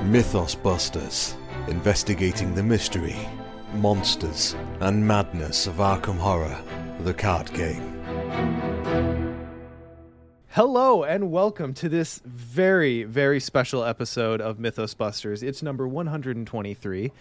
Mythos Busters, investigating the mystery, monsters, and madness of Arkham Horror, the card game. Hello and welcome to this very, very special episode of Mythos Busters. It's number 123.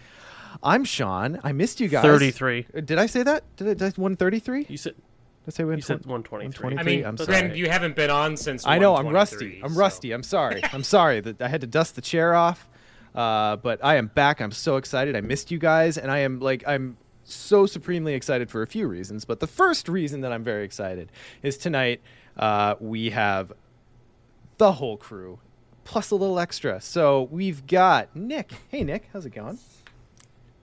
I'm Sean. I missed you guys. 33. Did I say that? Did I 133? You said Did I say you said 123. I mean, I'm Glenn, sorry. you haven't been on since I know. I'm 123, rusty. I'm rusty. I'm sorry. I'm sorry that I had to dust the chair off. But I am back. I'm so excited. I missed you guys, and I'm so supremely excited for a few reasons. But the first reason that I'm very excited is tonight we have the whole crew plus a little extra. So we've got Nick. Hey, Nick, how's it going?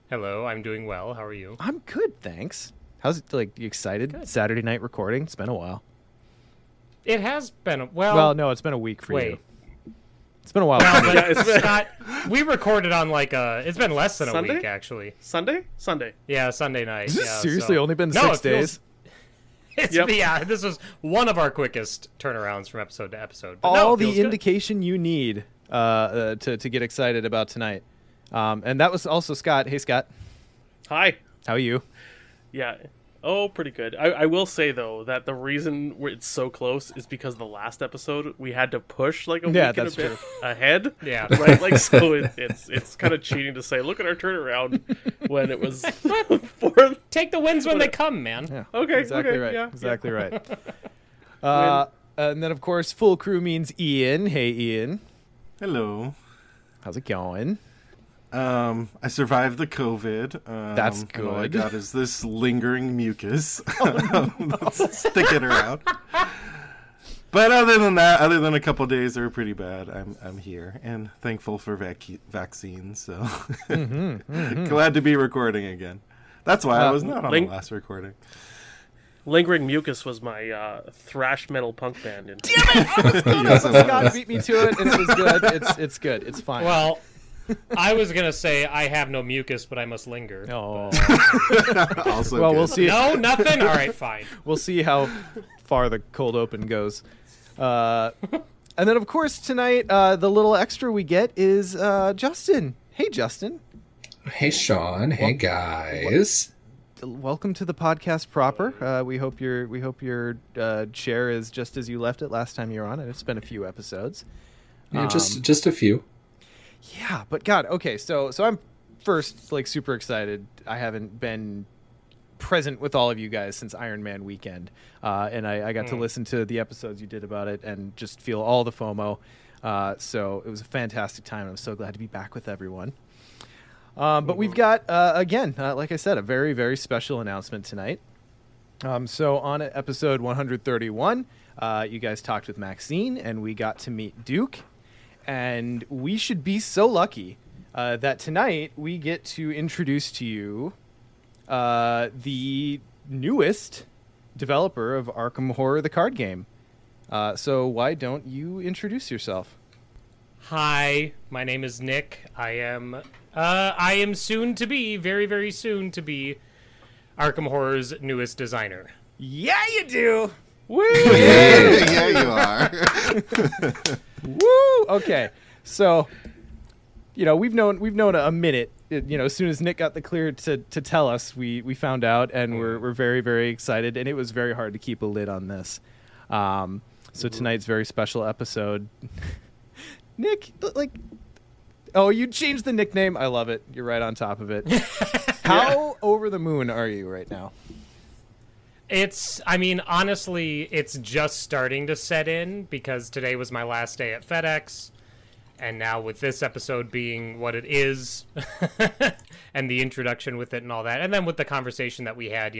Hello, I'm doing well. How are you? I'm good, thanks. How's it? Like, you excited? Good. Saturday night recording. It's been a while. It has been Well, no, it's been a week for wait. you. It's been a while. Well, for me. but it's been- Scott, we recorded on it's been less than Sunday? a week actually. Sunday? Yeah, Sunday night. Has this yeah, seriously so- only been No, 6 it feels- days? It's, Yeah, this was one of our quickest turnarounds from episode to episode. But no, All it feels the good. indication you need to get excited about tonight. And that was also Scott. Hey, Scott. Hi. How are you? Yeah. Oh, pretty good. I will say, though, that the reason it's so close is because the last episode we had to push like a week and a that's bit true. ahead. Yeah. Right? Like, so it's kind of cheating to say, look at our turnaround when it was for... Take the wins when they come, man. Yeah. Okay, Exactly okay, right. yeah, Exactly right. And then, of course, full crew means Ian. Hey, Ian. Hello. How's it going? I survived the COVID. That's and all I good. got is this lingering mucus that's sticking around. But other than that, other than a couple days that were pretty bad, I'm here and thankful for vaccines. So glad to be recording again. That's why I was not on the last recording. Lingering Mucus was my thrash metal punk band. In Scott beat me to it, and it was good. It's good. It's fine. Well, I was gonna say I have no mucus, but I must linger. Oh. Also Well, good. we'll see. No, nothing. All right, fine. We'll see how far the cold open goes. And then, of course, tonight, the little extra we get is Justin. Hey, Justin. Hey, Sean. Hey, guys. Welcome to the podcast proper. We hope your chair is just as you left it last time you were on it. It's been a few episodes. Yeah, just a few. Yeah, but God, okay, so I'm first like super excited. I haven't been present with all of you guys since Iron Man weekend, and I got to listen to the episodes you did about it and just feel all the FOMO. So it was a fantastic time. I'm so glad to be back with everyone. But we've got again, like I said, a very, very special announcement tonight. So on episode 131, you guys talked with Maxine, and we got to meet Duke. And we should be so lucky that tonight we get to introduce to you the newest developer of Arkham Horror, the card game. So why don't you introduce yourself? Hi, my name is Nick. I am soon to be, very, very soon to be, Arkham Horror's newest designer. Yeah, you do. Woo! yeah, you are. Woo! Okay, so we've known a minute. As soon as Nick got the clear to tell us, we found out, and we're very, very excited. And it was very hard to keep a lid on this. So tonight's very special episode. Nick, you changed the nickname. I love it. You're right on top of it. How over the moon are you right now? Honestly, it's just starting to set in because today was my last day at FedEx. And now with this episode being what it is and the introduction with it and all that, and then with the conversation that we had,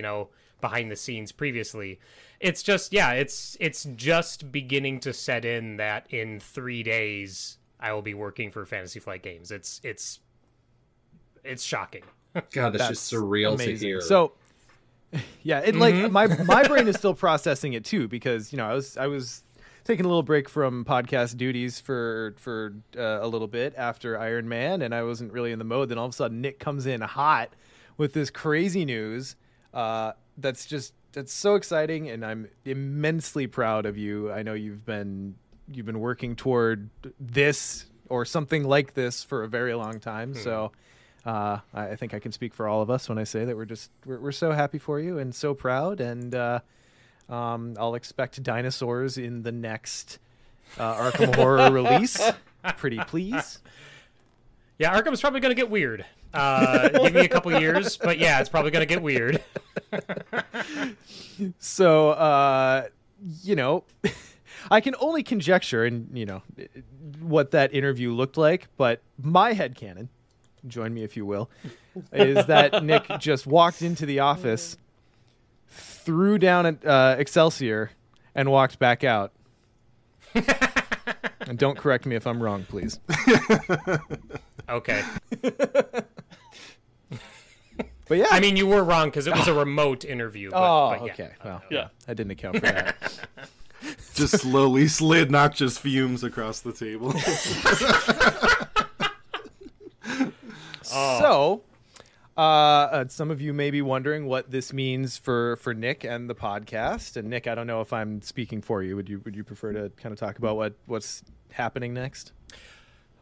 behind the scenes previously, it's just, it's just beginning to set in that in 3 days I will be working for Fantasy Flight Games. It's shocking. God, that's just surreal amazing. to hear. So, yeah, it my brain is still processing it too because I was taking a little break from podcast duties for a little bit after Iron Man, and I wasn't really in the mode. Then all of a sudden, Nick comes in hot with this crazy news. That's so exciting, and I'm immensely proud of you. I know you've been working toward this or something like this for a very long time. So I think I can speak for all of us when I say that we're so happy for you and so proud. And I'll expect dinosaurs in the next Arkham Horror release. Pretty please. Yeah, Arkham's probably going to get weird. Give me a couple years, but yeah, it's probably going to get weird. So, I can only conjecture and, what that interview looked like, but my headcanon, join me if you will, is that Nick just walked into the office, threw down an Excelsior, and walked back out. And don't correct me if I'm wrong, please. Okay. But yeah. I mean, you were wrong because it was a remote interview. But yeah. Okay. Well, Yeah. I didn't account for that. Just slowly slid noxious fumes across the table. So, some of you may be wondering what this means for Nick and the podcast. And Nick, I don't know if I'm speaking for you. Would you prefer to kind of talk about what's happening next?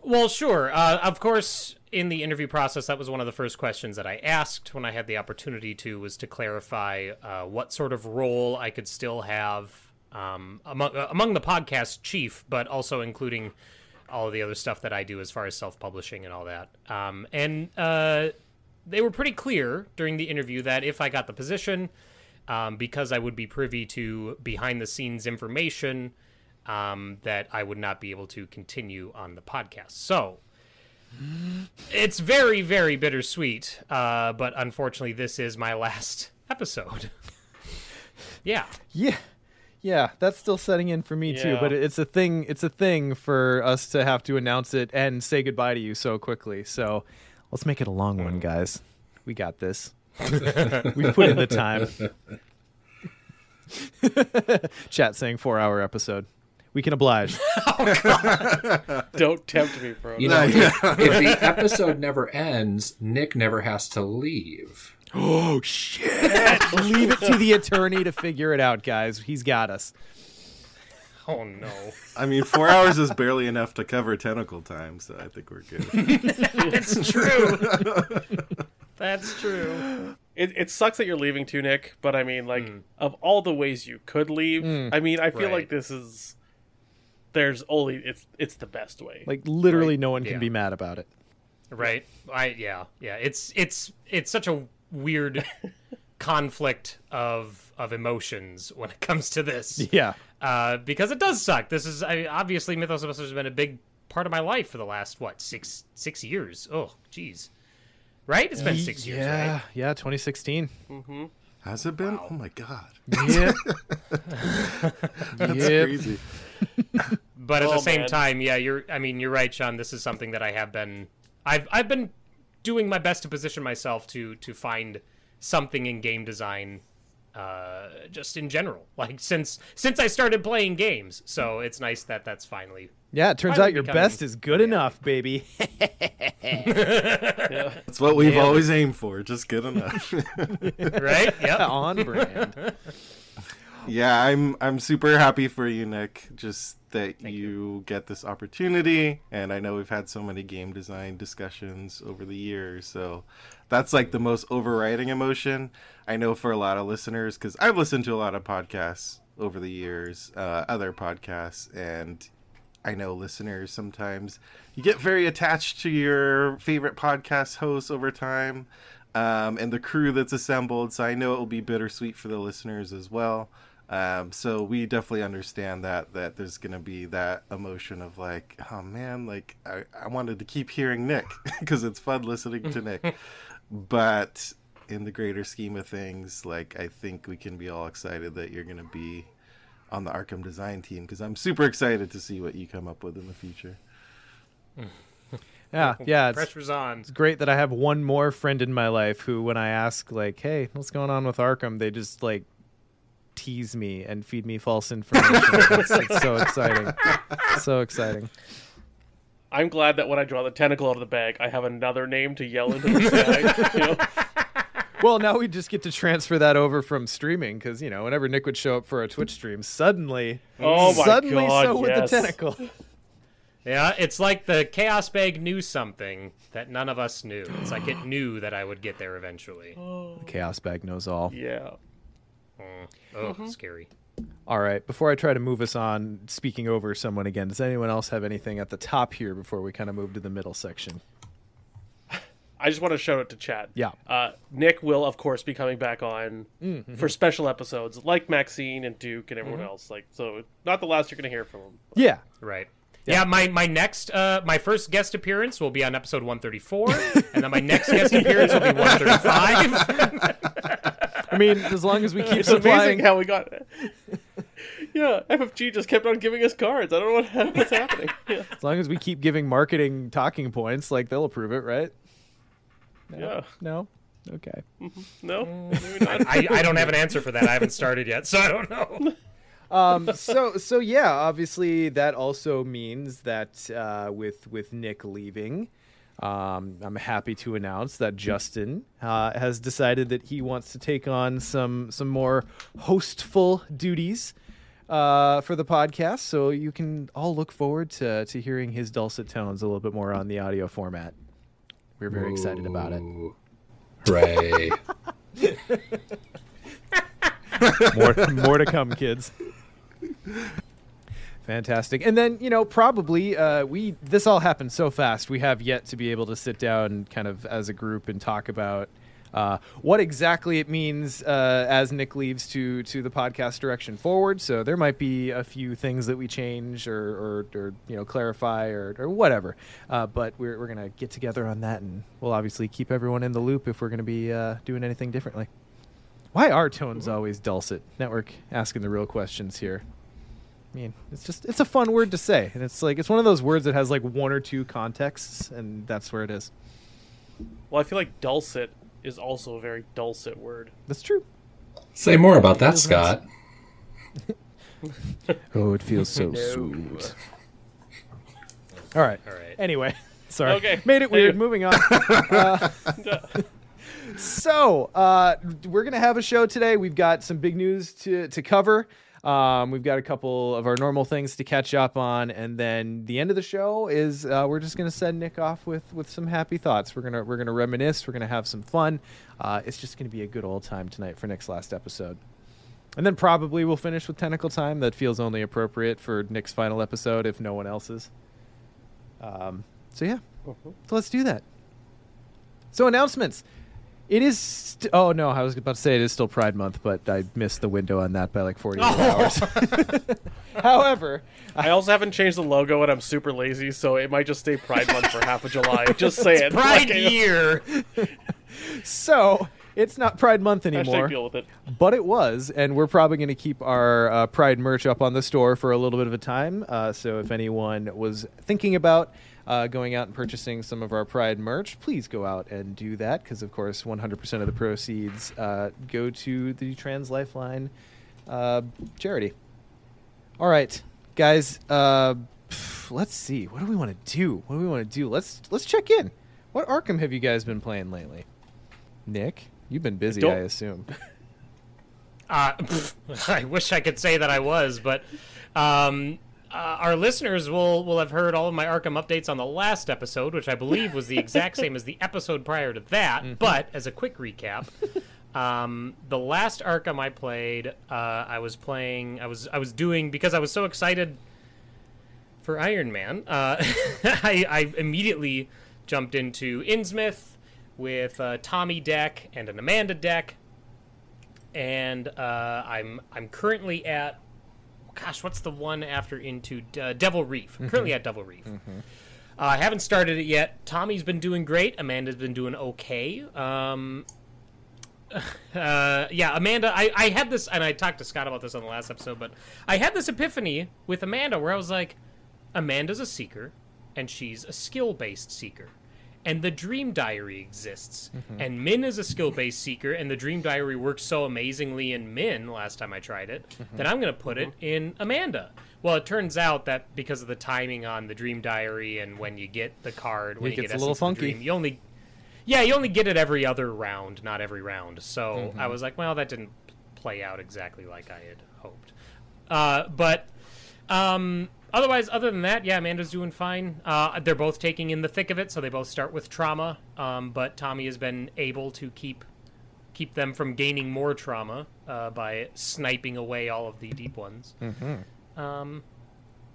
Well, sure. Of course, in the interview process, that was one of the first questions that I asked when I had the opportunity was to clarify what sort of role I could still have among the podcast chief, but also including all of the other stuff that I do as far as self-publishing and all that. And they were pretty clear during the interview that if I got the position, because I would be privy to behind-the-scenes information, that I would not be able to continue on the podcast. So it's very, very bittersweet, but unfortunately this is my last episode. Yeah. Yeah, that's still setting in for me too, but it's a thing for us to have to announce it and say goodbye to you so quickly. So let's make it a long one, guys. We got this. We put in the time. Chat saying 4-hour episode. We can oblige. Don't tempt me, bro. You know, if the episode never ends, Nick never has to leave. Oh, shit. Leave it to the attorney to figure it out, guys. He's got us. Oh, no. I mean, 4 hours is barely enough to cover tentacle time, so I think we're good. It's true. That's true. It sucks that you're leaving too, Nick, but I mean, like, of all the ways you could leave, I mean, I feel like this is... It's the best way. Like, literally no one can be mad about it. Right. Yeah. It's such a weird conflict of emotions when it comes to this. Yeah. Because it does suck. This is obviously Mythos Busters has been a big part of my life for the last six years. Oh, geez. Right? It's been 6 years, right? Yeah, 2016. Mm-hmm. Has it been? Wow. Oh my god. Yeah. That's crazy. But at the same time, yeah, you're right, Sean. This is something that I've been doing my best to position myself to find something in game design, just in general, like since I started playing games. So it's nice that that's finally. Yeah, it turns out your best is good enough, baby. That's what we've always aimed for, just good enough. Right? Yep. On brand. Yeah, I'm super happy for you, Nick, just that you get this opportunity. And I know we've had so many game design discussions over the years, so that's like the most overriding emotion. I know for a lot of listeners, because I've listened to a lot of podcasts over the years, other podcasts, and I know listeners sometimes you get very attached to your favorite podcast hosts over time, and the crew that's assembled. So I know it will be bittersweet for the listeners as well. So we definitely understand that there's going to be that emotion of like, oh man, like I wanted to keep hearing Nick because it's fun listening to Nick. But in the greater scheme of things, like I think we can be all excited that you're going to be on the Arkham design team, because I'm super excited to see what you come up with in the future. Yeah. Pressure's on. It's great that I have one more friend in my life who, when I ask like, hey, what's going on with Arkham, they just like tease me and feed me false information. It's so exciting. So exciting. I'm glad that when I draw the tentacle out of the bag, I have another name to yell into the sky. You know? Well, now we just get to transfer that over from streaming, because, you know, whenever Nick would show up for a Twitch stream, suddenly, God, so would the tentacle. Yeah, it's like the Chaos Bag knew something that none of us knew. It's like it knew that I would get there eventually. The Chaos Bag knows all. Yeah. Scary. All right, before I try to move us on, speaking over someone again, does anyone else have anything at the top here before we kind of move to the middle section? I just want to shout out to Chad. Yeah. Nick will, of course, be coming back on for special episodes, like Maxine and Duke and everyone else. Like, so not the last you're going to hear from him. Yeah. Right. Yeah, my next, my first guest appearance will be on episode 134, and then my next guest appearance will be 135. I mean, as long as we keep It's supplying... amazing how we got it. Yeah, FFG just kept on giving us cards. I don't know what's happening. Yeah. As long as we keep giving marketing talking points, like, they'll approve it, right? No? Yeah. No? Okay. No? Maybe not. I don't have an answer for that. I haven't started yet, so I don't know. So yeah, obviously that also means that with Nick leaving, I'm happy to announce that Justin has decided that he wants to take on some more hostful duties for the podcast. So you can all look forward to hearing his dulcet tones a little bit more on the audio format. We're very excited about it. Hooray. More to come, kids. Fantastic. And then, probably this all happened so fast. We have yet to be able to sit down kind of as a group and talk about what exactly it means as Nick leaves to the podcast direction forward. So there might be a few things that we change or clarify or whatever. But we're going to get together on that, and we'll obviously keep everyone in the loop if we're going to be doing anything differently. Why are tones always dulcet? Network asking the real questions here. I mean, it's a fun word to say, and it's one of those words that has like one or two contexts, and that's where it is. Well, I feel like dulcet is also a very dulcet word. That's true. Say more about that, Scott. Oh, it feels so sweet. All right. Anyway, sorry. Okay. Made it weird. Moving on. So, we're going to have a show today. We've got some big news to cover. We've got a couple of our normal things to catch up on. And then the end of the show is we're just going to send Nick off with some happy thoughts. We're going to reminisce. We're going to have some fun. It's just going to be a good old time tonight for Nick's last episode. And then probably we'll finish with Tentacle Time. That feels only appropriate for Nick's final episode if no one else's. So, yeah. So let's do that. So, announcements. It is... oh, no, I was about to say it is still Pride Month, but I missed the window on that by like 48 hours. However... I also haven't changed the logo, and I'm super lazy, so it might just stay Pride Month for half of July. Just saying. Pride year! So, it's not Pride Month anymore. Hashtag deal with it. But it was, and we're probably going to keep our Pride merch up on the store for a little bit of a time. So if anyone was thinking about... going out and purchasing some of our Pride merch, please go out and do that, because of course 100% of the proceeds go to the Trans Lifeline charity. All right, guys, let's see. What do we want to do? Let's check in. What Arkham have you guys been playing lately? Nick, you've been busy, I assume. I wish I could say that I was, but our listeners will have heard all of my Arkham updates on the last episode, which I believe was the exact same as the episode prior to that. But as a quick recap, the last Arkham I played, I was doing, because I was so excited for Iron Man, I immediately jumped into Innsmouth with a Tommy deck and an Amanda deck, and I'm currently at, gosh, what's the one after into Devil Reef? I'm currently at Devil Reef. I haven't started it yet. Tommy's been doing great. Amanda's been doing okay. Yeah, Amanda, I had this, and I talked to Scott about this on the last episode, but I had this epiphany with Amanda where I was like, Amanda's a seeker, and she's a skill-based seeker. And the Dream Diary exists. And Min is a skill-based seeker, and the Dream Diary works so amazingly in Min last time I tried it, that I'm going to put it in Amanda. Well, it turns out that because of the timing on the Dream Diary and when you get the card, when you get a little funky. Dream, you only get it every other round, not every round. So I was like, well, that didn't play out exactly like I had hoped. But Otherwise, other than that, yeah, Amanda's doing fine. They're both taking in the thick of it, so they both start with trauma. But Tommy has been able to keep them from gaining more trauma by sniping away all of the deep ones. Mm-hmm.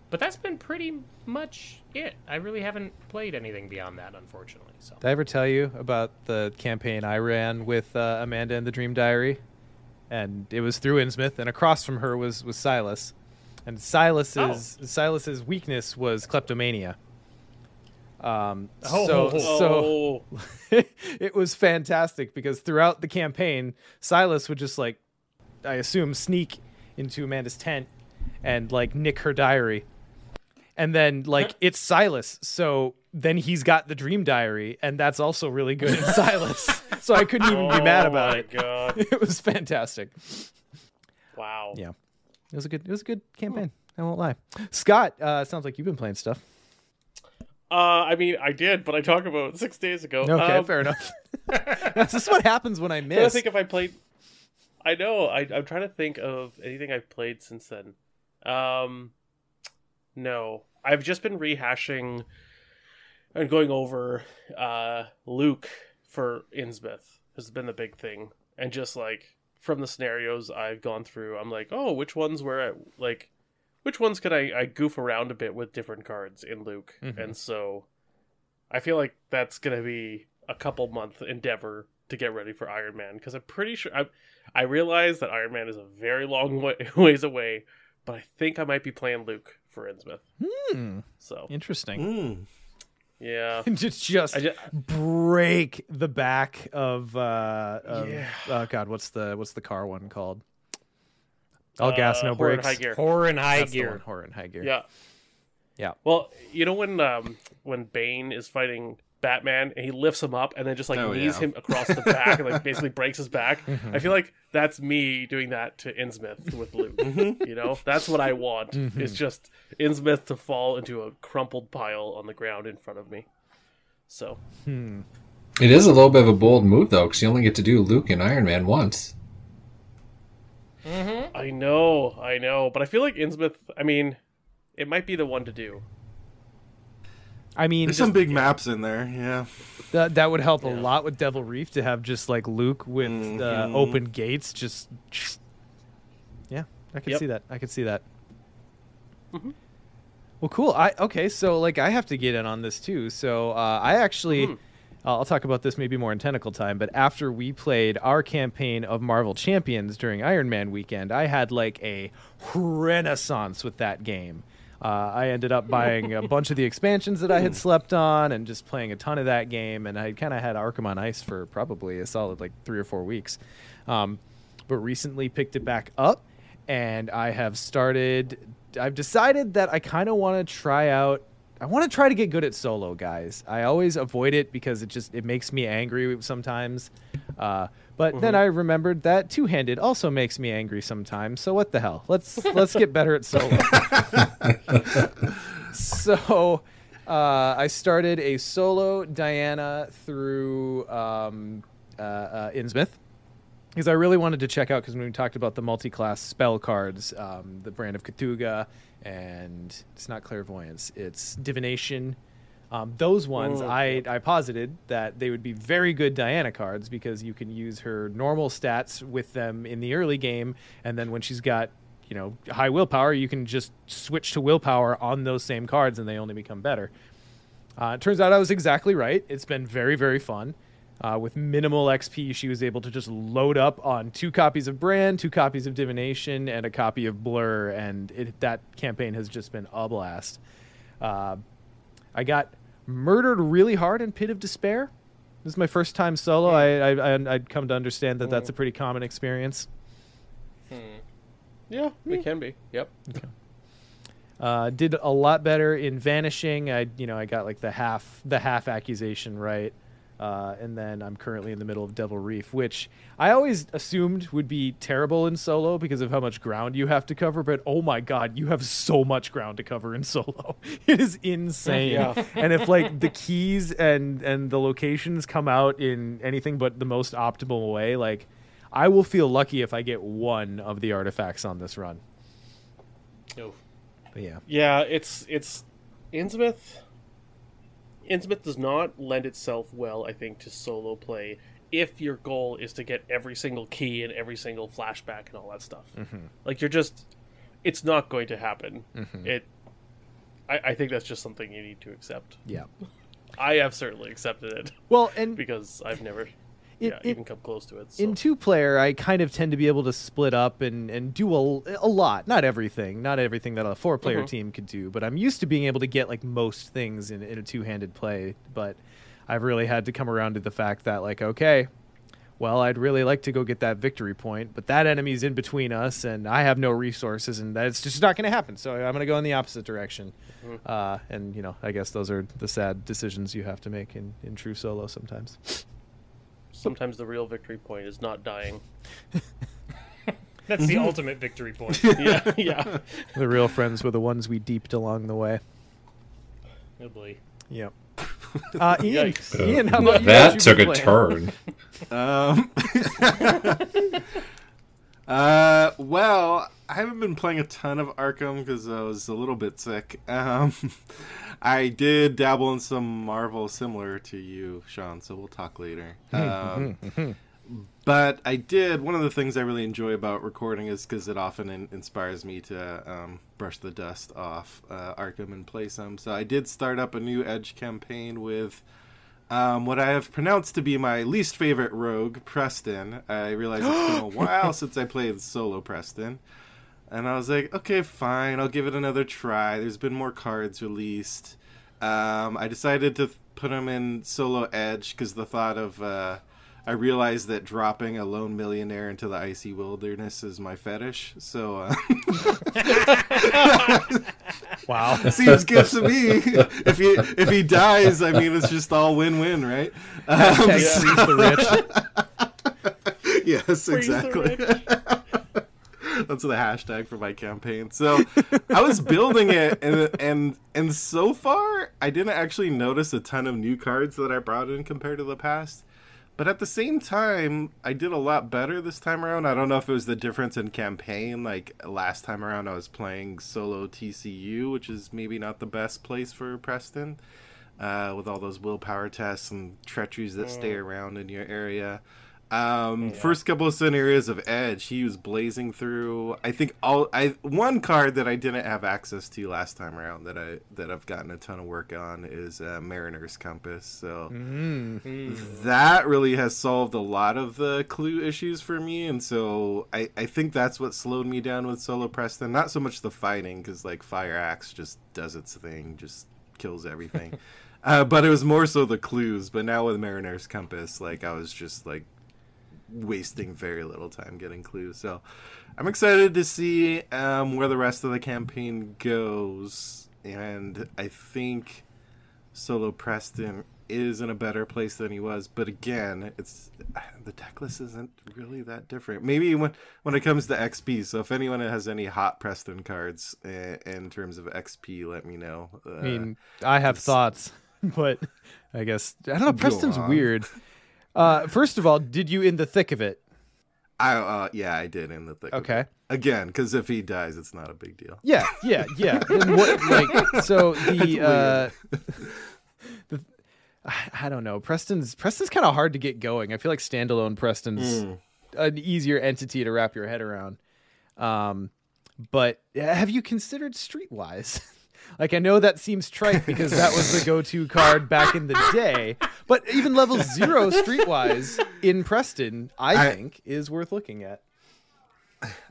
But that's been pretty much it. I really haven't played anything beyond that, unfortunately. So. Did I ever tell you about the campaign I ran with Amanda and the Dream Diary? And it was through Innsmouth, and across from her was Silas. And Silas's weakness was kleptomania. So it was fantastic because throughout the campaign, Silas would just like, I assume, sneak into Amanda's tent and like nick her diary. And then like it's Silas, so then he's got the Dream Diary, and that's also really good in Silas. So I couldn't even be mad about it. God. It was fantastic. Wow. Yeah. It was a good campaign. I won't lie. Scott, sounds like you've been playing stuff. I mean, I did, but I talked about it 6 days ago. Okay, fair enough. This is what happens when I miss. I think if I played, I know. I'm trying to think of anything I've played since then. No, I've just been rehashing and going over Luke for Innsmouth has been the big thing, and just like from the scenarios I've gone through, I'm like, oh, which ones could I goof around a bit with different cards in Luke? Mm-hmm. And so I feel like that's going to be a couple month endeavor to get ready for Iron Man, because I'm pretty sure I realize that Iron Man is a very long ways away, but I think I might be playing Luke for Innsmouth. So interesting. Yeah. just break the back of oh god, what's the car one called? All gas, no brakes. Horror and high That's gear. the one, Horror and High Gear. Yeah. Yeah. Well, you know when Bane is fighting Batman and he lifts him up and then just like knees him across the back and like basically breaks his back. Mm-hmm. I feel like that's me doing that to Innsmouth with Luke. You know, that's what I want. Mm-hmm. It's just Innsmouth to fall into a crumpled pile on the ground in front of me. So It is a little bit of a bold move though, because you only get to do Luke and Iron Man once. I know, but I feel like Innsmouth, I mean, it might be the one to do. I mean, There's some big maps in there, yeah. That would help a lot with Devil Reef to have just like Luke with open gates. Just yeah, I could see that. I could see that. Well, cool. Okay, so like I have to get in on this too. So I actually, I'll talk about this maybe more in Tentacle time. But after we played our campaign of Marvel Champions during Iron Man weekend, I had like a renaissance with that game. I ended up buying a bunch of the expansions that I had slept on and just playing a ton of that game. And I kind of had Arkham on Ice for probably a solid like 3 or 4 weeks. But recently picked it back up, and I've decided that I kind of want to try out. I want to try to get good at solo, guys. I always avoid it because it makes me angry sometimes. But then I remembered that two-handed also makes me angry sometimes. So what the hell? Let's get better at solo. So I started a solo Diana through Innsmouth, because I really wanted to check out, because when we talked about the multi-class spell cards, the Brand of Cthulhu, and it's not clairvoyance, it's divination. Those ones, I posited that they would be very good Diana cards, because you can use her normal stats with them in the early game, and then when she's got high willpower, you can just switch to willpower on those same cards, and they only become better. It turns out I was exactly right. It's been very, very fun. With minimal XP, she was able to just load up on 2 copies of Brand, 2 copies of Divination, and a copy of Blur, and that campaign has just been a blast. I got murdered really hard in Pit of Despair. This is my first time solo. I'd come to understand that that's a pretty common experience. Yeah, it can be. Yep. Okay. Did a lot better in Vanishing. I got like the half accusation right. And then I'm currently in the middle of Devil Reef, which I always assumed would be terrible in solo because of how much ground you have to cover. But oh my god, you have so much ground to cover in solo. It is insane. Yeah. And if like the keys and the locations come out in anything but the most optimal way, like I will feel lucky if I get one of the artifacts on this run. Oh. Yeah. Yeah, it's Innsmouth. Innsmouth does not lend itself well, I think, to solo play if your goal is to get every single key and every single flashback and all that stuff. Like it's not going to happen. I think that's just something you need to accept. Yeah. I have certainly accepted it. Well, and because I've never even come close to it. So. In 2-player, I kind of tend to be able to split up and do a lot. Not everything that a 4-player team could do, but I'm used to being able to get like most things in a 2-handed play. But I've really had to come around to the fact that like, okay, well, I'd really like to go get that victory point, but that enemy's in between us, and I have no resources, and that's just not going to happen. So I'm going to go in the opposite direction. And I guess those are the sad decisions you have to make in true solo sometimes. Sometimes the real victory point is not dying. That's the ultimate victory point. Yeah. The real friends were the ones we deeped along the way. Oh boy. Yep. Ian, how about you? That took a turn. Well, I haven't been playing a ton of Arkham because I was a little bit sick. I did dabble in some Marvel similar to you, Sean, so we'll talk later. But one of the things I really enjoy about recording is because it often inspires me to brush the dust off Arkham and play some. So I did start up a new Edge campaign with what I have pronounced to be my least favorite rogue, Preston. I realize it's been a while since I played solo Preston. And I was like, okay, fine, I'll give it another try. There's been more cards released. I decided to put him in solo Edge because the thought of... I realized that dropping a lone millionaire into the icy wilderness is my fetish. So, wow, seems good to me. If he dies, I mean, it's just all win-win, right? Freeze the rich. Yes, exactly. That's the hashtag for my campaign. So I was building it, and so far, I didn't actually notice a ton of new cards that I brought in compared to the past. But at the same time, I did a lot better this time around. I don't know if it was the difference in campaign. Like, last time around, I was playing solo TCU, which is maybe not the best place for Preston, with all those willpower tests and treacheries that stay around in your area. First couple of scenarios of Edge, he was blazing through. I think one card that I didn't have access to last time around that I've gotten a ton of work on is Mariner's Compass. So that really has solved a lot of the clue issues for me, and so I think that's what slowed me down with solo Preston. Not so much the fighting, because like Fire Axe just does its thing, just kills everything. But it was more so the clues. But now with Mariner's Compass, like I was just like wasting very little time getting clues. So I'm excited to see where the rest of the campaign goes, and I think solo Preston is in a better place than he was, but again, it's the deck list isn't really that different. Maybe when it comes to XP, so if anyone has any hot Preston cards in terms of XP, let me know. I mean, I have thoughts, but I guess I don't know. Preston's weird. First of all, did you in the thick of it? Yeah, I did in the thick. Okay. Of it. Again, because if he dies, it's not a big deal. Yeah. And what, like, so I don't know. Preston's kind of hard to get going. I feel like standalone Preston's an easier entity to wrap your head around. But have you considered Streetwise? Like, I know that seems trite because that was the go-to card back in the day, but even level 0 Streetwise in Preston, I think, is worth looking at.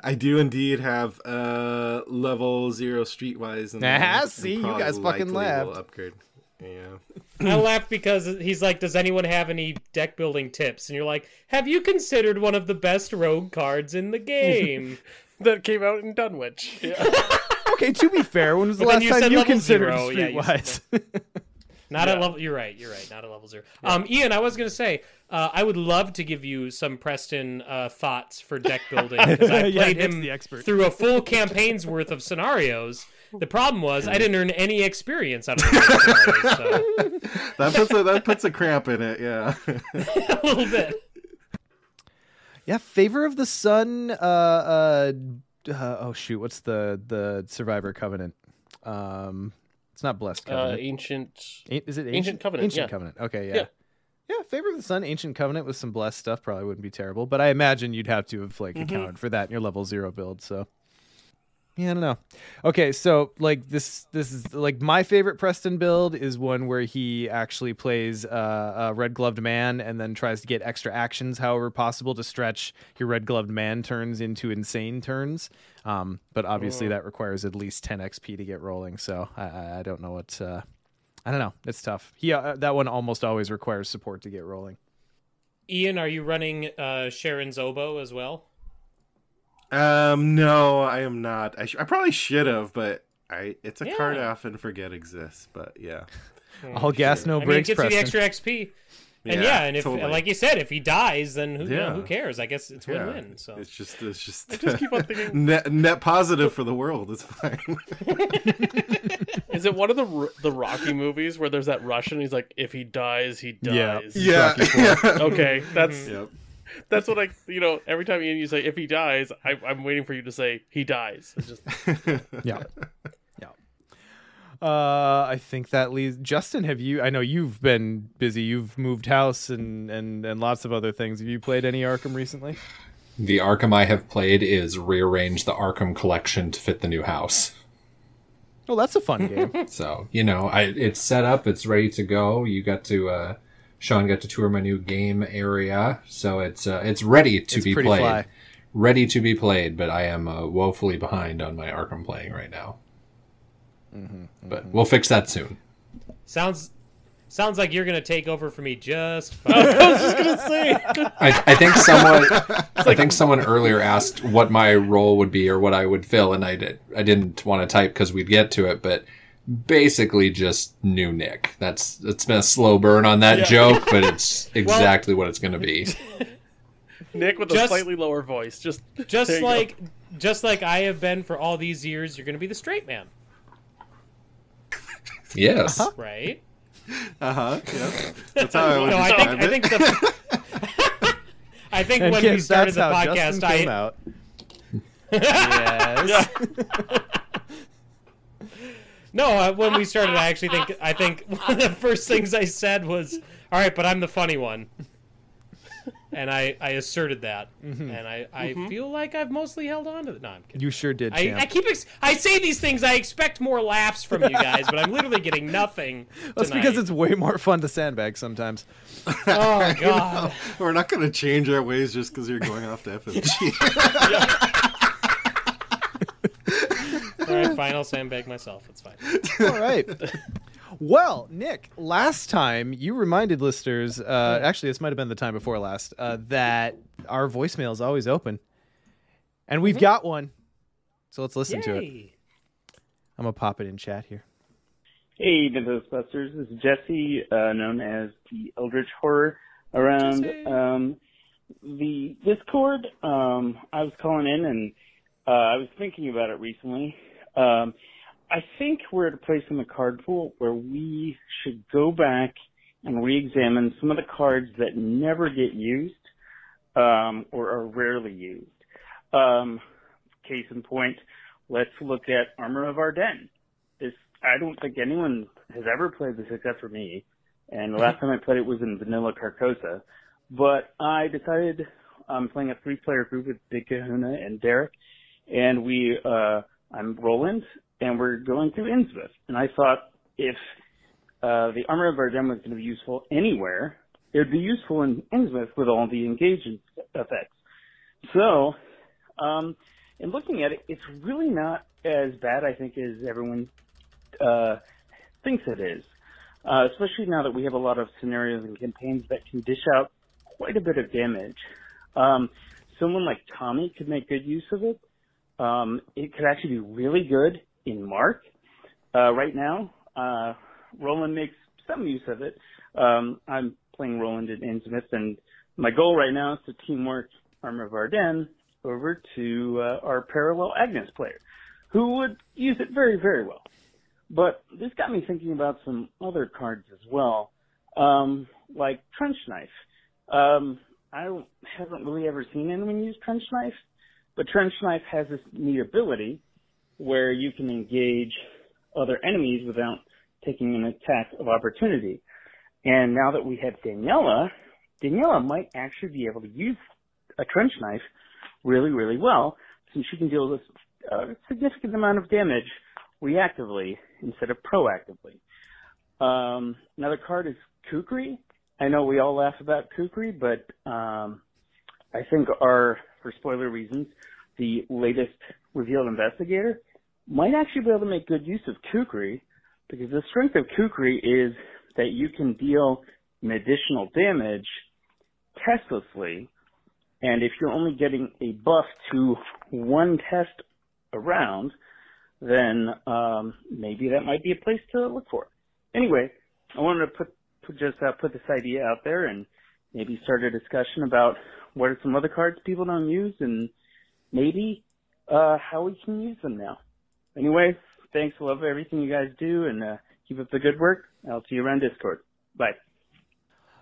I do indeed have level 0 Streetwise. And see, you guys fucking laughed. Upgrade. Yeah. I laugh because he's like, does anyone have any deck building tips? And you're like, have you considered one of the best rogue cards in the game? That came out in Dunwich. Yeah. Okay, to be fair, when was the last time you considered Streetwise? Not at level. You're right. Not at level 0. Yeah. Ian, I was gonna say, I would love to give you some Preston thoughts for deck building because I played him through a full campaign's worth of scenarios. The problem was I didn't earn any experience out of those scenarios. So. That puts a cramp in it. Yeah, a little bit. Yeah, Favor of the Sun. Oh shoot, what's the Survivor Covenant? It's not Blessed Covenant. Is it Ancient Covenant? Ancient Covenant. Okay, yeah. Yeah, Favor of the Sun, Ancient Covenant with some blessed stuff probably wouldn't be terrible, but I imagine you'd have to have accounted for that in your level 0 build. So yeah, I don't know. Okay, so this is my favorite Preston build is one where he actually plays a red gloved man and then tries to get extra actions however possible to stretch your red gloved man turns into insane turns. But obviously that requires at least 10 XP to get rolling. So I don't know what. I don't know. It's tough. That one almost always requires support to get rolling. Ian, are you running Sharon's oboe as well? No, I am not. I probably should have, but it's a card I often forget exists. But yeah, all gas, no brakes. It gets you the extra XP. And and if totally. like you said, if he dies, then who cares? I guess it's win-win. So it's just I just keep on thinking net positive for the world. It's fine. Is it one of the Rocky movies where there's that Russian? He's like, if he dies, he dies. Yeah. Okay, that's what every time you say if he dies, I'm waiting for you to say he dies. It's just yeah. I think that leaves Justin. I know you've been busy. You've moved house and lots of other things. Have you played any Arkham recently? The Arkham I have played is rearrange the Arkham collection to fit the new house. Oh, that's a fun game. So, it's set up, it's ready to go. You got to Sean got to tour my new game area, so it's ready to be played. Fly. Ready to be played, but I am woefully behind on my Arkham playing right now. But we'll fix that soon. Sounds like you're gonna take over for me just fine. I was just gonna say. I think someone earlier asked what my role would be or what I would fill, and I didn't want to type because we'd get to it, but basically just new Nick. It's been a slow burn on that joke, but it's exactly what it's gonna be. Nick with a slightly lower voice. Just like I have been for all these years, you're gonna be the straight man. Yes. Right? Yeah. That's how I would describe it. I think when we started the podcast, Yes. No, when we started, I think one of the first things I said was, "All right, but I'm the funny one," and I asserted that, and I feel like I've mostly held on to it. No, I'm kidding. You sure did, champ. I say these things. I expect more laughs from you guys, but I'm literally getting nothing. That's because it's way more fun to sandbag sometimes. Oh God, we're not going to change our ways just because you're going off to FMG. All right, fine. I'll sandbag myself. It's fine. All right. Well, Nick, last time you reminded listeners, actually this might have been the time before last, that our voicemail is always open. And we've got one. So let's listen to it. I'm going to pop it in chat here. Hey, Mythos Busters. This is Jesse, known as the Eldritch Horror around the Discord. I was calling in and I was thinking about it recently. I think we're at a place in the card pool where we should go back and re-examine some of the cards that never get used or are rarely used. Case in point, let's look at Armor of Ardennes. I don't think anyone has ever played this except for me, and the last time I played it was in Vanilla Carcosa. But I decided I'm playing a 3-player group with Big Kahuna and Derek, and I'm Roland, and we're going through Innsmouth. And I thought if the Armor of Ardennes was going to be useful anywhere, it would be useful in Innsmouth with all the engagement effects. So, in looking at it, it's really not as bad, I think, as everyone thinks it is. Especially now that we have a lot of scenarios and campaigns that can dish out quite a bit of damage. Someone like Tommy could make good use of it. It could actually be really good in Mark. Right now, Roland makes some use of it. I'm playing Roland in Innsmouth, and my goal right now is to teamwork Armor of Ardennes over to our parallel Agnes player, who would use it very, very well. But this got me thinking about some other cards as well, like Trench Knife. I haven't really ever seen anyone use Trench Knife, but Trench Knife has this neat ability where you can engage other enemies without taking an attack of opportunity. And now that we have Daniela might actually be able to use a trench knife really, really well, since she can deal with a significant amount of damage reactively instead of proactively. Another card is Kukri. I know we all laugh about Kukri, but I think for spoiler reasons, the latest revealed investigator might actually be able to make good use of Kukri, because the strength of Kukri is that you can deal an additional damage testlessly, and if you're only getting a buff to one test around, then maybe that might be a place to look for. Anyway, I wanted to put this idea out there and maybe start a discussion about what are some other cards people don't use and maybe how we can use them now. Anyway, thanks. Love everything you guys do, and keep up the good work. I'll see you around Discord. Bye.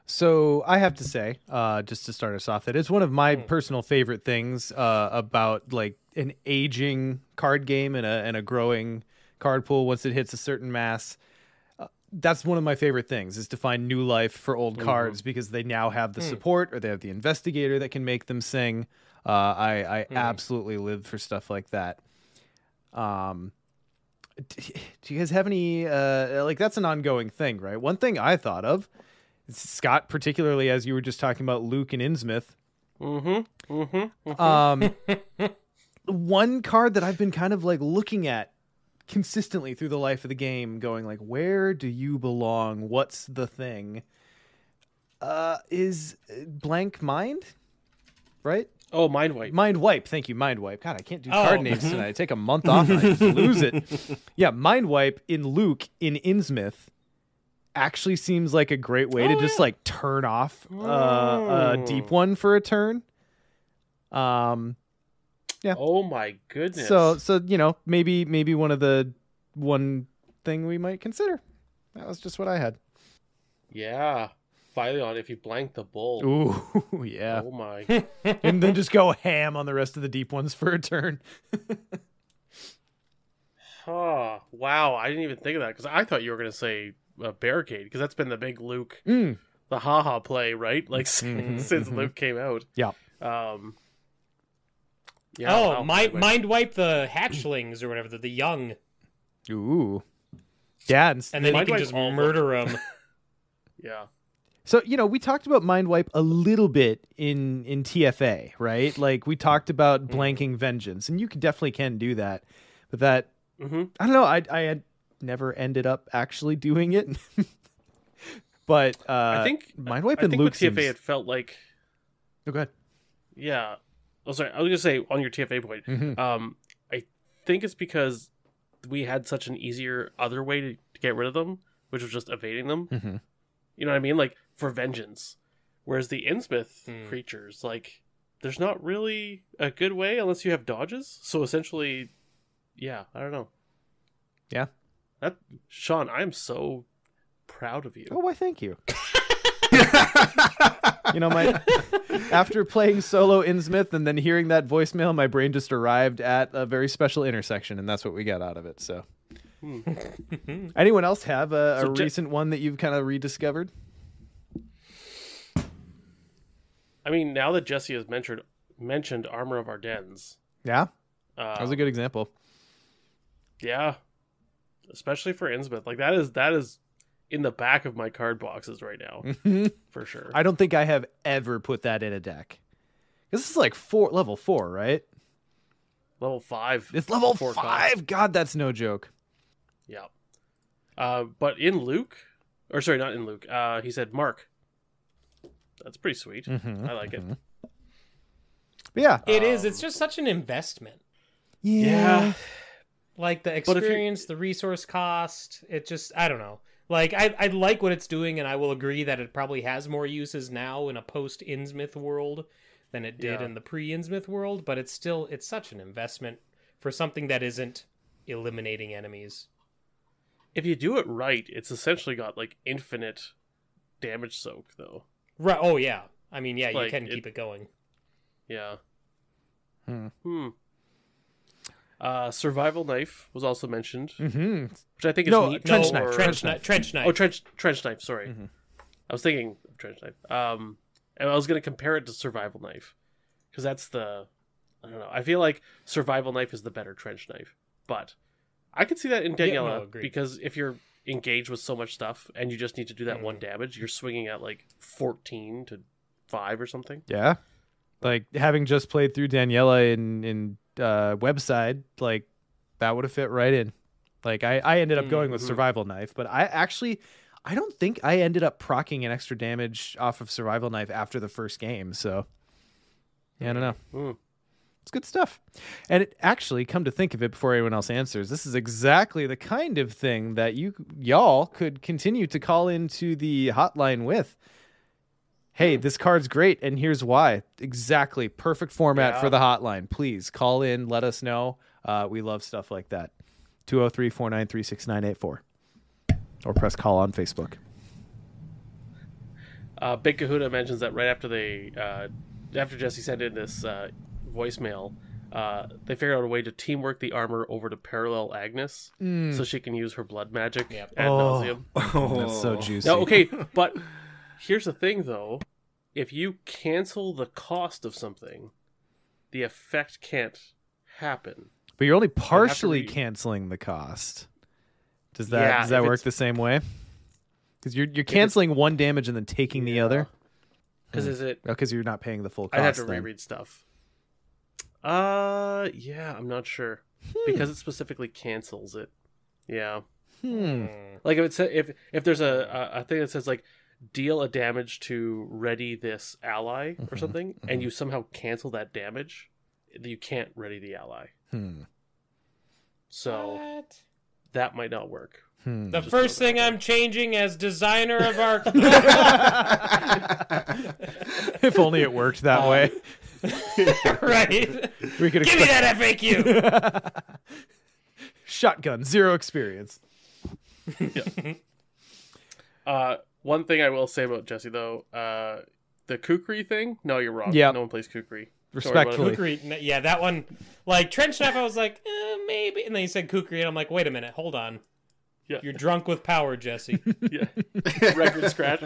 So I have to say, just to start us off, that it's one of my personal favorite things about like an aging card game and a growing card pool once it hits a certain mass. That's one of my favorite things, is to find new life for old cards, because they now have the support, or they have the investigator that can make them sing. I absolutely live for stuff like that. Do you guys have any like, that's an ongoing thing, right? One thing I thought of, Scott, particularly as you were just talking about Luke and Innsmouth. One card that I've been kind of like looking at consistently through the life of the game, going like, where do you belong? What's the thing? Is Blank Mind, right? Oh, Mind Wipe. Mind Wipe. Thank you, Mind Wipe. God, I can't do card names tonight. I take a month off and I just lose it. Yeah, Mind Wipe in Luke in Innsmouth actually seems like a great way to just like turn off a deep one for a turn. Yeah. Oh my goodness. So you know, maybe one thing we might consider. That was just what I had. Yeah. Philion, if you blank the bull. Ooh, yeah. Oh my. And then just go ham on the rest of the deep ones for a turn. Oh, wow. I didn't even think of that, because I thought you were going to say Barricade, because that's been the big Luke, the haha play, right? Like since Luke came out. Yeah. Yeah. Oh, wow. mind wipe the hatchlings or whatever, the young. Ooh. Yeah. And then you Mind can wipe just all of murder them. Yeah. So, you know, we talked about Mind Wipe a little bit in TFA, right? Like, we talked about blanking Vengeance, and you definitely can do that. But that, I don't know, I had never ended up actually doing it. But I think Mind Wipe I and think Luke with seems... TFA it felt like... Oh, go ahead. Yeah. Oh, sorry. I was going to say, on your TFA point, I think it's because we had such an easier other way to get rid of them, which was just evading them. You know what I mean? Like, for Vengeance. Whereas the Innsmouth creatures, like, there's not really a good way unless you have dodges. So essentially, yeah, I don't know. Yeah. Sean, I'm so proud of you. Oh, why, thank you. You know, after playing solo Innsmouth and then hearing that voicemail, my brain just arrived at a very special intersection, and that's what we got out of it, so... Anyone else have a recent one that you've kind of rediscovered? I mean, now that Jesse has mentioned Armor of Ardennes. Yeah, that was a good example. Yeah, especially for Innsmouth. Like, that is in the back of my card boxes right now, for sure. I don't think I have ever put that in a deck. This is like level 4, right? Level 5. It's level 4 5. cost. God, that's no joke. Yeah. But in Luke, or sorry, not in Luke. He said Mark. That's pretty sweet. I like it. But yeah, It is. It's just such an investment. yeah. Like the experience, the resource cost. It just, I don't know. Like, I like what it's doing, and I will agree that it probably has more uses now in a post-Innsmouth world than it did in the pre-Innsmouth world, but it's such an investment for something that isn't eliminating enemies. If you do it right, it's essentially got like infinite damage soak, though. Right. Oh, yeah. I mean, yeah, you Like, can keep it going. Yeah. Survival knife was also mentioned, Mm-hmm. which I think is No, neat. trench No, knife, or- Trench knife. Trench knife. Oh, trench knife. Sorry, Mhm. I was thinking of trench knife. And I was going to compare it to survival knife because that's the. I don't know. I feel like survival knife is the better trench knife, but I could see that in Yeah, no, Daniela agreed. because if you're engaged with so much stuff and you just need to do that one damage, you're swinging at like 14 to 5 or something. Yeah. Like having just played through Daniela in webside, like that would have fit right in. Like I ended up going with survival knife, but I don't think I ended up proccing an extra damage off of survival knife after the first game. So yeah, I don't know. Mm. It's good stuff. And it actually, come to think of it before anyone else answers, this is exactly the kind of thing that y'all could continue to call into the hotline with. Hey, this card's great, and here's why. Exactly. Perfect format for the hotline. Please call in. Let us know. We love stuff like that. 203-493-6984. Or press call on Facebook. Big Kahuna mentions that right after after Jesse sent in this voicemail, they figured out a way to teamwork the armor over to parallel Agnes so she can use her blood magic ad nauseum. That's so juicy. Now, okay, but here's the thing, though. If you cancel the cost of something, the effect can't happen. But you're only partially read. canceling the cost. Does Yeah, that if work it's- the same way? Because you're canceling one damage and then taking the other. Because is it? Because you're not paying the full cost. I'd have to then. reread stuff. Yeah, I'm not sure because it specifically cancels it. Yeah, like if it if there's a thing that says like deal a damage to ready this ally or something, and you somehow cancel that damage, you can't ready the ally. So What? that might not work. The first thing I'm changing as designer of our If only it worked that way. right. We could Give me that FAQ. Shotgun, 0 experience. One thing I will say about Jesse though, the kukri thing. No, you're wrong. Yeah. No one plays kukri. Respectfully. Kukri, yeah, that one. Like trench knife, I was like, maybe, and then you said kukri, and I'm like, wait a minute, hold on. Yeah. You're drunk with power, Jesse. Yeah. Record scratch.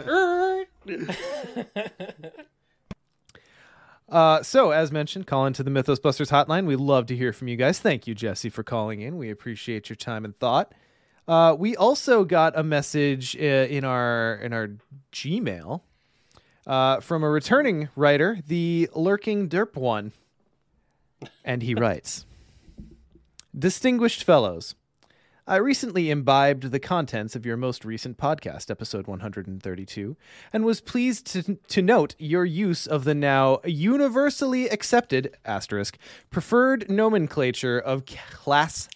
So, as mentioned, call into the Mythos Busters hotline. We love to hear from you guys. Thank you, Jesse, for calling in. We appreciate your time and thought. We also got a message in our Gmail from a returning writer, the Lurking Derp One. And he writes, Distinguished fellows, I recently imbibed the contents of your most recent podcast, episode 132, and was pleased to note your use of the now universally accepted preferred nomenclature of class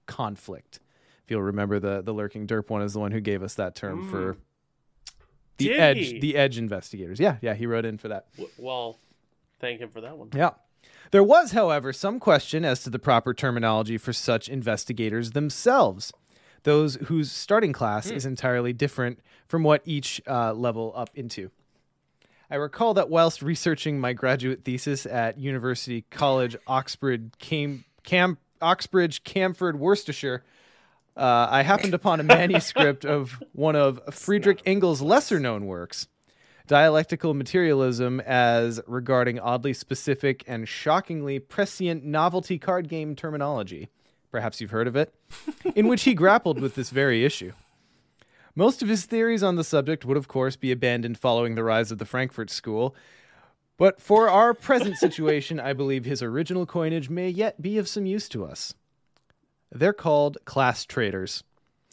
conflict. If you'll remember, the Lurking Derp One is the one who gave us that term for the Did he? the Edge investigators. Yeah, he wrote in for that. Well, thank him for that one. Yeah. There was, however, some question as to the proper terminology for such investigators themselves, those whose starting class is entirely different from what each level up into. I recall that whilst researching my graduate thesis at University College Oxbridge, Camford, Worcestershire, I happened upon a manuscript of one of Friedrich Engels' lesser-known works, Dialectical Materialism as Regarding Oddly Specific and Shockingly Prescient Novelty Card Game Terminology. Perhaps you've heard of it, in which he grappled with this very issue. Most of his theories on the subject would, of course, be abandoned following the rise of the Frankfurt School, but for our present situation, I believe his original coinage may yet be of some use to us. They're called class traders.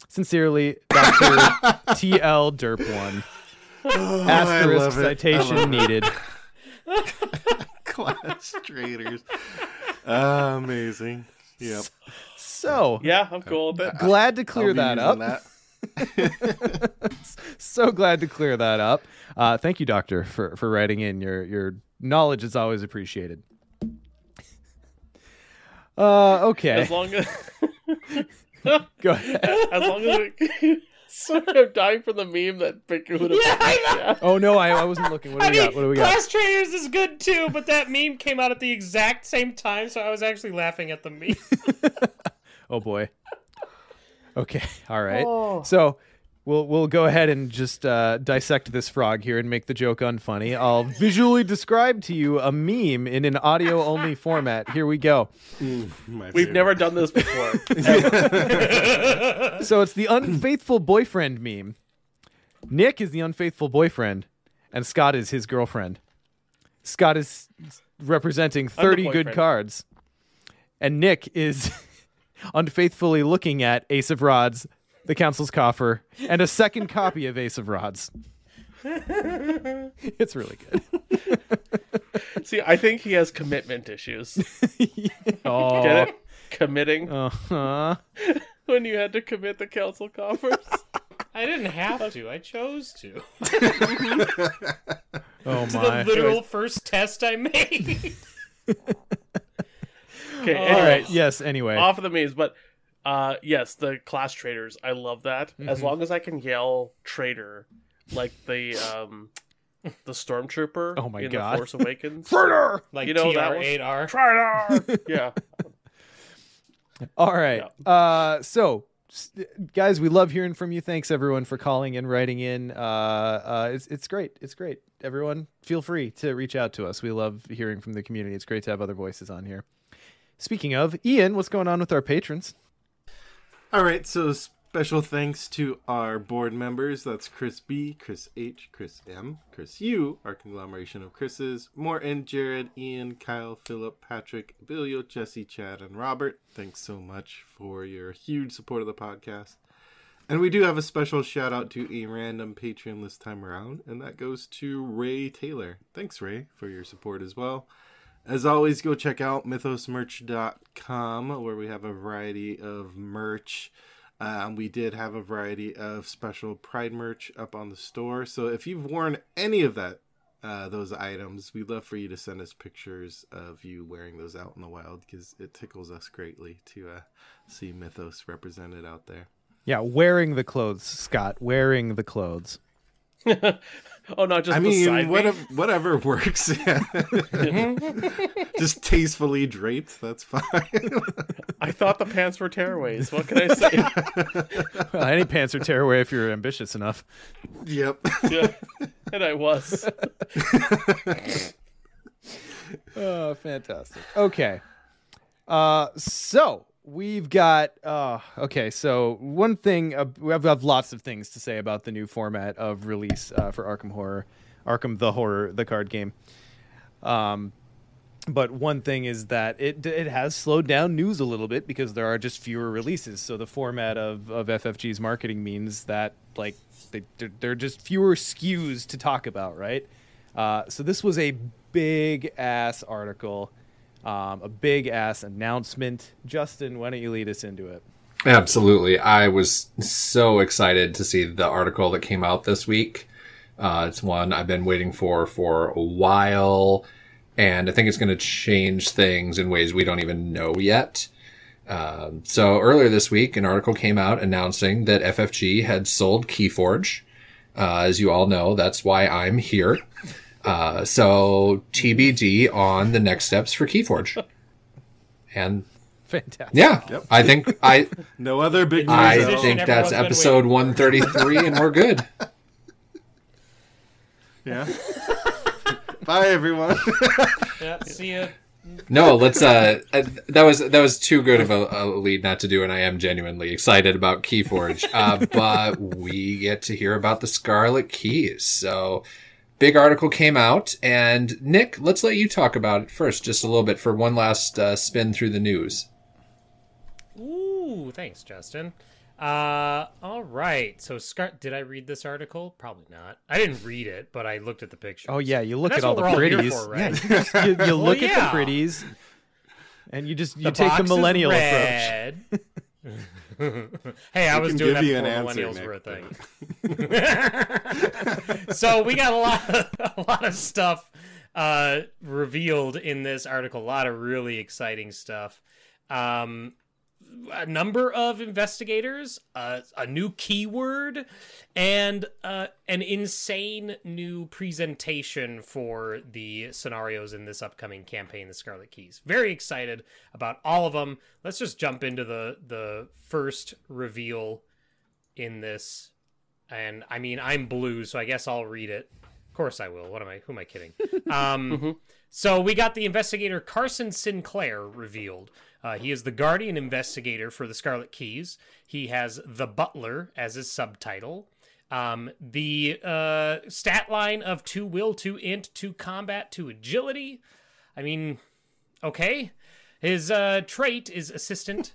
Sincerely, Dr. T.L. Derp One. Asterisk citation needed. Class traders. Amazing. Yep. So, Yeah, I'm cool with it. glad to clear I'll be that up. using that. So glad to clear that up. Thank you, Doctor, for writing in. Your knowledge is always appreciated. Okay. As long as Go ahead. as long as it So I'm dying for the meme that Baker would have. Yeah, I know. Yeah. Oh no, I wasn't looking. What do we got? What do we got? Class Trainers is good too, but that meme came out at the exact same time, so I was actually laughing at the meme. Oh boy. Okay. All right. So we'll go ahead and just dissect this frog here and make the joke unfunny. I'll visually describe to you a meme in an audio only format. Here we go. We've never done this before. So it's the unfaithful boyfriend meme. Nick is the unfaithful boyfriend, and Scott is his girlfriend. Scott is representing 30 good boyfriend. cards, and Nick is unfaithfully looking at Ace of Rods, the Council's Coffer, and a second copy of Ace of Rods. It's really good. See, I think he has commitment issues. Oh. Get it? Committing. Uh-huh. When you had to commit the council coffers. I didn't have to. I chose to. Oh To my. the literal first test I made. Okay, All right. Yes, anyway. off of the memes, but yes, the class traders. I love that. As long as I can yell "traitor" like the stormtrooper Oh my in God. The Force Awakens. Traitor! Like You know that one? TR8R. Traitor! Yeah. All right. So, guys, we love hearing from you. Thanks, everyone, for calling and writing in. It's great. It's great. Everyone, feel free to reach out to us. We love hearing from the community. It's great to have other voices on here. Speaking of, Ian, what's going on with our patrons? All right, so special thanks to our board members. That's Chris B, Chris H, Chris M, Chris U, our conglomeration of Chris's, Morton, Jared, Ian, Kyle, Philip, Patrick, Bilio, Jesse, Chad, and Robert. Thanks so much for your huge support of the podcast. And we do have a special shout out to a random Patreon this time around, and that goes to Ray Taylor. Thanks, Ray, for your support as well. As always, go check out mythosmerch.com, where we have a variety of merch. We did have a variety of special Pride merch up on the store. So if you've worn any of those items, we'd love for you to send us pictures of you wearing those out in the wild, because it tickles us greatly to see Mythos represented out there. Yeah, wearing the clothes, Scott. Wearing the clothes. Oh, not just I the side mean, V? whatever works. Yeah. Just tastefully draped. That's fine. I thought the pants were tearaways. What can I say? Well, any pants are tearaway if you're ambitious enough. Yep. Yeah. And I was. Oh, fantastic. Okay. So we've got okay, so one thing we have lots of things to say about the new format of release for Arkham the Horror, the card game. But one thing is that it has slowed down news a little bit because there are just fewer releases. So the format of FFG's marketing means that like there are just fewer SKUs to talk about, right? So this was a big ass article. A big ass announcement. Justin, why don't you lead us into it? Absolutely. I was so excited to see the article that came out this week. It's one I've been waiting for a while, and I think it's going to change things in ways we don't even know yet. So earlier this week, an article came out announcing that FFG had sold Keyforge. As you all know, that's why I'm here. So TBD on the next steps for Keyforge. And Fantastic. yeah, Yep. I think No other big news. I at all. think that's everyone's been episode waiting 133 and we're good. Yeah. Bye, everyone. Yeah, see ya. No, let's that was too good of a lead not to do, and I am genuinely excited about Keyforge. But we get to hear about the Scarlet Keys. So big article came out, and Nick, let's let you talk about it first, just a little bit for one last spin through the news. Ooh, thanks, Justin. All right. So, did I read this article? Probably not. I didn't read it, but I looked at the pictures. Oh yeah, you look That's at all what the we're all here pretties. for, right? Yeah, you look at the yeah. pretties, and you take the box is millennial approach. red. Hey, I was can doing give that you before an answer, millennials Nick, were a thing. So we got a lot of stuff revealed in this article. A lot of really exciting stuff. a number of investigators, a new keyword, and an insane new presentation for the scenarios in this upcoming campaign, the Scarlet Keys. Very excited about all of them. Let's just jump into the first reveal in this. And I mean, I'm blue, so I guess I'll read it. Of course I will. Who am I kidding? So we got the investigator Carson Sinclair revealed. He is the Guardian investigator for the Scarlet Keys. He has the Butler as his subtitle. The stat line of 2 will, 2 int, 2 combat, 2 agility. I mean, okay. His trait is assistant,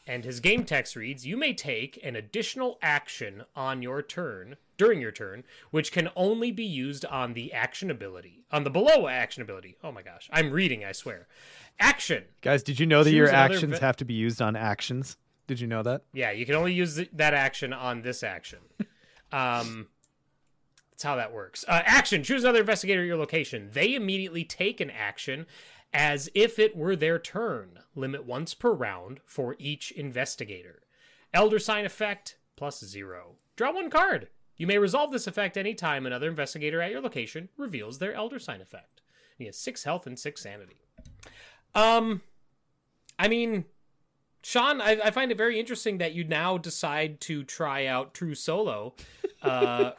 and his game text reads, you may take an additional action on your turn, during your turn, which can only be used on the action ability. On the below action ability. Oh my gosh. I'm reading, I swear. Action. Guys, did you know that your actions have to be used on actions? Did you know that? Yeah, you can only use that action on this action. That's how that works. Action. Choose another investigator at your location. They immediately take an action as if it were their turn. Limit once per round for each investigator. Elder Sign effect, +0. Draw 1 card. You may resolve this effect anytime another investigator at your location reveals their Elder Sign effect. He has 6 health and 6 sanity. I mean, Sean, I find it very interesting that you now decide to try out True Solo right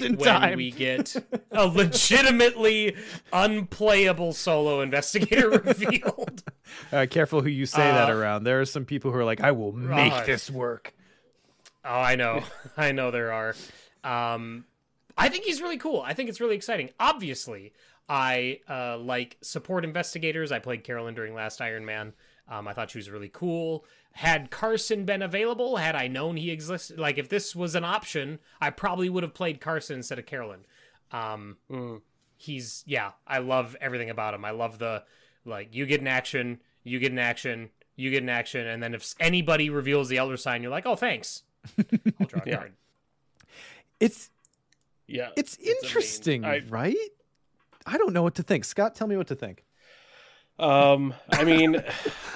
in when time. we get a legitimately unplayable solo investigator revealed. Careful who you say that around. There are some people who are like, I will make this work. Oh, I know. I know there are. I think he's really cool. I think it's really exciting. Obviously, I like support investigators. I played Carolyn during last Iron Man. I thought she was really cool. Had Carson been available, had I known he existed, like if this was an option, I probably would have played Carson instead of Carolyn. He's, I love everything about him. I love the, like, you get an action, you get an action, you get an action, and then if anybody reveals the Elder Sign, you're like, oh, thanks. I'll draw a card. It's It's interesting, right? I don't know what to think. Scott, tell me what to think. I mean,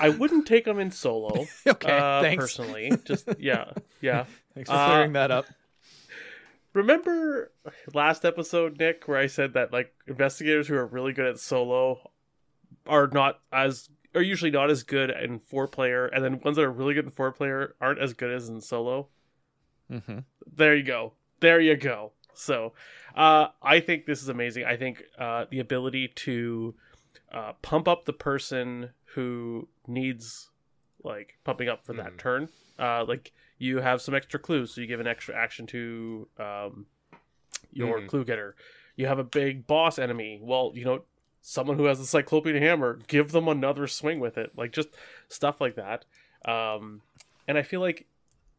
I wouldn't take them in solo. Okay, thanks. Personally, just yeah. Thanks for clearing that up. Remember last episode, Nick, where I said that like investigators who are really good at solo are usually not as good in 4-player, and then ones that are really good in 4-player aren't as good as in solo. Mm-hmm. There you go. So, I think this is amazing. I think the ability to pump up the person who needs like pumping up for that turn. Like you have some extra clues, so you give an extra action to your clue getter. You have a big boss enemy. Well, someone who has a Cyclopean hammer, give them another swing with it. Like just stuff like that. And I feel like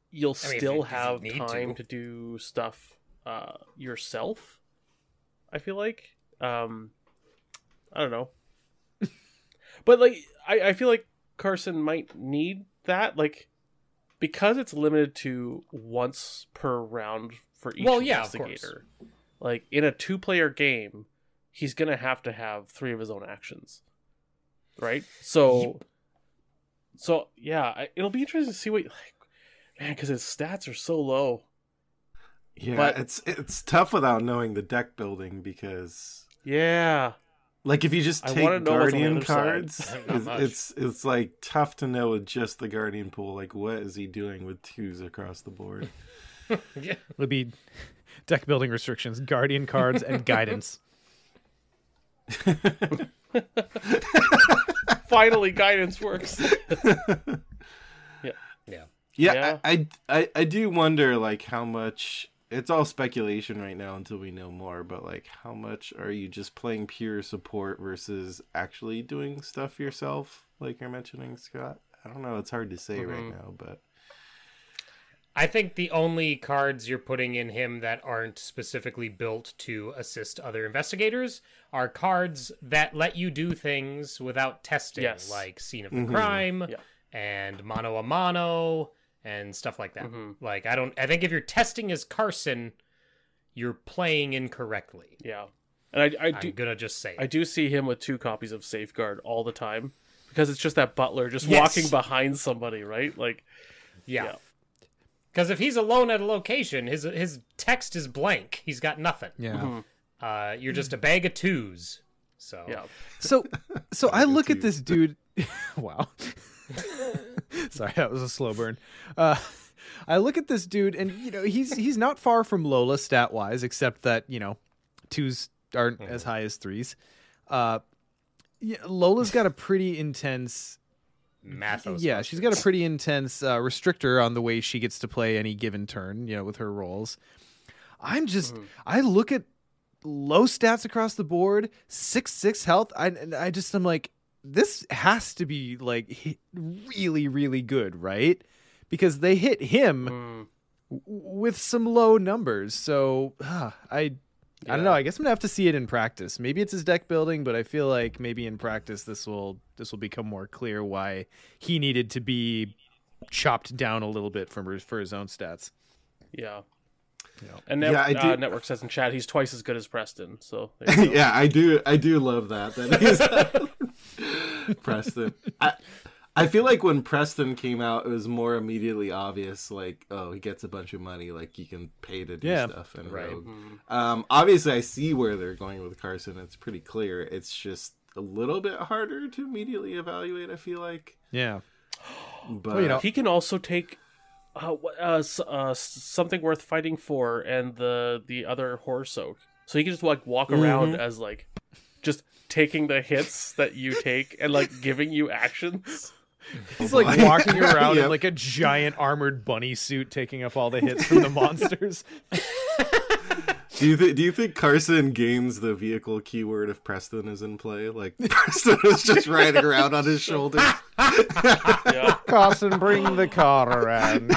you'll still have time to do stuff yourself. I feel like I don't know. But like I feel like Carson might need that, like, because it's limited to once per round for each investigator. Like in a 2-player game, he's gonna have to have 3 of his own actions, right? So yeah, it'll be interesting to see what, like, man, because his stats are so low. Yeah, but it's tough without knowing the deck building, because like if you just take Guardian cards, it's like tough to know with just the Guardian pool. Like, what is he doing with 2s across the board? It would be deck building restrictions, Guardian cards, and guidance. Finally, guidance works. Yeah. I do wonder, like, how much. It's all speculation right now until we know more, but like, how much are you just playing pure support versus actually doing stuff yourself, like you're mentioning, Scott? I don't know. It's hard to say right now, but I think the only cards you're putting in him that aren't specifically built to assist other investigators are cards that let you do things without testing, like Scene of the Crime and Mano a Mano and stuff like that. Like, I think if you're testing as Carson, you're playing incorrectly. Yeah. And I'm gonna just say I do see him with 2 copies of Safeguard all the time. because it's just that butler just Yes. walking behind somebody, right? Like, Yeah. Because if he's alone at a location, his text is blank. He's got nothing. Yeah. You're just a bag of twos. So yeah. So I look at this dude. Wow. Sorry, that was a slow burn. I look at this dude, and he's not far from Lola stat wise, except that twos aren't as high as threes. Lola's got a pretty intense. Mythos. Yeah, she's got a pretty intense restrictor on the way she gets to play any given turn, with her rolls. I look at low stats across the board, 6/6 health. I'm like, this has to be like really, really good, right? Because they hit him with some low numbers. So I don't know. I guess I'm gonna have to see it in practice. Maybe it's his deck building, but I feel like maybe in practice this will become more clear why he needed to be chopped down a little bit for his own stats. Yeah. Yeah. And Network says in chat he's twice as good as Preston. So there you go. Yeah, I do love that he's Preston. I feel like when Preston came out, it was more immediately obvious, like, oh, he gets a bunch of money, like, you can pay to do stuff in Rogue. Obviously, I see where they're going with Carson. It's pretty clear. It's just a little bit harder to immediately evaluate, I feel like. Yeah. But he can also take something worth fighting for and the other horror soak. So he can just walk around as just taking the hits that you take and giving you actions. He's walking around in a giant armored bunny suit, taking up all the hits from the monsters. Do you think Carson gains the vehicle keyword if Preston is in play? Like Preston is just riding around on his shoulders. Carson, bring the car around.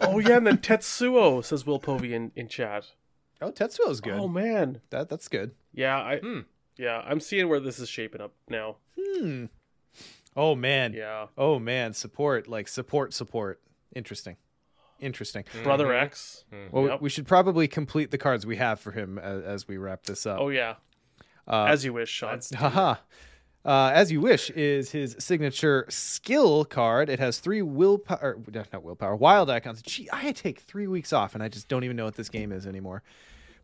Oh yeah, and then Tetsuo, says Will Povey in chat. Oh, Tetsuo's good. Oh man, that's good. Yeah, I'm seeing where this is shaping up now. Oh man. Yeah. Oh man, support. Interesting. Brother X. Well, we should probably complete the cards we have for him as we wrap this up. Oh yeah. As you wish, Sean. Haha. As You Wish is his signature skill card. It has 3 wild icons. Gee, I take 3 weeks off and I just don't even know what this game is anymore.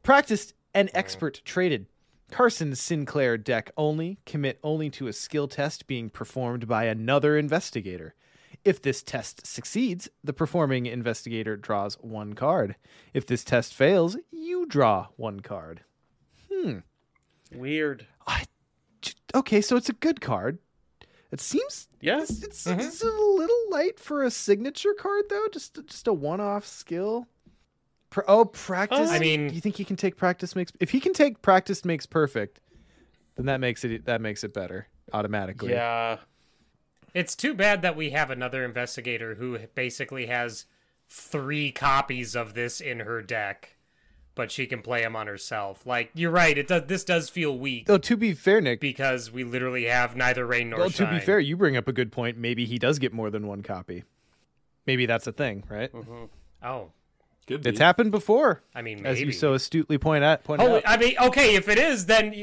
Practiced and expert traded. Carson Sinclair deck only. Commit only to a skill test being performed by another investigator. If this test succeeds, the performing investigator draws 1 card. If this test fails, you draw 1 card. Weird. Okay, so it's a good card. It seems it's a little light for a signature card though. Just a one-off skill. Practice. I mean, do you think he can take practice makes? If he can take practice makes perfect, then that makes it better automatically. Yeah. It's too bad that we have another investigator who basically has 3 copies of this in her deck, but she can play them on herself. Like, you're right. This does feel weak. Though to be fair, Nick, because we literally have neither rain nor shine. To be fair, you bring up a good point. Maybe he does get more than 1 copy. Maybe that's a thing, right? Oh. Could be. It's happened before. I mean, maybe. As you so astutely point out. I mean, okay, if it is, then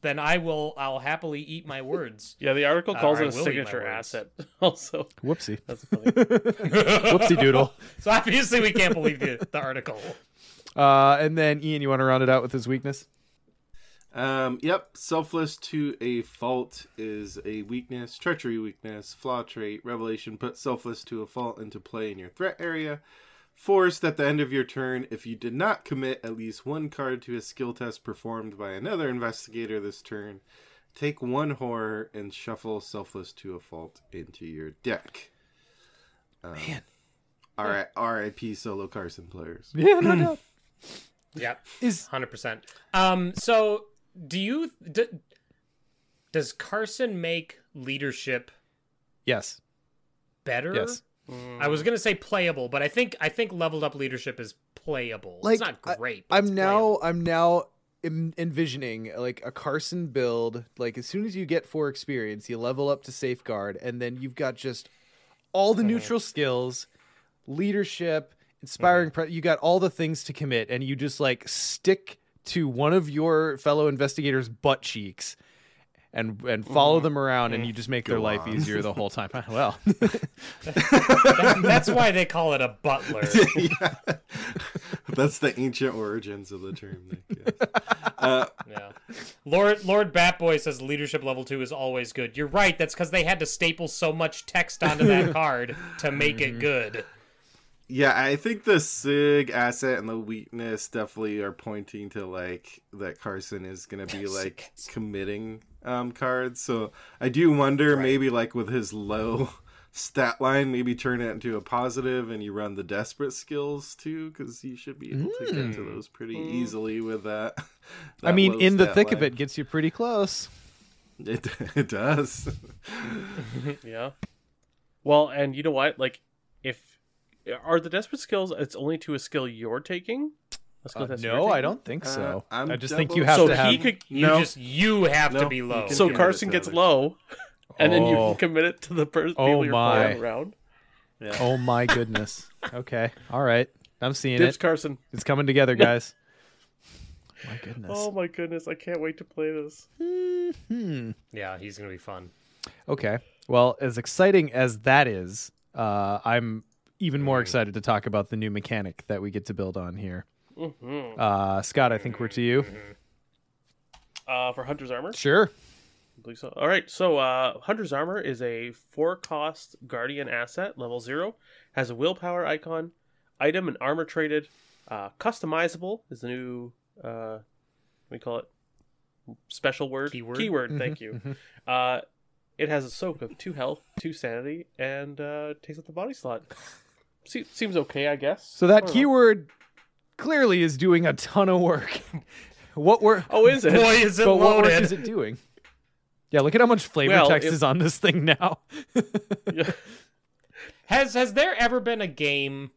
then I'll happily eat my words. Yeah, the article calls it a I will eat my signature words. asset. Also, Whoopsie. that's funny. Whoopsie doodle. So obviously we can't believe the article. And then Ian, you want to round it out with his weakness? Yep. Selfless to a fault is a weakness. Treachery weakness. Flaw trait. Revelation. Put selfless to a fault into play in your threat area. Forced at the end of your turn, if you did not commit at least 1 card to a skill test performed by another investigator this turn, take 1 horror and shuffle selfless to a fault into your deck. Man. R.I.P. solo Carson players. Yeah, no doubt. Yep. Is 100%. So does Carson make leadership yes. better? Yes. I was gonna say playable, but I think leveled up leadership is playable. It's not great. But I'm now envisioning like a Carson build. Like as soon as you get 4 experience, you level up to safeguard, and then you've got just all the neutral skills, leadership, inspiring. You got all the things to commit, and you just like stick to one of your fellow investigators' butt cheeks, and follow them around, and you just make their life easier the whole time. Well, That's why they call it a butler. Yeah. That's the ancient origins of the term, Nick. Yes. Yeah. Lord Batboy says leadership level 2 is always good. You're right. That's because they had to staple so much text onto that card to make it good. Yeah, I think the SIG asset and the weakness definitely are pointing to like that Carson is gonna be like committing cards. So I do wonder maybe like with his low stat line, maybe turn it into a positive and you run the desperate skills too, because you should be able to get to those pretty easily with that. I mean, low in the stat thick of line. it, gets you pretty close. It does. Yeah. Well, and you know what? Like, if are the desperate skills, it's only to a skill you're taking. A skill test you're No, I taking? don't think so. I'm I just think double- you have So to have. he could. You have to No, be you low. can- So commit Carson it to gets others. low, and then you Oh. can commit it to the person Oh people you're my. following around. Yeah. Oh my goodness. Okay. All right. I'm seeing Dibs, it. Carson. It's coming together, guys. My goodness. Oh my goodness! I can't wait to play this. Yeah, he's going to be fun. Okay. Well, as exciting as that is, I'm even more excited to talk about the new mechanic that we get to build on here. Scott, I think we're to you. For Hunter's Armor. Sure. I believe so. All right, so Hunter's Armor is a 4-cost Guardian asset, level 0. Has a willpower icon, item and armor traded. Customizable is the new, what do we call it? Special word? Keyword? Thank you. It has a soak of 2 health, 2 sanity, and takes up the body slot. Seems okay, I guess. So I that don't know. keyword clearly is doing a ton of work. What work? Oh, is it? Boy, is it But what work loaded. is it doing? Yeah, look at how much flavor Well, text it- is on this thing now. Has there ever been a game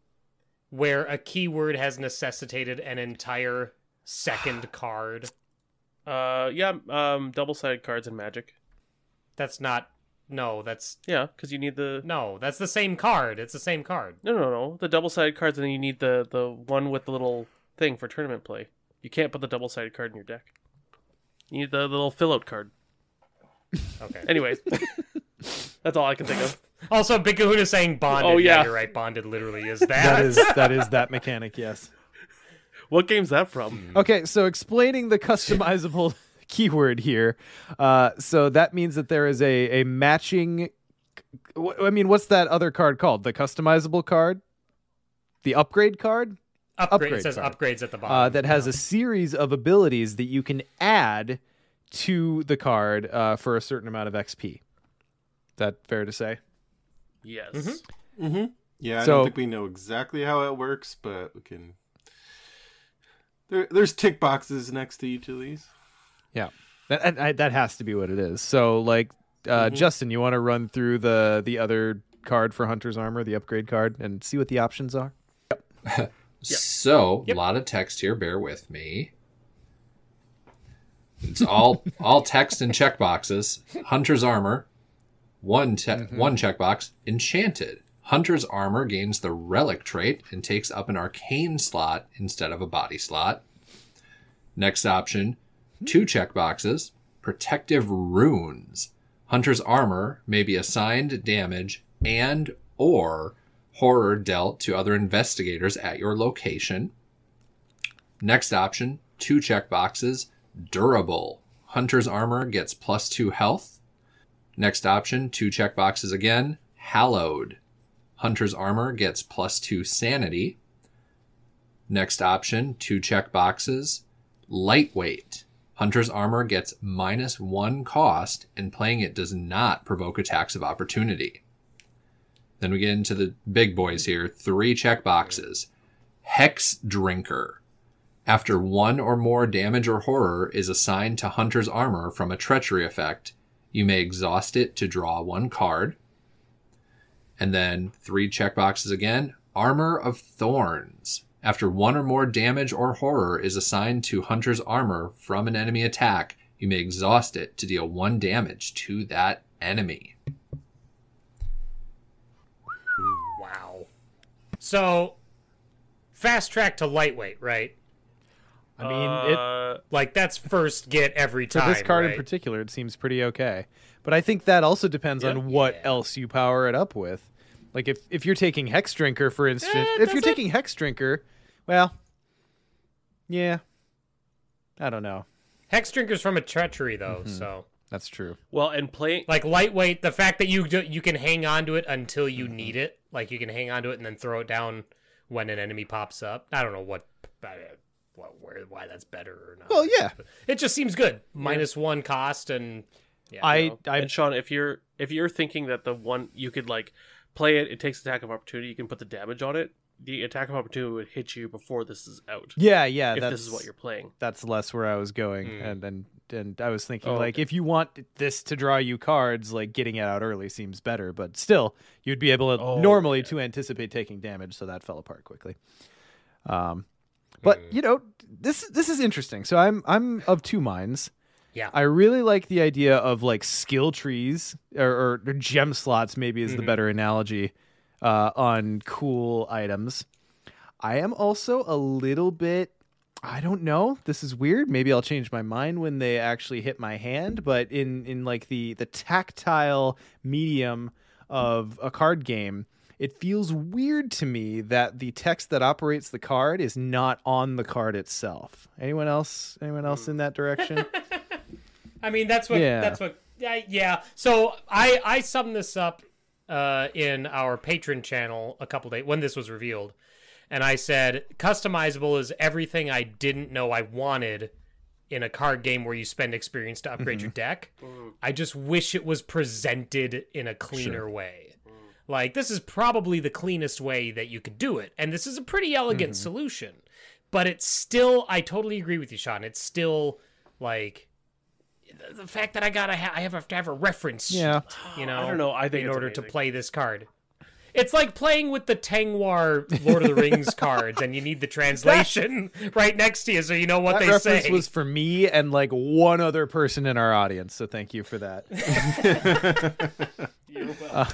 where a keyword has necessitated an entire second card? Double-sided cards in Magic. That's not... No, that's... Yeah, because you need the... No, that's the same card. It's the same card. No. The double-sided cards, and then you need the one with the little thing for tournament play. You can't put the double-sided card in your deck. You need the little fill-out card. Okay. Anyways, that's all I can think of. Also, Big Kahuna saying bonded. Oh, yeah. You're right. Bonded literally is that. that is that mechanic, yes. What game's that from? Okay, so explaining the customizable keyword here. So that means that there is a matching... I mean, what's that other card called? The customizable card? The upgrade card? Upgrade. It says card. upgrades at the bottom. That has a series of abilities that you can add to the card for a certain amount of XP. Is that fair to say? Yes. Yeah, I So- don't think we know exactly how it works, but we can. There's tick boxes next to each of these. Yeah, that has to be what it is. So, like, Justin, you want to run through the other card for Hunter's Armor, the upgrade card, and see what the options are? So, a lot of text here. Bear with me. It's all text and checkboxes. Hunter's Armor, one checkbox. Enchanted. Hunter's Armor gains the Relic trait and takes up an Arcane slot instead of a body slot. Next option, 2 checkboxes. Protective Runes. Hunter's Armor may be assigned damage and or horror dealt to other investigators at your location. Next option, 2 checkboxes. Durable. Hunter's Armor gets +2 health. Next option, 2 checkboxes again. Hallowed. Hunter's Armor gets +2 sanity. Next option, 2 checkboxes. Lightweight. Hunter's Armor gets -1 cost, and playing it does not provoke attacks of opportunity. Then we get into the big boys here. 3 checkboxes. Hex Drinker. After 1 or more damage or horror is assigned to Hunter's Armor from a treachery effect, you may exhaust it to draw 1 card. And then 3 checkboxes again. Armor of Thorns. After 1 or more damage or horror is assigned to Hunter's Armor from an enemy attack, you may exhaust it to deal 1 damage to that enemy. Wow. So, fast track to lightweight, right? I mean, Like, that's first get every for time. this card in right? particular, it seems pretty okay. But I think that also depends on what else you power it up with. Like if you're taking Hex Drinker, for instance, if you're taking Hex Drinker, well, yeah, I don't know. Hex Drinker's from a treachery, though, so That's true. Well, and playing like lightweight. The fact that you can hang on to it until you need it, like you can hang on to it and then throw it down when an enemy pops up. I don't know why that's better or not. Well, yeah. But it just seems good. -1 cost and and Sean, if you're thinking that the one you could like play it, it takes attack of opportunity, you can put the damage on it. The attack of opportunity would hit you before this is out. Yeah, If that's, this is what you're playing. That's less where I was going, and I was thinking Oh, like okay. if you want this to draw you cards, like getting it out early seems better, but still you'd be able to normally to anticipate taking damage, so that fell apart quickly. But you know, this is interesting. So I'm of two minds. Yeah. I really like the idea of like skill trees or gem slots, maybe is the better analogy, on cool items. I am also a little bit, I don't know, this is weird. Maybe I'll change my mind when they actually hit my hand, but in like the tactile medium of a card game, it feels weird to me that the text that operates the card is not on the card itself. Anyone else in that direction? I mean, that's what. Yeah. So I summed this up in our patron channel a couple days when this was revealed, and I said customizable is everything I didn't know I wanted in a card game where you spend experience to upgrade your deck. I just wish it was presented in a cleaner way. Like, this is probably the cleanest way that you could do it, and this is a pretty elegant solution. But it's still, I totally agree with you, Sean. It's still like the fact that I have to have a reference. Yeah. You know, I don't know. I think in it's order to amazing. play this card. It's like playing with the Tengwar Lord of the Rings cards, and you need the translation right next to you so you know what That they reference say. was for me and like one other person in our audience, so thank you for that.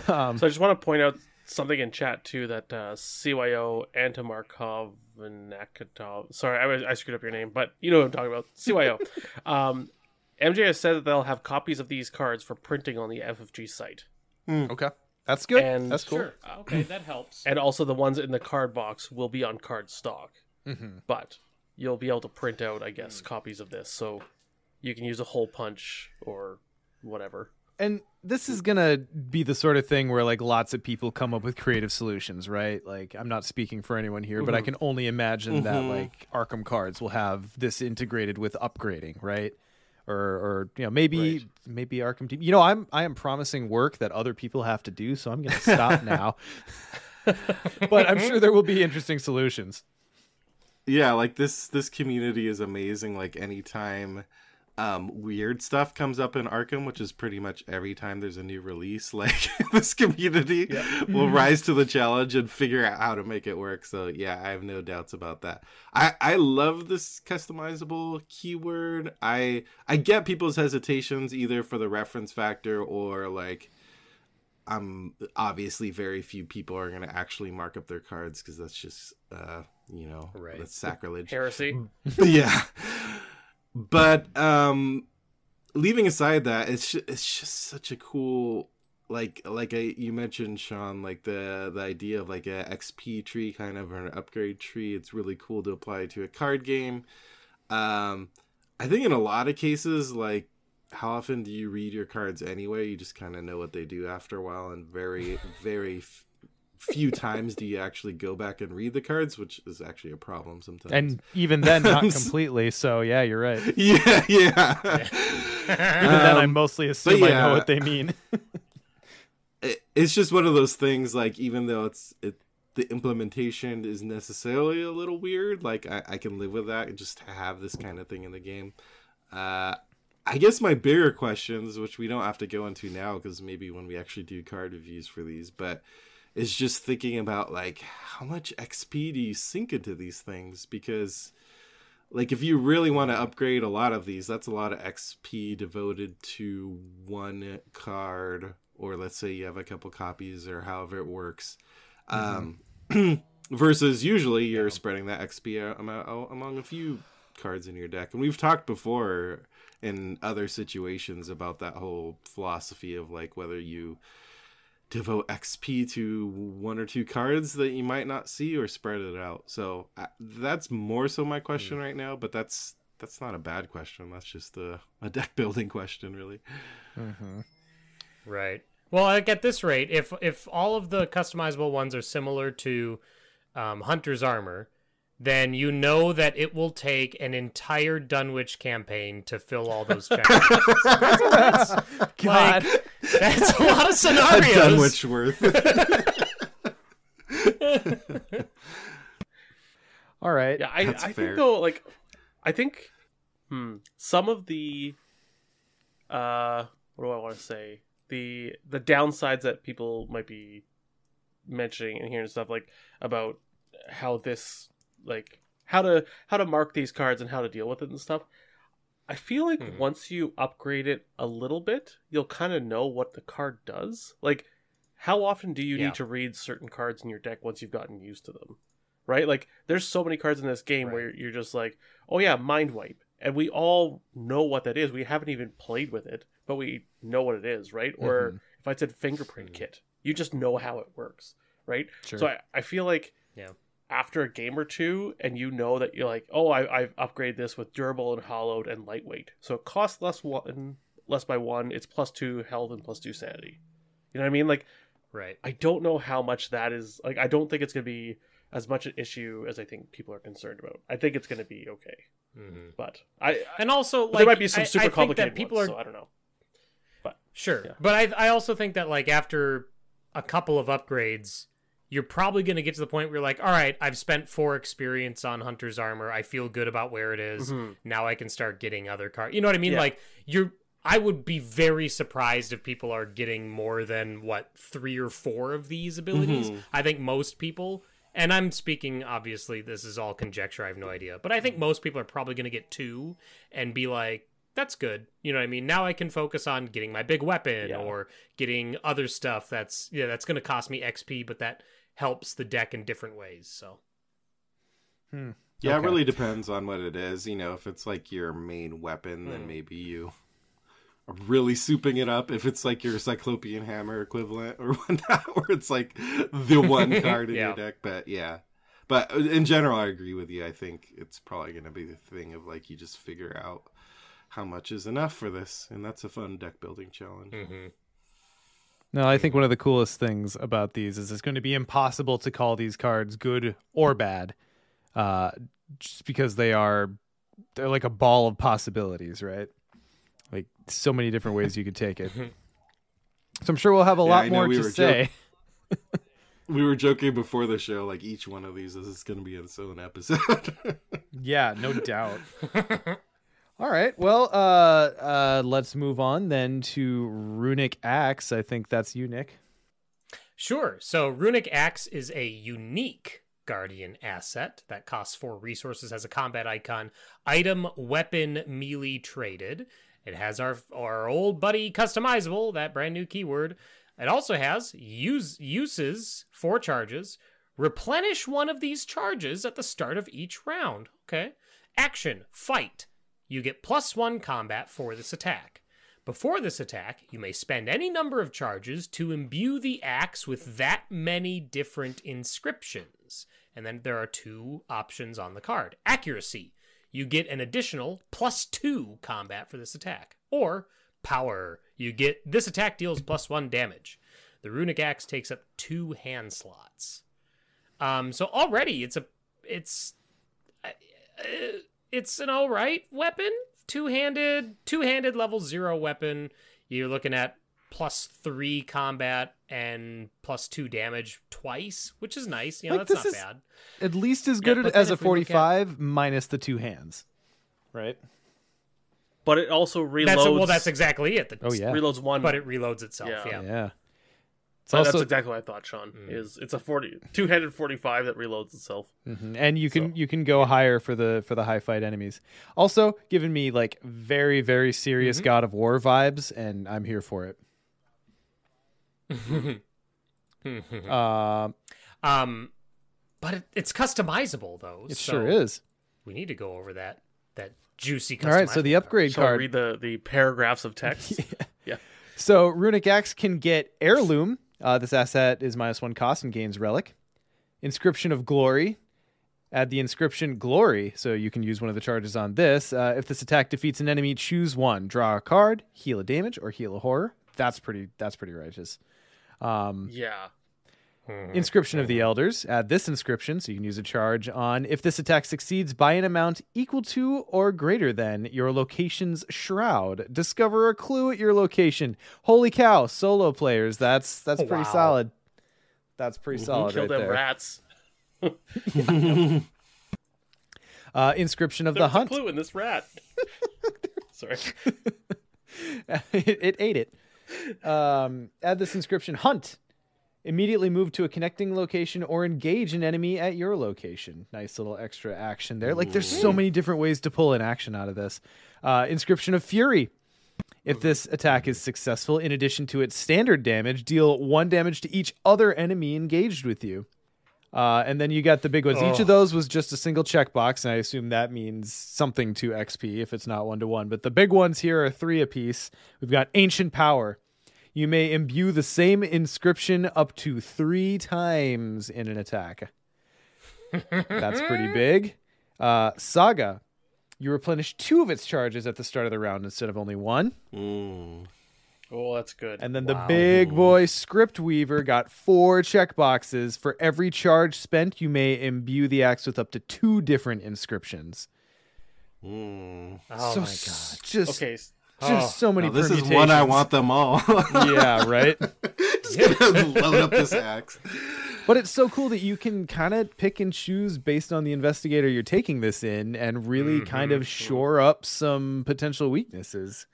So I just want to point out something in chat too that CYO Antomarkov Nakatov. Sorry, I screwed up your name, but you know what I'm talking about. CYO. MJ has said that they'll have copies of these cards for printing on the FFG site, Okay. That's good. And- That's cool. Sure. Okay, that helps. and also the ones in the card box will be on card stock. But you'll be able to print out, I guess, copies of this, so you can use a hole punch or whatever. And this is gonna be the sort of thing where like lots of people come up with creative solutions, right? Like I'm not speaking for anyone here, but I can only imagine that like Arkham cards will have this integrated with upgrading, right? Or you know, maybe Arkham team. You know, I am promising work that other people have to do, so I'm gonna stop now. But I'm sure there will be interesting solutions. Yeah, like this community is amazing. Like anytime weird stuff comes up in Arkham, which is pretty much every time there's a new release, like this community will rise to the challenge and figure out how to make it work. So yeah, I have no doubts about that. I love this customizable keyword. I get people's hesitations either for the reference factor or like obviously very few people are going to actually mark up their cards because that's just that's sacrilege. Heresy. Yeah. But leaving aside that, it's just such a cool you mentioned, Sean, like the idea of like a XP tree kind of, or an upgrade tree. It's really cool to apply to a card game. I think in a lot of cases, like how often do you read your cards anyway? You just kind of know what they do after a while, and very very few times do you actually go back and read the cards, which is actually a problem sometimes. And even then, not completely. So yeah, you're right. Yeah. Even then, I mostly assume I know what they mean. It's just one of those things. Like even though the implementation is necessarily a little weird, like I can live with that. Just to have this kind of thing in the game. I guess my bigger questions, which we don't have to go into now, because maybe when we actually do card reviews for these, but is just thinking about like how much XP do you sink into these things? Because like if you really want to upgrade a lot of these, that's a lot of XP devoted to one card, or let's say you have a couple copies or however it works. Versus usually you're spreading that XP out among a few cards in your deck. And we've talked before in other situations about that whole philosophy of like whether you devote XP to one or two cards that you might not see or spread it out. So that's more so my question right now, but that's not a bad question. That's just a deck building question, really. Mm-hmm. Right. Well, like at this rate, if all of the customizable ones are similar to Hunter's Armor, then you know that it will take an entire Dunwich campaign to fill all those checkboxes. God. That's a lot of scenarios. A Dunwich worth. All right. Yeah, I That's think fair. though, like, I think some of the what do I want to say? The downsides that people might be mentioning and hearing stuff like about how this, like, how to mark these cards and how to deal with it and stuff. I feel like once you upgrade it a little bit, you'll kind of know what the card does. Like, how often do you need to read certain cards in your deck once you've gotten used to them? Right? Like, there's so many cards in this game where you're just like, oh yeah, Mind Wipe. And we all know what that is. We haven't even played with it, but we know what it is, right? Or if I said Fingerprint Kit, you just know how it works, right? Sure. So I feel like after a game or two, and you know that you're like, oh, I've upgraded this with Durable and Hollowed and Lightweight. So it costs less by one. It's +2 health and +2 sanity. You know what I mean? Like, Right. I don't know how much that is. Like, I don't think it's going to be as much an issue as I think people are concerned about. I think it's going to be okay. But and also, but like, there might be some super I think complicated that people ones, are, so I don't know. But sure. yeah. But I also think that, like, after a couple of upgrades, you're probably going to get to the point where you're like, all right, I've spent 4 experience on Hunter's Armor. I feel good about where it is. Now I can start getting other cards. You know what I mean? Yeah. Like, I would be very surprised if people are getting more than, 3 or 4 of these abilities. I think most people, and I'm speaking, obviously, this is all conjecture, I have no idea, but I think most people are probably going to get 2 and be like, that's good. You know what I mean? Now I can focus on getting my big weapon or getting other stuff that's going to cost me XP, but that helps the deck in different ways. So Yeah, it really depends on what it is. You know, if it's like your main weapon, then maybe you are really souping it up. If it's like your Cyclopean Hammer equivalent or whatnot, where it's like the one card in your deck. But but in general, I agree with you. I think it's probably going to be the thing of like you just figure out how much is enough for this, and that's a fun deck building challenge. No, I think one of the coolest things about these is it's going to be impossible to call these cards good or bad, just because they're like a ball of possibilities, right? Like so many different ways you could take it. So I'm sure we'll have a lot more to say. We were joking before the show, like each one of these is going to be its own episode. Yeah, no doubt. All right, well, let's move on then to Runic Axe. I think that's you, Nick. sure. So Runic Axe is a unique Guardian asset that costs 4 resources, has a combat icon, item, weapon, melee traded. It has our old buddy customizable, that brand new keyword. It also has uses 4 charges. Replenish one of these charges at the start of each round. Okay. Action, fight. You get +1 combat for this attack. Before this attack, you may spend any number of charges to imbue the axe with that many different inscriptions. And then there are 2 options on the card. Accuracy. You get an additional +2 combat for this attack. Or power. You get this attack deals +1 damage. The Runic Axe takes up 2 hand slots. So already it's an all right weapon. Two-handed level 0 weapon. You're looking at +3 combat and +2 damage twice, which is nice. You know, Like, that's this not is bad. At least as good but as then a if we look at- 45 minus the 2 hands, right? But it also reloads. That's exactly it. Oh, yeah. Reloads 1. But it reloads itself. Yeah. Yeah. It's also, that's exactly what I thought, Sean. It's a 2-handed 45 that reloads itself. and you can go higher for the high fight enemies. Also, giving me like very, very serious God of War vibes, and I'm here for it. But it's customizable though. It so sure is. We need to go over that. that juicy customizable. All right, so the upgrade Shall I card. read the paragraphs of text? Yeah. So Runic Axe can get Heirloom. This asset is -1 cost and gains Relic. Inscription of Glory. Add the inscription Glory, so you can use one of the charges on this. If this attack defeats an enemy, choose one. Draw a card, heal a damage, or heal a horror. That's pretty righteous. Yeah. Inscription of the Elders. Add this inscription, so you can use a charge on if this attack succeeds by an amount equal to or greater than your location's shroud. Discover a clue at your location. Holy cow, solo players. That's pretty wow. solid. That's pretty solid Kill right them there. rats. Inscription of There's the Hunt. a clue in this rat. Sorry. it ate it. Add this inscription Hunt. Immediately move to a connecting location or engage an enemy at your location. Nice little extra action there. Like, there's so many different ways to pull an action out of this. Inscription of Fury. If this attack is successful, in addition to its standard damage, deal 1 damage to each other enemy engaged with you. And then you got the big ones. Each of those was just a single checkbox, and I assume that means something to XP if it's not 1-1. But the big ones here are 3 apiece. We've got Ancient Power. You may imbue the same inscription up to 3 times in an attack. That's pretty big. Saga. You replenish 2 of its charges at the start of the round instead of only 1. Oh, that's good. And then the big boy Script Weaver got 4 checkboxes. For every charge spent, you may imbue the axe with up to 2 different inscriptions. Oh my god. Just Okay. so many This permutations. is one I want them all. Yeah, right? Just gonna load up this axe. But it's so cool that you can kind of pick and choose based on the investigator you're taking this in and really kind of shore up some potential weaknesses.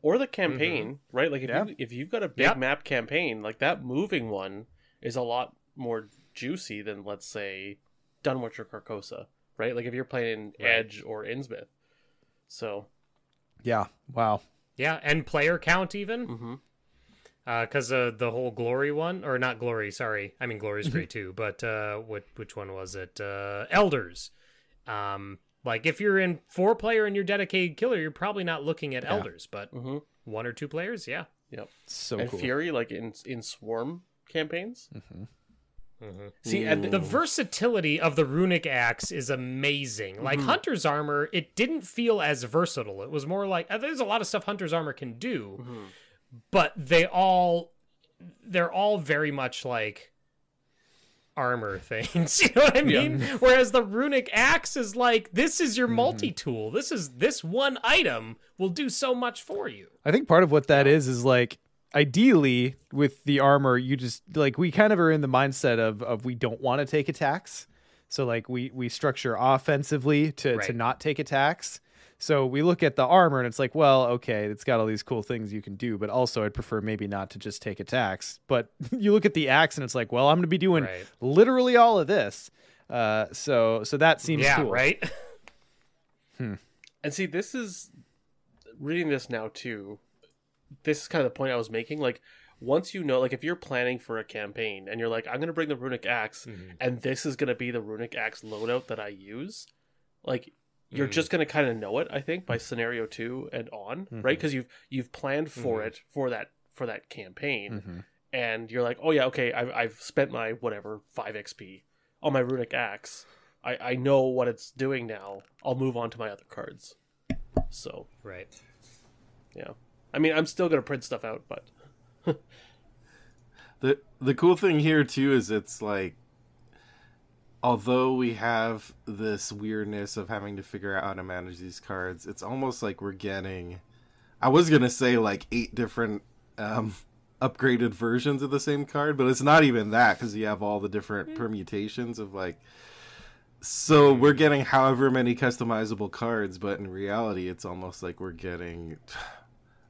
Or the campaign, right? Like if you've got a big Yep. map campaign, like that moving one is a lot more juicy than, let's say, Dunwich or Carcosa, right? Like if you're playing Edge or Innsmouth. So Yeah. Wow. Yeah, and player count even. Because the whole Glory one, or not Glory, sorry. I mean, Glory's great too, but which one was it? Elders. Like, if you're in 4-player and you're dedicated killer, you're probably not looking at Elders, but 1 or 2 players, yeah. Yep. So and cool. Fury, like in Swarm campaigns. See, and The versatility of the Runic Axe is amazing. Like, Hunter's Armor, it didn't feel as versatile. It was more like, there's a lot of stuff Hunter's Armor can do, but they're all very much like armor things. You know what I mean? Yeah. Whereas the Runic Axe is like, this is your multi-tool. This one item will do so much for you. I think part of what that is like, ideally with the armor, you just like, we kind of are in the mindset of we don't want to take attacks. So like we structure offensively to not take attacks. So we look at the armor and it's like, well, okay, it's got all these cool things you can do, but also I'd prefer maybe not to just take attacks. But you look at the axe and it's like, well, I'm going to be doing literally all of this. So that seems cool. Right. And see, this is reading this now too. This is kind of the point I was making. Like, once you know, like if you're planning for a campaign and you're like, I'm going to bring the Runic Axe and this is going to be the Runic Axe loadout that I use, like, you're just going to kind of know it, I think, by scenario 2 and on, right? Because you've planned for it for that campaign, and you're like, oh yeah, okay, I've spent my whatever 5 XP on my Runic Axe. I know what it's doing now. I'll move on to my other cards. So yeah, I mean, I'm still going to print stuff out, but the cool thing here too is it's like, although we have this weirdness of having to figure out how to manage these cards, it's almost like we're getting, I was going to say like 8 different upgraded versions of the same card, but it's not even that, because you have all the different permutations of like, so we're getting however many customizable cards, but in reality, it's almost like we're getting,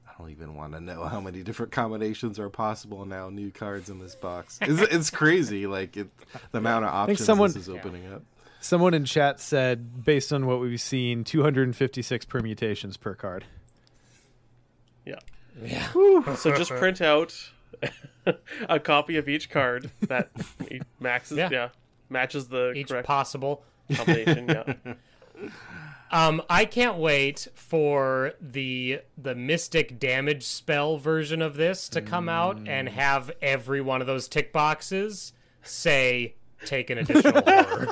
I don't even want to know how many different combinations are possible now. New cards in this box. It's crazy. Like the amount of options this is opening up. Someone in chat said, based on what we've seen, 256 permutations per card. Yeah. So just print out a copy of each card that matches the each correct possible combination. Yeah. I can't wait for the mystic damage spell version of this to come out and have every one of those tick boxes say take an additional horror.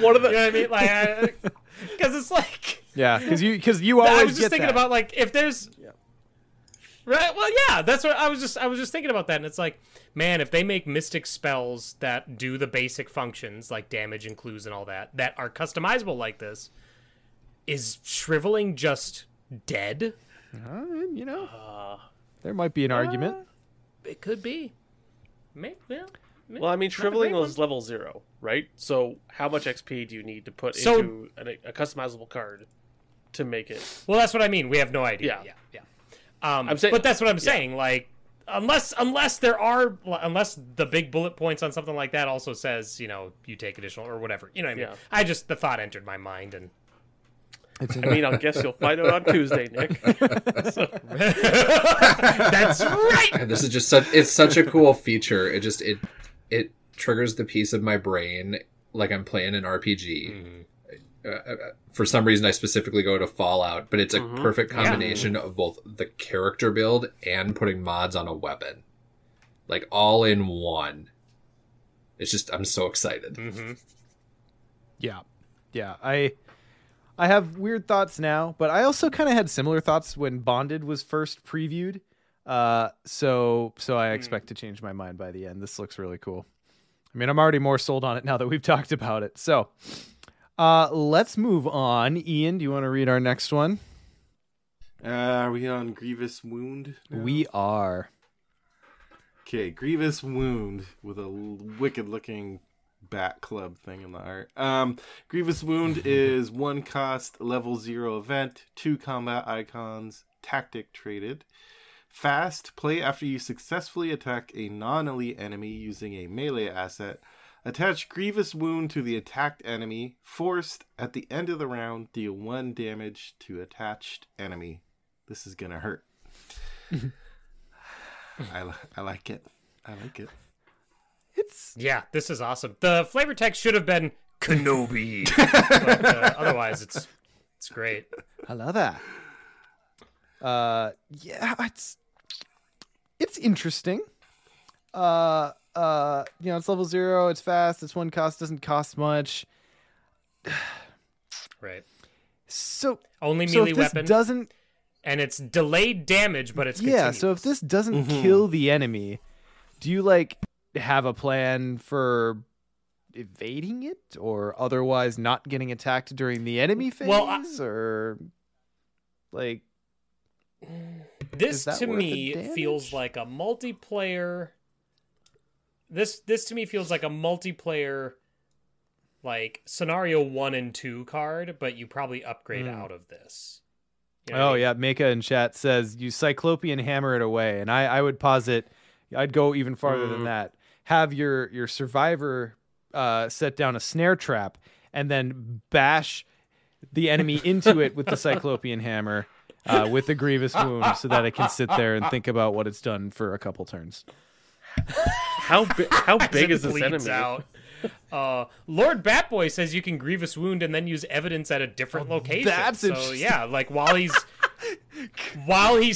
One of the, You know what I mean? Like, because it's like, Yeah, because you always I was just get thinking that. about like if there's, right? Well, yeah, that's what I was just thinking about that, and it's like, man, if they make mystic spells that do the basic functions like damage and clues and all that are customizable like this, is shriveling just dead? You know, there might be an argument. It could be. well, I mean, shriveling was level 0, right? So how much XP do you need to put into a customizable card to make it? Well, that's what I mean. We have no idea. Yeah. I'm saying, But that's what I'm saying. Like, unless the big bullet points on something like that also says, you know, you take additional or whatever. You know what I mean? Yeah. The thought entered my mind, and I mean, I guess you'll find out on Tuesday, Nick. that's right. And this is just such a cool feature. It triggers the piece of my brain like I'm playing an RPG. For some reason, I specifically go to Fallout, but it's a perfect combination of both the character build and putting mods on a weapon, like all in one. It's just, I'm so excited. Yeah. I have weird thoughts now, but I also kind of had similar thoughts when Bonded was first previewed. So I expect to change my mind by the end. This looks really cool. I mean, I'm already more sold on it now that we've talked about it. So, let's move on. Ian, do you want to read our next one? Are we on Grievous Wound now? We are. Okay, Grievous Wound with a wicked looking bat club thing in the art. Grievous Wound is 1 cost, level 0 event, 2 combat icons, tactic traded. Fast, play after you successfully attack a non-elite enemy using a melee asset. Attach Grievous Wound to the attacked enemy. Forced, at the end of the round, deal 1 damage to attached enemy. This is gonna hurt. I like it. I like it. Yeah, this is awesome. The flavor text should have been Kenobi, but otherwise it's great. I love that. Yeah, it's interesting. It's level 0, it's fast, it's 1 cost, doesn't cost much. Right. So Only so melee if this weapon. doesn't And it's delayed damage, but it's Yeah, continuous. so if this doesn't kill the enemy, do you like have a plan for evading it or otherwise not getting attacked during the enemy phase? Well, or like this is that to worth me the damage? feels like a multiplayer. This to me feels like a multiplayer, like scenario 1 and 2 card, but you probably upgrade out of this. You know what I mean? Yeah, Maka in chat says you Cyclopean hammer it away, and I would posit I'd go even farther than that. Have your survivor set down a snare trap and then bash the enemy into it with the Cyclopean hammer with the Grievous Wound so that it can sit there and think about what it's done for a couple turns. How big is It this bleeds enemy? out. Lord Batboy says you can Grievous Wound and then use evidence at a different location. that's so interesting. yeah, like while he's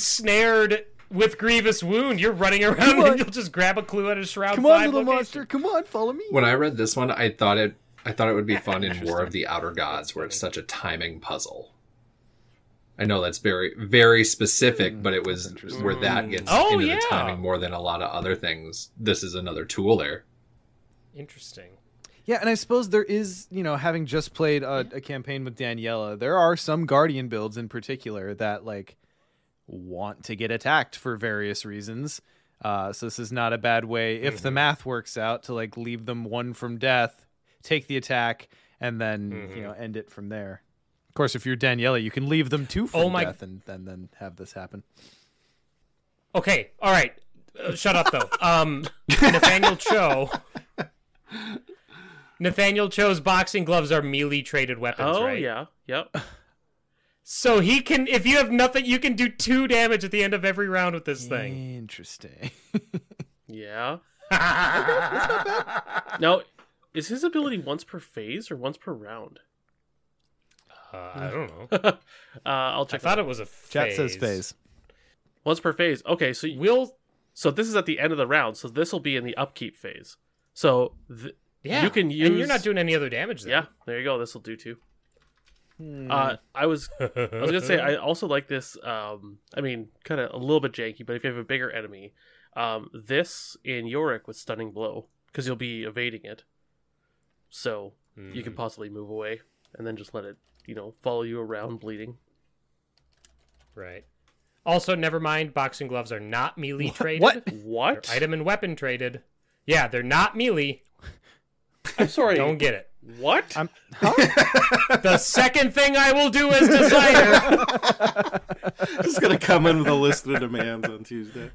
snared with Grievous Wound, you're running around and you'll just grab a clue at a Shroud 5 Come on, little location. monster. Come on, follow me. When I read this one, I thought it would be fun in War of the Outer Gods, where it's such a timing puzzle. I know that's very, very specific, but it was where that gets into the timing more than a lot of other things. This is another tool there. Interesting. Yeah, and I suppose there is, having just played a campaign with Daniela, there are some Guardian builds in particular that, like, want to get attacked for various reasons. So this is not a bad way, if the math works out, to, like, leave them 1 from death, take the attack, and then, end it from there. Of course, if you're Daniela, you can leave them 2 from death and then have this happen. Okay, all right. Shut up, though. Nathaniel Cho's boxing gloves are melee traded weapons, right? Oh, yeah. Yep. So he can, if you have nothing, you can do 2 damage at the end of every round with this thing. Interesting. Yeah. No, Is his ability once per phase or once per round? I don't know. I'll I check. thought it was a phase. Chat says phase. Once per phase. Okay, so So this is at the end of the round. So this will be in the upkeep phase. So Yeah, you can use. and you're not doing any other damage then. Yeah, there you go. This will do too. I was gonna say I also like this. I mean, kind of a little bit janky, but if you have a bigger enemy, this in Yorick with stunning blow because you'll be evading it, so you can possibly move away and then just let it, follow you around bleeding. Right. Also, never mind. Boxing gloves are not melee traded. What? They're item and weapon traded. Yeah, they're not melee. I'm sorry. Don't get it. What? The second thing I will do as designer. Just gonna come in with a list of demands on Tuesday.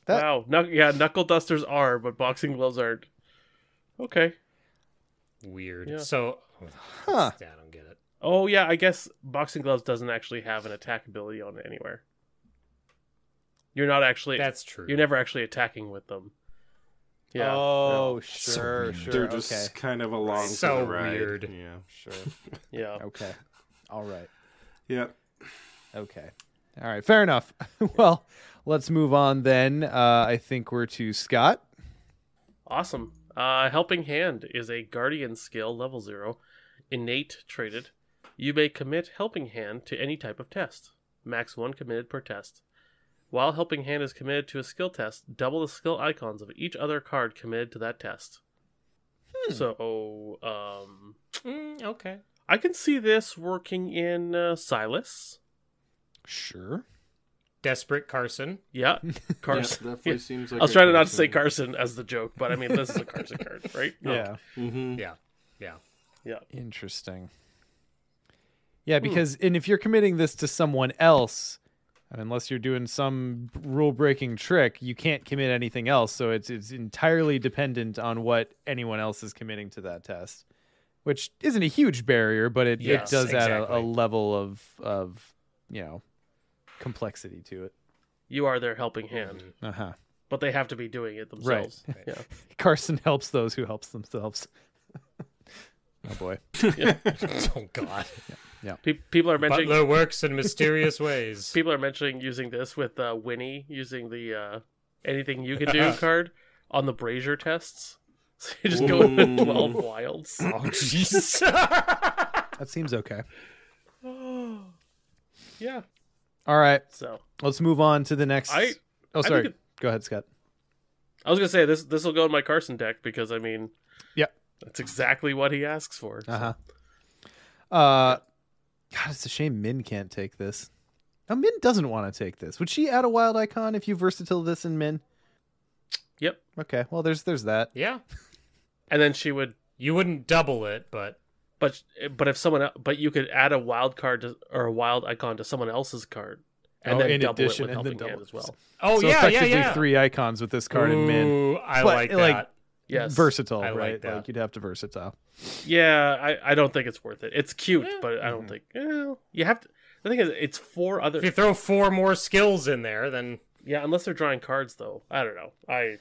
Wow. Knuckle dusters are, but boxing gloves aren't. Okay. Weird. Yeah. So, Huh. I don't get it. Oh yeah, I guess boxing gloves doesn't actually have an attack ability on it anywhere. You're not actually. That's true. You're never actually attacking with them. Yeah. Oh, no. sure. They're just kind of along So for the ride. weird. Yeah. Sure. Yeah. Okay. All right. Yeah. Okay. All right. Fair enough. Well, let's move on then. I think we're to Scott. Awesome. Helping Hand is a guardian skill, level 0, innate traded. You may commit Helping Hand to any type of test. Max 1 committed per test. While Helping Hand is committed to a skill test, double the skill icons of each other card committed to that test. So, Okay. I can see this working in Silas. Sure. Desperate Carson. Yeah, Yeah, Carson. definitely seems like I was a trying to not to say Carson. Carson as the joke, but I mean, this is a Carson card, right? No. Yeah. Mm-hmm. Yeah. Yeah. Yeah. Interesting. Yeah, because and if you're committing this to someone else, and unless you're doing some rule-breaking trick, you can't commit anything else. So it's entirely dependent on what anyone else is committing to that test, which isn't a huge barrier, but it Yes, does add a exactly. level of complexity to it. You are their Helping Hand, Uh-huh. but they have to be doing it themselves. Right. Yeah. Carson helps those who helps themselves. Oh boy. Oh God. People are mentioning Butler works in mysterious ways. people are mentioning using this with Winnie using the anything you can do card on the Brazier tests. So you just go with 12 wilds. Oh jeez. That seems okay. Yeah. All right. So Let's move on to the next. I sorry. think Go ahead, Scott. I was gonna say this will go in my Carson deck because I mean, Yep. that's exactly what he asks for. So. Uh-huh. God, it's a shame Min can't take this. Now, Min doesn't want to take this. Would she add a wild icon if you versatile this in Min? Yep. Okay, well, there's that. Yeah. And then she would, You wouldn't double it, but but if someone, but you could add a wild card or a wild icon to someone else's card, and then in double addition, it with and then Helping Hand double as well. oh So yeah, effectively yeah. 3 icons with this card in Min. Ooh, I But, like like, that. Yes. Versatile, I like right? that. Like you'd have to versatile. Yeah, I don't think it's worth it. It's cute, but I don't think you have to. The thing is, it's 4 other. If you throw 4 more skills in there, then Yeah, unless they're drawing cards, though. I don't know. I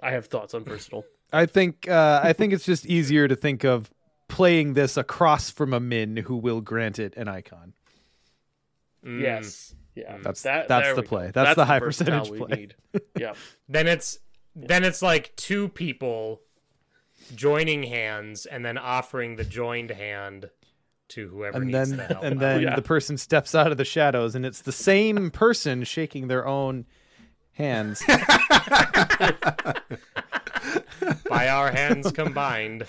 have thoughts on versatile. I think it's just easier to think of playing this across from a Min who will grant it an icon. Yes. Yeah. That's there the we play. go. That's the high versatile percentage we play. need. Yeah. then it's like 2 people joining hands and then offering the joined hand to whoever And needs then the help. and then Yeah. the person steps out of the shadows and it's the same person shaking their own hands. By our hands combined.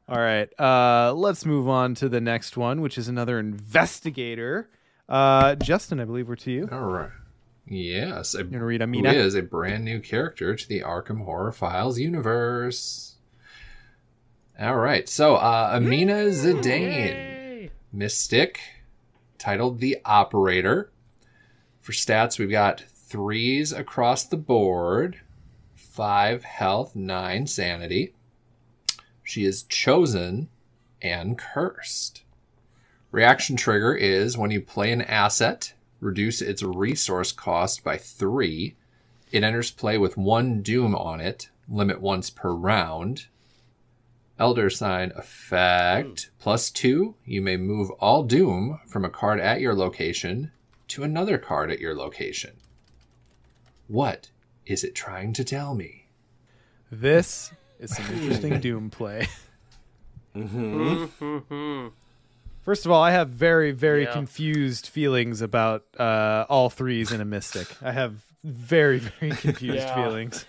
All right. Let's move on to the next one, which is another investigator. Justin, I believe we're to you. All right. Yes. You want to read Who Amina? is a brand new character to the Arkham Horror Files universe. All right. So, Amina Zidane, Mystic, titled The Operator. For stats, we've got 3s across the board, 5 health, 9 sanity. She is chosen and cursed. Reaction trigger is when you play an asset, reduce its resource cost by 3, It enters play with 1 Doom on it, limit once per round. Elder Sign effect, +2. You may move all Doom from a card at your location to another card at your location. What is it trying to tell me? This is some interesting Doom play. First of all, I have very, very confused feelings about all 3s in a Mystic. I have very, very confused feelings.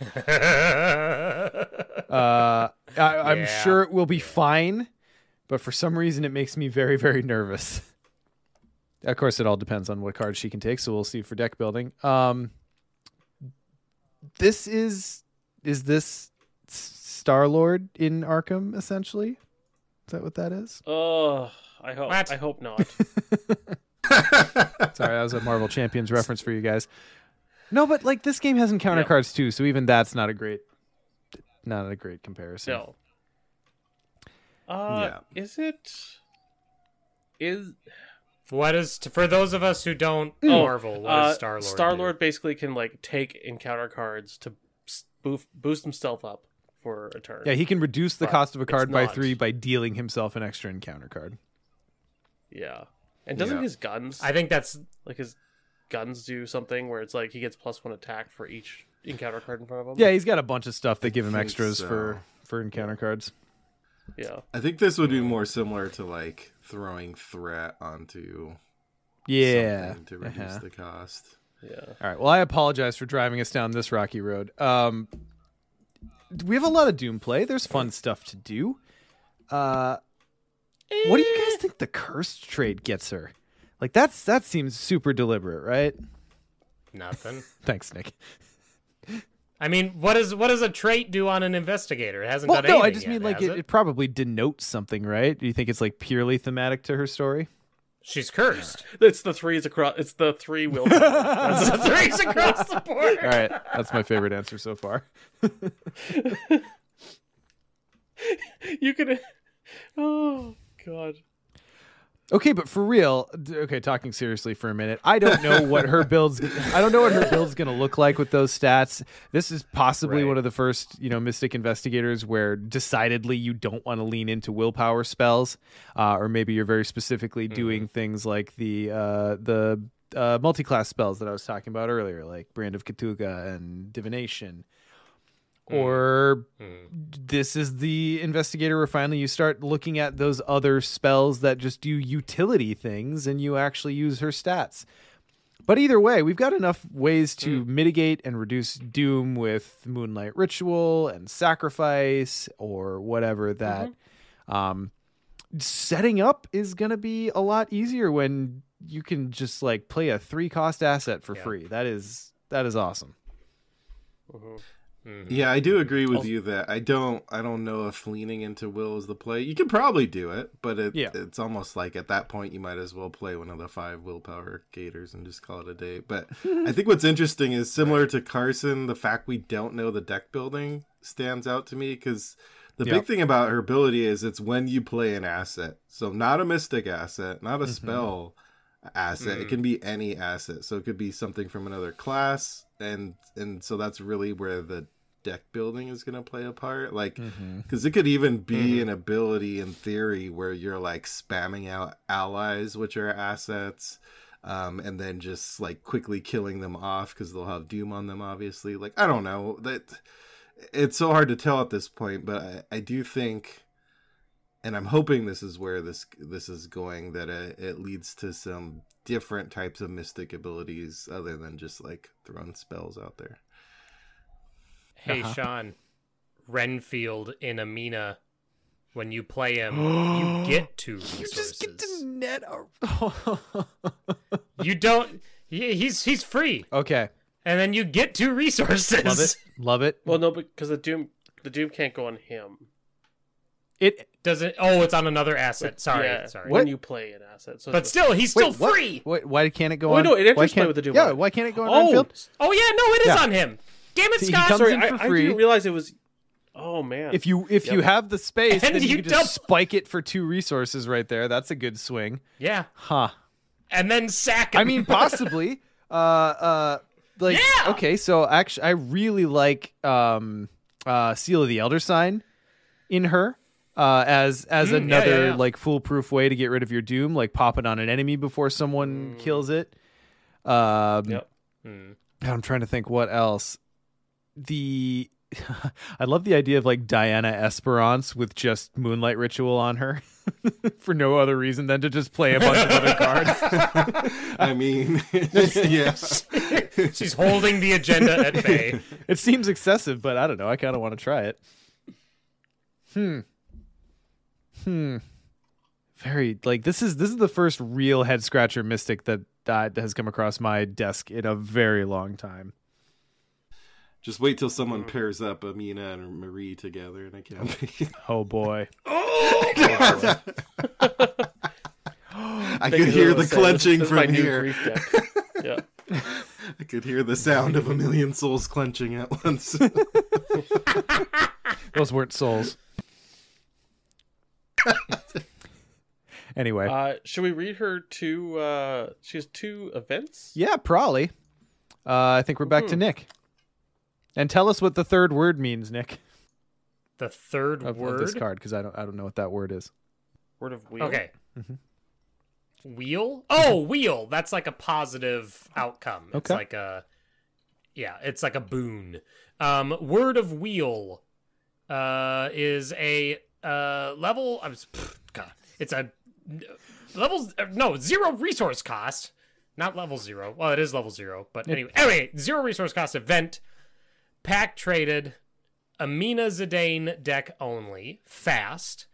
I'm sure it will be fine, but for some reason it makes me very, very nervous. Of course, it all depends on what cards she can take, so we'll see for deck building. Is this Star-Lord in Arkham, essentially? Is that what that is? I hope not. Sorry, that was a Marvel Champions reference for you guys. No, but like this game has encounter cards too, so even that's not a great comparison. No. What is for those of us who don't Marvel? What is Star-Lord? Star-Lord basically can like take encounter cards to boost himself up for a turn. Yeah, he can reduce the cost of a card by 3 by dealing himself an extra encounter card. Yeah, and doesn't his guns? I think that's like his guns do something where it's like he gets +1 attack for each encounter card in front of him. Yeah, he's got a bunch of stuff that give him extras for encounter cards. Yeah, I think this would be more similar to like throwing threat onto something to reduce the cost. Yeah. All right. Well, I apologize for driving us down this rocky road. We have a lot of Doom play. There's fun stuff to do. What do you guys think the cursed trait gets her? Like that seems super deliberate, right? nothing. Thanks, Nick. I mean, what does a trait do on an investigator? It hasn't done no, anything I just yet, mean like has it probably denotes something, right? Do you think it's like purely thematic to her story? She's cursed. It's the 3s across. It's the 3 willpower. That's the 3s across the board. All right, that's my favorite answer so far. You could. Oh God. Okay, but for real, talking seriously for a minute, I don't know what her build's going to look like with those stats. This is possibly one of the first, Mystic Investigators where decidedly you don't want to lean into willpower spells, or maybe you're very specifically doing things like the multi-class spells that I was talking about earlier, like Brand of Cthulhu and Divination. Or this is the investigator where finally you start looking at those other spells that just do utility things and you actually use her stats. But either way, we've got enough ways to mitigate and reduce doom with Moonlight Ritual and Sacrifice or whatever that setting up is going to be a lot easier when you can just like play a 3-cost asset for free. That is awesome. Yeah, I do agree with you that I don't know if leaning into will is the play. You can probably do it, but it's almost like at that point you might as well play one of the 5 willpower gators and just call it a day. But I think what's interesting is similar to Carson, the fact we don't know the deck building stands out to me because the big thing about her ability is it's when you play an asset. So not a mystic asset, not a spell asset. It can be any asset. So it could be something from another class, and so that's really where the deck building is going to play a part, like because it could even be an ability in theory where you're like spamming out allies which are assets, and then just like quickly killing them off because they'll have doom on them, obviously. Like I don't know, that it's so hard to tell at this point, but I do think, and I'm hoping this is where this is going, that it leads to some different types of mystic abilities other than just like throwing spells out there. Hey, Sean, Renfield in Amina, when you play him, you get 2 resources. You just get to net. You don't. He's free. Okay. And then you get 2 resources. Love it. Well, no, because the doom can't go on him. It doesn't. Oh, it's on another asset. Sorry. When you play an asset, so but still, he's still free. Wait, why can't it go on? No, it enters play with the doom. Yeah, why can't it go on Renfield? Oh yeah, no, it is on him. Damn it, Scott! Sorry, I didn't realize it was. Oh man! If you have the space, And then you you can just spike it for 2 resources right there. That's a good swing. Yeah. Huh. And then sack him. I mean, possibly. like okay, so actually I really like Seal of the Elder Sign in her. As another like foolproof way to get rid of your doom, like pop it on an enemy before someone kills it. I'm trying to think what else. I love the idea of like Diana Esperance with just Moonlight Ritual on her for no other reason than to just play a bunch of other cards. I mean, yes. She's holding the agenda at bay. It seems excessive, but I don't know. I kind of want to try it. Very like this is the first real head scratcher mystic that has come across my desk in a very long time. Just wait till someone pairs up Amina and Marie together in a campaign. Oh boy. I could hear the clenching from here. Yeah. I could hear the sound of a million souls clenching at once. Those weren't souls. Anyway, should we read her two? She has 2 events. yeah, probably. I think we're back to Nick. And tell us what the third word means, Nick. The third Of word? this card, because I don't know what that word is. Word of wheel. Okay. Wheel? Oh, wheel. That's like a positive outcome. It's Okay. like it's like a boon. Word of wheel is a level. God, it's a levels. No, 0 resource cost. Not level 0. Well, it is level 0, but anyway, 0 resource cost event. Pack traded. Amina Zidane deck only. Fast.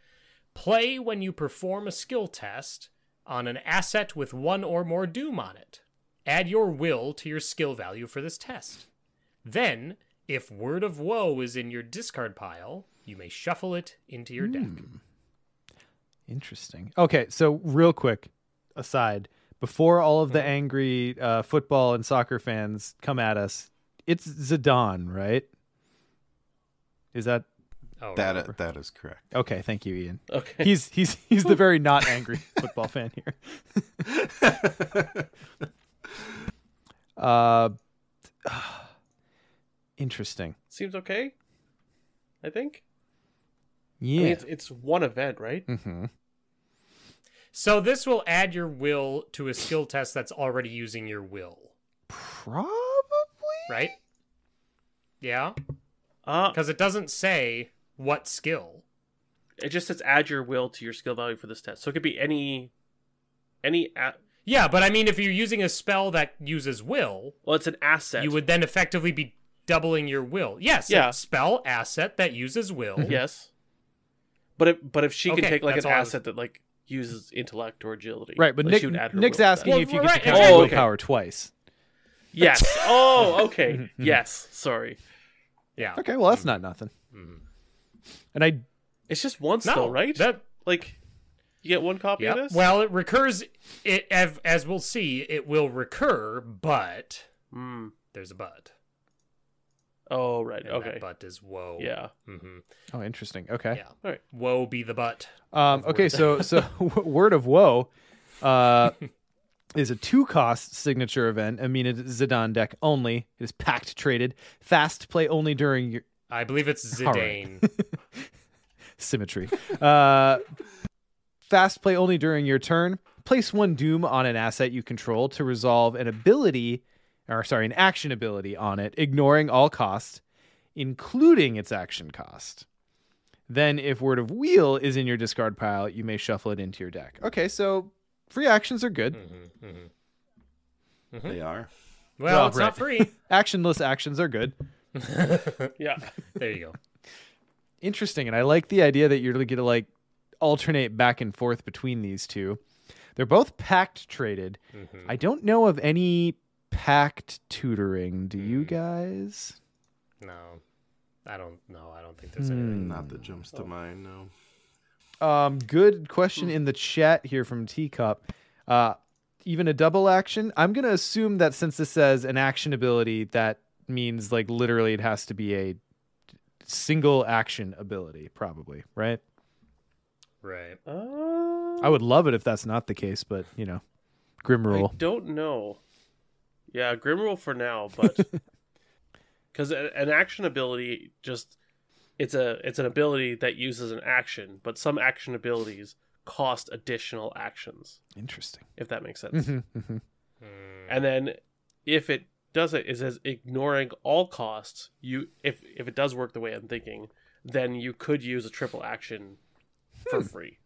Play when you perform a skill test on an asset with 1 or more doom on it. Add your will to your skill value for this test. Then, if Word of Woe is in your discard pile, you may shuffle it into your deck. Interesting. Okay, so real quick aside, before all of the angry football and soccer fans come at us, it's Zidane, right? Is that Oh, That is correct. okay? Thank you, Ian. Okay. He's the very not angry football fan here. Interesting. Seems okay. I think. Yeah. I mean, it's one event, right? Mm-hmm. So this will add your will to a skill test that's already using your will, Probably. right? Yeah, Uh, because it doesn't say what skill. it just says add your will to your skill value for this test. So it could be any. Yeah, but I mean, if you're using a spell that uses will, Well, it's an asset. you would then effectively be doubling your will. Yes, Yeah. a spell asset that uses will. Yes. But if she can Okay, take like that's an all I was- asset that like uses intellect or agility, Right, but like, Nick, she would add her Nick's will to asking that. if you Well, can right, potentially oh, willpower twice. Yes. Oh, okay. Yes. Sorry. Yeah. Okay, well that's not nothing. And I It's just once No, though, right? That, Like, you get one copy of yeah. this. Well, it recurs. It as we'll see, it will recur, but Mm. there's a but. Oh, right. And Okay. that but is woe. Yeah. Mm-hmm. oh, interesting. Okay. Yeah. All right. Woe be the butt. Okay, so Word of Woe is a 2-cost signature event. Amina Zidane deck only. It is packed traded. Fast play only during your I believe it's All right. Zidane. symmetry. Fast play only during your turn. Place 1 doom on an asset you control to resolve an an action ability on it, ignoring all cost, including its action cost. Then, if Word of Wheel is in your discard pile, you may shuffle it into your deck. Okay, so free actions are good. They are. Well, it's right. not free. Actionless actions are good. Yeah. There you go. Interesting, and I like the idea that you're going to like alternate back and forth between these two. They're both pact traded. I don't know of any pact tutoring. Do you guys? No, I don't know. I don't think there's anything. Not that jumps to mind, no. Good question in the chat here from Teacup. Even a double action? I'm going to assume that since this says an action ability, that means like literally it has to be a single action ability, probably, right? Right. I would love it if that's not the case, but, you know, grim I rule. don't know. Yeah, Grim Rule for now, but because an action ability it's an ability that uses an action, but some action abilities cost additional actions. Interesting. If that makes sense. Mm-hmm. And then if it does it is ignoring all costs, if it does work the way I'm thinking, then you could use a triple action for free.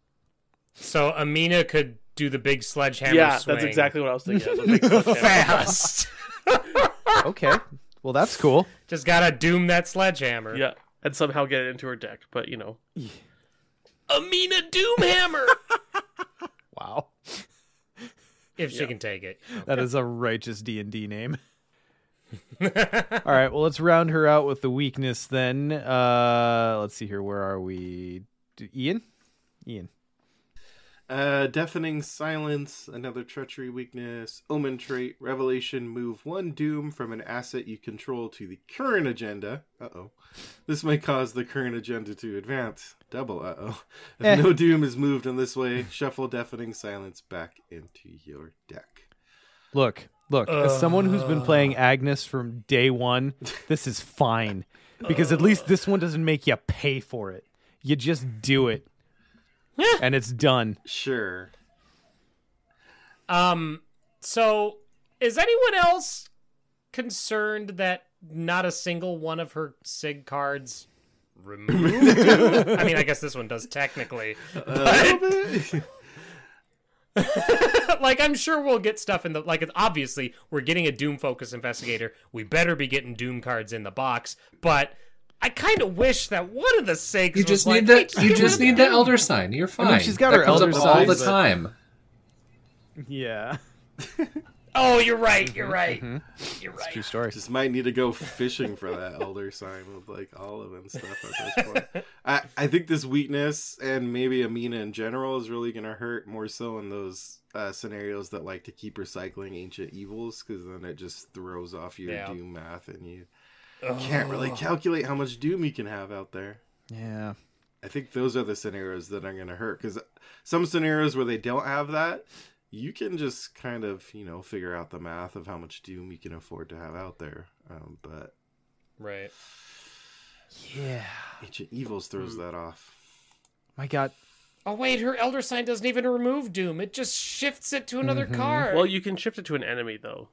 So Amina could do the big sledgehammer swing. That's exactly what I was thinking. The big sledgehammer. Fast. Okay. Well, that's cool. Just gotta doom that sledgehammer. Yeah, and somehow get it into her deck. But Amina Doomhammer. Wow. If she can take it. That is a righteous D&D name. All right, well, let's round her out with the weakness then. Let's see here. Where are we? Ian? Deafening silence, another treachery weakness, omen trait, revelation, move one doom from an asset you control to the current agenda. This may cause the current agenda to advance. Double If no doom is moved in this way, shuffle deafening silence back into your deck. Look, as someone who's been playing Agnes from day one, this is fine. Because at least this one doesn't make you pay for it. You just do it. And it's done. Sure. So is anyone else concerned that not a single one of her SIG cards removed? I mean, I guess this one does technically. But... like, I'm sure we'll get stuff in the... Like, obviously, we're getting a Doom Focus Investigator. We better be getting Doom cards in the box. But I kind of wish that one of the SIGs You just was need like, that. You just need the Elder Sign. You're fine. I mean, she's got that her comes Elder up all Sign, the but- time. Yeah. Oh, you're right. You're right. You're It's a right. true story. Just might need to go fishing for that elder sign with like olive and stuff at this point. I think this weakness and maybe Amina in general is really going to hurt more so in those scenarios that like to keep recycling ancient evils, because then it just throws off your doom math and you can't really calculate how much doom you can have out there. Yeah. I think those are the scenarios that are going to hurt, because some scenarios where they don't have that, you can just kind of, figure out the math of how much doom you can afford to have out there. But Right. Yeah. Ancient Evils throws that off. My God. Oh, wait, her Elder Sign doesn't even remove Doom. It just shifts it to another card. Well, you can shift it to an enemy, though.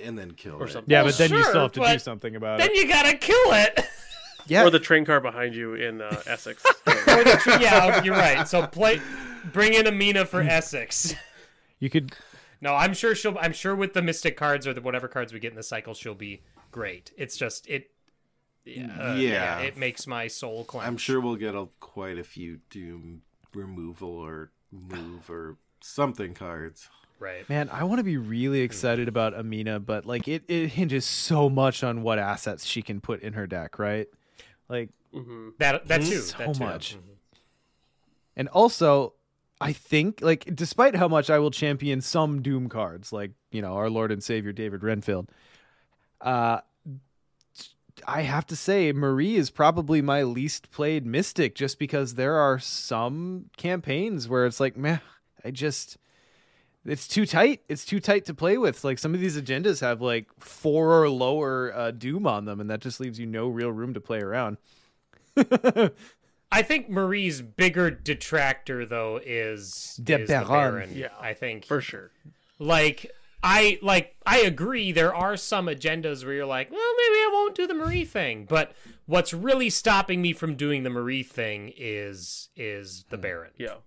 And then kill Or it. something. Yeah, Well, but then you sure, still have to do but something about then it. you gotta kill it. Yeah. Or the train car behind you in Essex. Yeah, you're right. So bring in Amina for Essex. You could... No, I'm sure with the Mystic cards or whatever cards we get in the cycle, she'll be great. It's just Yeah. it makes my soul clench. I'm sure we'll get quite a few doom removal or move or something cards. Right. Man, I want to be really excited about Amina, but like it hinges so much on what assets she can put in her deck, right? Like That too. so that too. much. And also, I think, like, despite how much I will champion some Doom cards, like, our Lord and Savior David Renfield, I have to say Marie is probably my least played Mystic, just because there are some campaigns where it's like, meh, it's too tight. It's too tight to play with. Like, some of these agendas have like 4 or lower Doom on them, and that just leaves you no real room to play around. I think Marie's bigger detractor though is the Baron. Yeah, I think for sure. I agree. There are some agendas where you're like, well, maybe I won't do the Marie thing. But what's really stopping me from doing the Marie thing is the Baron. Yeah,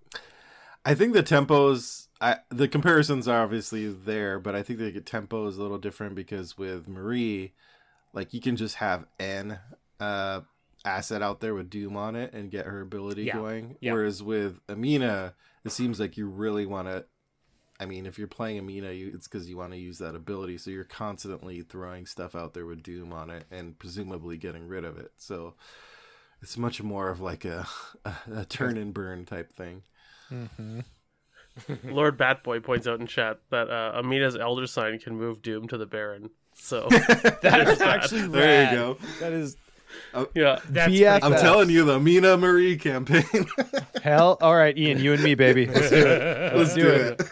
I think the tempos, the comparisons are obviously there, but I think the tempo is a little different because with Marie, like, you can just have an asset out there with Doom on it and get her ability going. Yeah. Whereas with Amina, it seems like you really want to, I mean, if you're playing Amina, it's because you want to use that ability. So you're constantly throwing stuff out there with Doom on it and presumably getting rid of it. So it's much more of like a turn and burn type thing. Mm-hmm. Lord Batboy points out in chat that Amina's Elder Sign can move Doom to the Baron. So That is actually rad. There you go. That is... yeah, That's BFFs. I'm telling you, the Amina Marie campaign. Hell, all right, Ian, you and me, baby. Let's do it. Let's do it.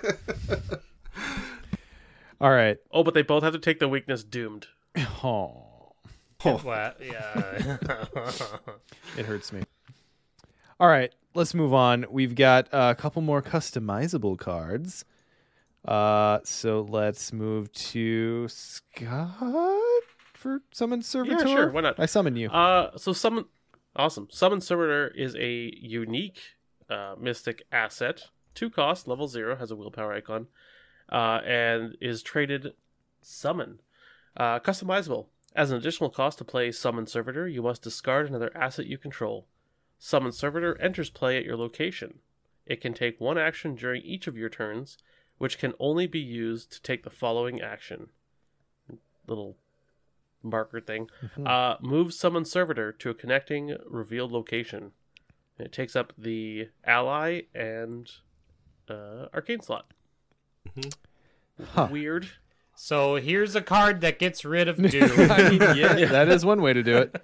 All right. Oh, but they both have to take the weakness doomed. Oh, What? Yeah. it hurts me. All right, let's move on. We've got a couple more customizable cards. So let's move to Scott for Summon Servitor. Yeah, sure. Why not? I summon you. So Summon... Awesome. Summon Servitor is a unique mystic asset. 2 cost, level 0, has a willpower icon, and is traded Summon. Customizable. As an additional cost to play Summon Servitor, you must discard another asset you control. Summon Servitor enters play at your location. It can take 1 action during each of your turns, which can only be used to take the following action. Little marker thing. Move Summon Servitor to a connecting revealed location. It takes up the ally and arcane slot. Weird. So here's a card that gets rid of Doom. I mean, yeah, that is one way to do it.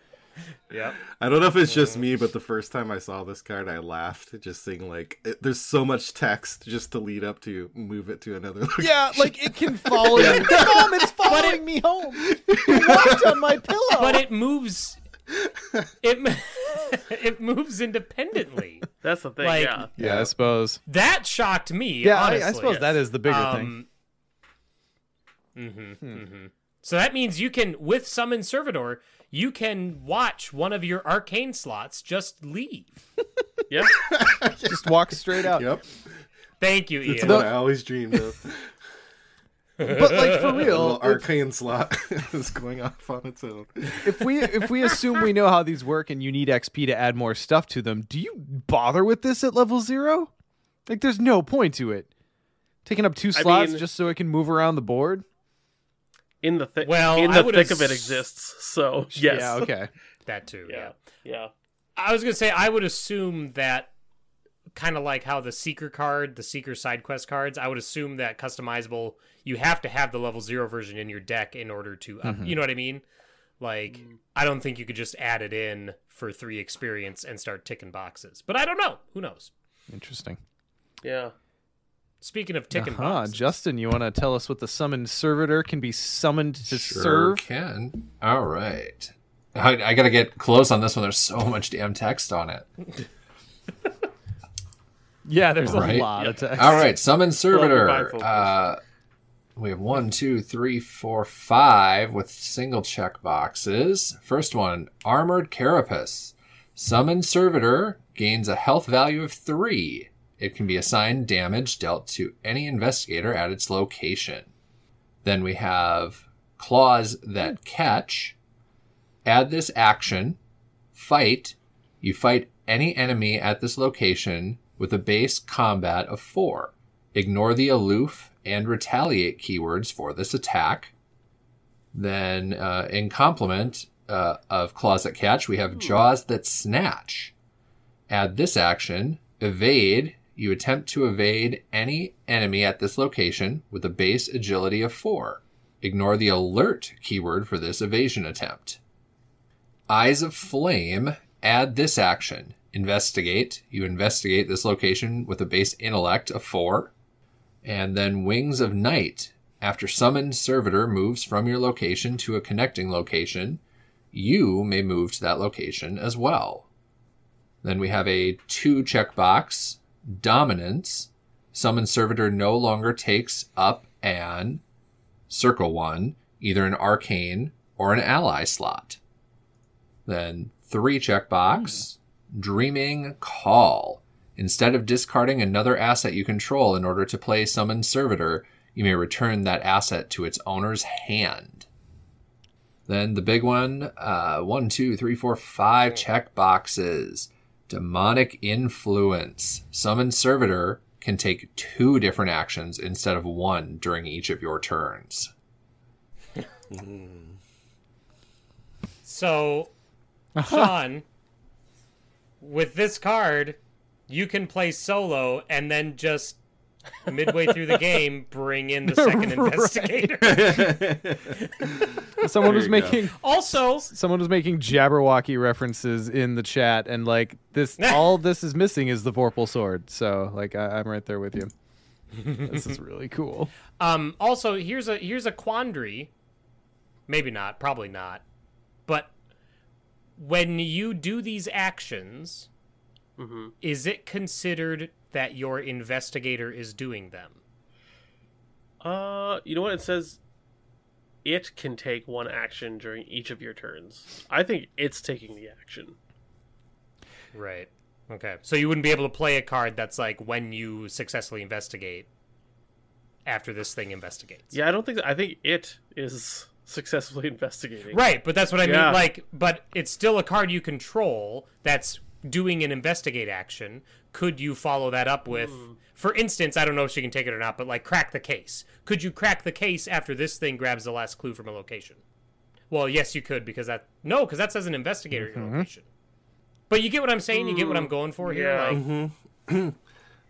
Yep. I don't know if it's just me, but the first time I saw this card, I laughed, just seeing there's so much text just to lead up to move it to another location. Yeah, like it can follow you. Mom, it's following me home. It walked on my pillow. But it moves. It moves independently. That's the thing, Like- yeah. Yeah, I suppose. That shocked me. Yeah, honestly. I suppose that is the bigger thing. So that means you can, with Summon Servitor, you can watch one of your arcane slots just leave. Yeah. Just walk straight out. Yep. Thank you, It's Ian. what I always dreamed of. But like for A real, little arcane slot is going off on its own. if we assume we know how these work and you need XP to add more stuff to them, do you bother with this at level 0? Like there's no point to it. Taking up 2 slots mean- just so it can move around the board? In the thick of it exists. So, yes. Yeah, okay. That too, yeah. Yeah. I was going to say, I would assume that, kind of like how the Seeker card, the Seeker side quest cards, I would assume that customizable, you have to have the level 0 version in your deck in order to up, you know what I mean? Like, I don't think you could just add it in for 3 experience and start ticking boxes. But I don't know. Who knows? Interesting. Yeah. Speaking of ticking Uh-huh. boxes. Justin, you want to tell us what the summoned servitor can be summoned to Sure serve? can. All right. I got to get close on this one. There's so much damn text on it. Yeah, there's Right. a lot of text. All right, summon servitor. bifocals. We have 1, 2, 3, 4, 5 with single check boxes. First one, armored carapace. Summon servitor gains a health value of 3. It can be assigned damage dealt to any investigator at its location. Then we have claws that catch. Add this action. Fight. You fight any enemy at this location with a base combat of 4. Ignore the aloof and retaliate keywords for this attack. Then in complement of claws that catch, we have jaws that snatch. Add this action. Evade. You attempt to evade any enemy at this location with a base agility of 4. Ignore the alert keyword for this evasion attempt. Eyes of Flame. Add this action. Investigate. You investigate this location with a base intellect of 4. And then Wings of Night. After summoned servitor moves from your location to a connecting location, you may move to that location as well. Then we have a 2 checkbox. Dominance. Summon servitor no longer takes up an circle 1, either an arcane or an ally slot. Then 3 checkbox. Dreaming Call. Instead of discarding another asset you control in order to play Summon Servitor, you may return that asset to its owner's hand. Then the big one, 1, 2, 3, 4, 5 check boxes. Demonic Influence. Summon Servitor can take 2 different actions instead of 1 during each of your turns. So, Sean, with this card, you can play solo and then just midway through the game bring in the second investigator. Someone was There you go. making Also, someone was making Jabberwocky references in the chat, and like this, all this is missing is the Vorpal sword. So like I'm right there with you. This is really cool. Also, here's a quandary. Maybe not, probably not. But when you do these actions, is it considered that your investigator is doing them? You know what? It says it can take one action during each of your turns. I think it's taking the action. Right. Okay. So you wouldn't be able to play a card that's like when you successfully investigate after this thing investigates. Yeah, I don't think I think it is successfully investigating. Right, but that's what I Yeah. mean. Like, but it's still a card you control that's doing an investigate action. Could you follow that up with, for instance, I don't know if she can take it or not, but like crack the case. Could you crack the case after this thing grabs the last clue from a location? Well, yes, you could, because that says an investigator at your location. But you get what I'm saying? You get what I'm going for here? Yeah. Like,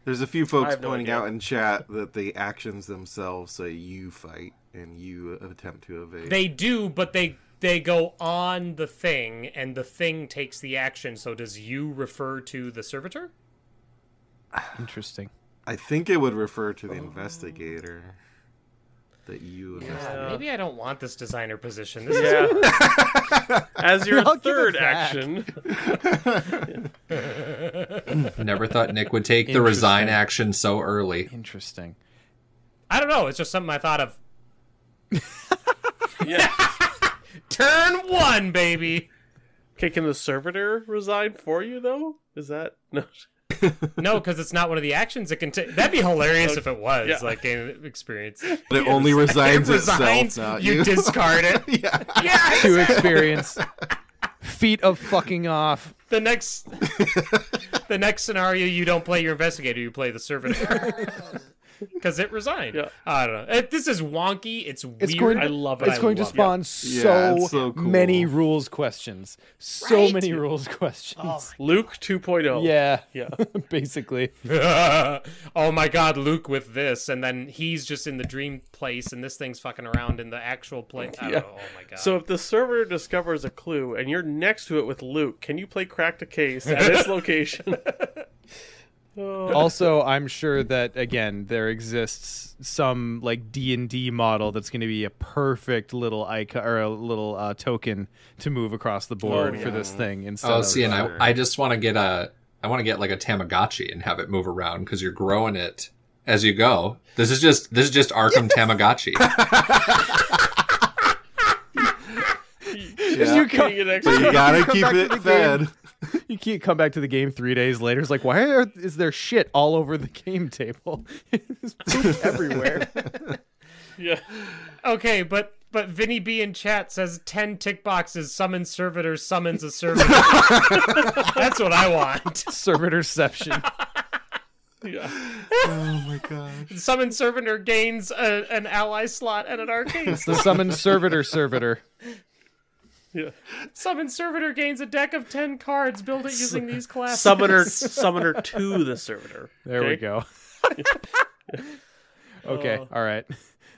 There's a few folks have no pointing idea. out in chat that the actions themselves say you fight and you attempt to evade. they do, but they go on the thing, and the thing takes the action. So does you refer to the servitor? Interesting. I think it would refer to the investigator. That you investigate. Maybe I don't want this designer position. This is Yeah. As your I'll give third it back. action. Never thought Nick would take the resign action so early. Interesting. I don't know. It's just something I thought of. Yeah. Turn 1, baby. Okay, can the servitor resign for you though? Is that no? No, because it's not one of the actions it can take. That'd be hilarious if it was, Yeah. like game experience. But it only resigns It itself, resigns, not you you. discard it. Yeah. Yes! To experience. Feet of fucking off. The next scenario, you don't play your investigator, you play the servitor. Because it resigned. Yeah. I don't know. This is wonky. It's weird. It's going, I love it. It's going to love it. spawn Yeah, it's so cool. many rules questions. So Right? many rules questions. Luke 2.0. Yeah. Yeah. Basically. Oh my god, Luke with this, and then he's just in the dream place, and this thing's fucking around in the actual place. I don't know. Oh my god. So if the servitor discovers a clue and you're next to it with Luke, can you play crack the case at its location? Also, I'm sure that again there exists some like D&D model that's going to be a perfect little icon or a little token to move across the board for this thing instead Oh, of see, and I just want to get like a Tamagotchi and have it move around because you're growing it as you go. This is just Arkham Tamagotchi. Yeah. You come- Being an But extra- you gotta Come keep back to it the fed. You can't come back to the game 3 days later. It's like, is there shit all over the game table? There's poop everywhere. Yeah. okay, but Vinny B in chat says 10 tick boxes, summon servitor, summons a servitor. That's what I want. Servitorception. Yeah. Oh my gosh. Summon servitor gains an ally slot at an arcade. It's the summon servitor. Yeah. Summon servitor gains a deck of 10 cards. Build it using these classes. Summoner to the servitor. There we Okay? go. Okay, all right.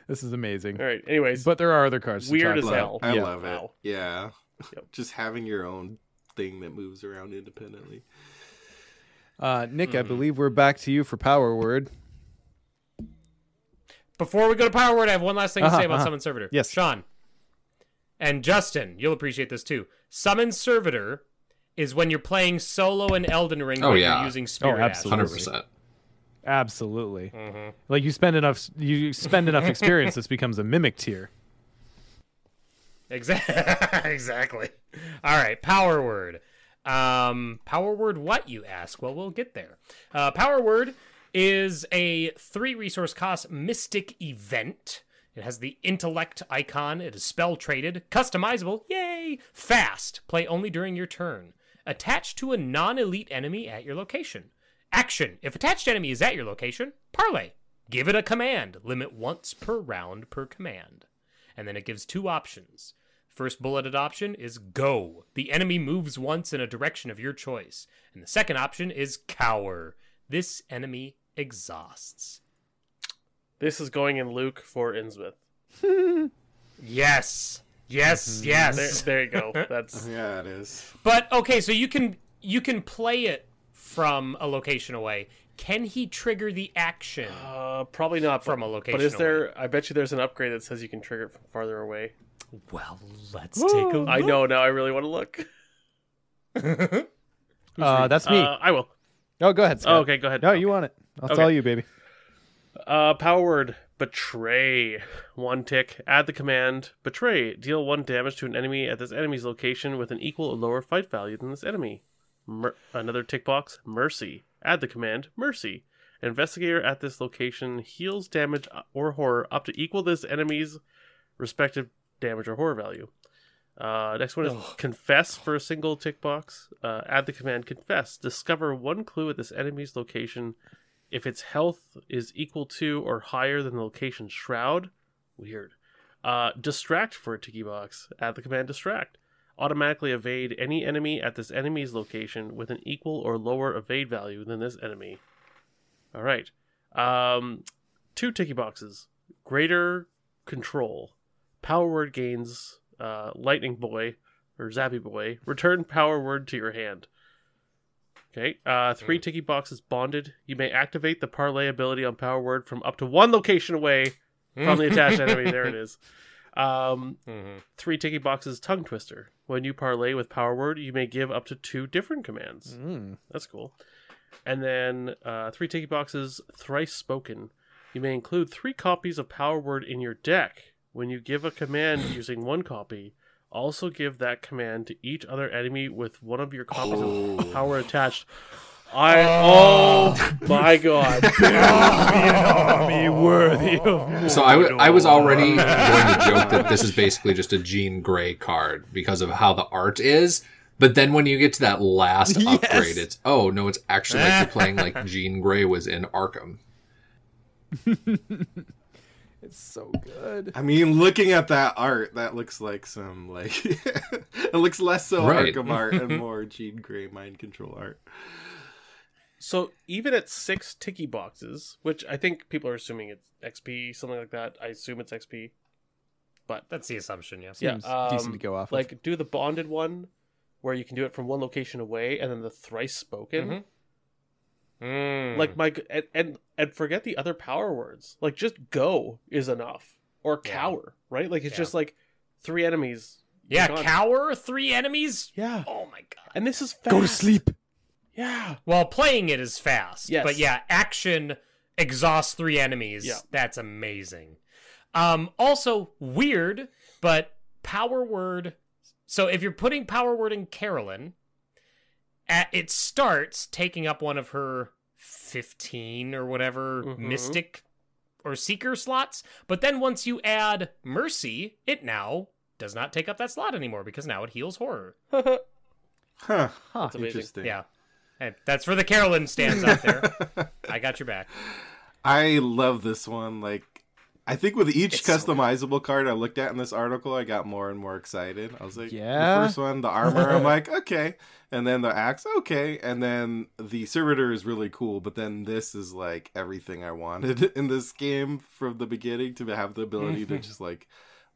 This is amazing. All right. Anyways, But there are other cards. to Weird talk as about. hell. I Yeah. love it. Wow. Yeah. Yep. Just having your own thing that moves around independently. Nick, I believe we're back to you for Power Word. Before we go to Power Word, I have one last thing to say about Summon Servitor. Yes. Sean. And Justin, you'll appreciate this too. Summon Servitor is when you're playing solo in Elden Ring, Oh, but yeah. you're using Spirit absolutely. Ashes. 100%. Absolutely. Like you spend enough experience, this becomes a mimic tier. Exactly. All right, Power Word. Power Word what, you ask? Well, we'll get there. Power Word is a 3 resource cost mystic event. It has the intellect icon. It is spell traded, customizable, yay, fast, play only during your turn. Attached to a non-elite enemy at your location. Action, if attached enemy is at your location, parlay. Give it a command, limit once per round per command. And then it gives 2 options. First bulleted option is go. The enemy moves once in a direction of your choice. And the second option is cower. This enemy exhausts. this is going in Luke for Innsmouth. Yes. Yes, There, yes. there you go. That's Yeah, it is. But okay, so you can play it from a location away. can he trigger the action? Probably not From a location But is there? I bet you there's an upgrade that says you can trigger it from farther away. Well, let's take a look. I know now. I really want to look. That's me. I will. Oh, go ahead, Scott. Oh, okay, go ahead. No, you want it. That's all you, baby. Power word betray. 1 tick. Add the command betray. Deal 1 damage to an enemy at this enemy's location with an equal or lower fight value than this enemy. Another tick box. Mercy. Add the command mercy. An investigator at this location heals damage or horror up to equal this enemy's respective damage or horror value. Next one is confess for a single tick box. Add the command confess. Discover 1 clue at this enemy's location if its health is equal to or higher than the location's shroud. Weird. Distract for a ticky box. Add the command distract. Automatically evade any enemy at this enemy's location with an equal or lower evade value than this enemy. All right. 2 ticky boxes. Greater control. Power word gains lightning boy or zappy boy. Return power word to your hand. Okay. 3 ticky boxes bonded. You may activate the parlay ability on power word from up to 1 location away from the attached enemy. There it is. 3 ticky boxes tongue twister. When you parlay with power word, you may give up to 2 different commands. That's cool. And then 3 ticky boxes thrice spoken. You may include 3 copies of power word in your deck. When you give a command using 1 copy, also give that command to each other enemy with 1 of your copies of power attached. Oh my god. Army worthy of So I was already going to joke that this is basically just a Jean Grey card because of how the art is. But then when you get to that last upgrade, it's, oh no, it's actually like you're playing like Jean Grey was in Arkham. It's so good. I mean, looking at that art, that looks like some, like, it looks less so Arkham art and more Jean Grey mind control art. So even at 6 ticky boxes, which I think people are assuming it's XP, something like that. I assume it's XP. But that's the assumption, yes. Seems decent to go off like, do the bonded one, where you can do it from 1 location away, and then the thrice spoken. Like and forget the other power words. Like, just go is enough, or cower, right? Like, it's just like 3 enemies. Yeah, cower, 3 enemies. Yeah. Oh my god. And this is fast. Go to sleep. Yeah. Well, playing it is fast. Yes. But yeah, action, exhaust 3 enemies. Yeah. That's amazing. Also weird, but power word. So if you're putting power word in Carolyn, it starts taking up one of her 15 or whatever mystic or seeker slots. But then once you add mercy, it now does not take up that slot anymore because now it heals horror. Huh. That's amazing. Interesting. Yeah. Hey, that's for the Carolyn stands out there. I got your back. I love this one. Like, I think with each It's so customizable card I looked at in this article, I got more and more excited. I was like, Yeah? the first one, the armor, I'm like, okay. And then the axe, okay. And then the servitor is really cool. But then this is like everything I wanted in this game from the beginning, to have the ability to just like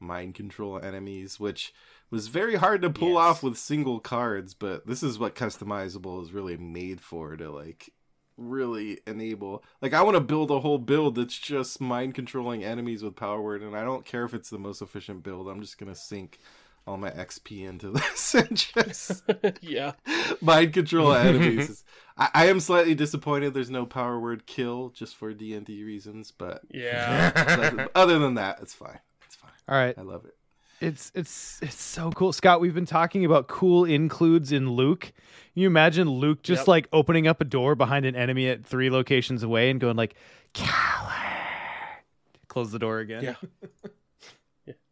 mind control enemies, which was very hard to pull off with single cards. But this is what customizable is really made for, to like really enable. Like, I want to build a whole build that's just mind controlling enemies with power word, and I don't care if it's the most efficient build. I'm just gonna sink all my XP into this and just mind control enemies. I am slightly disappointed there's no power word kill, just for D&D reasons, but other than that, it's fine. It's fine. All right. I love it. It's so cool. Scott, we've been talking about cool includes in Luke. Can you imagine Luke just like opening up a door behind an enemy at 3 locations away and going like, coward. Close the door again.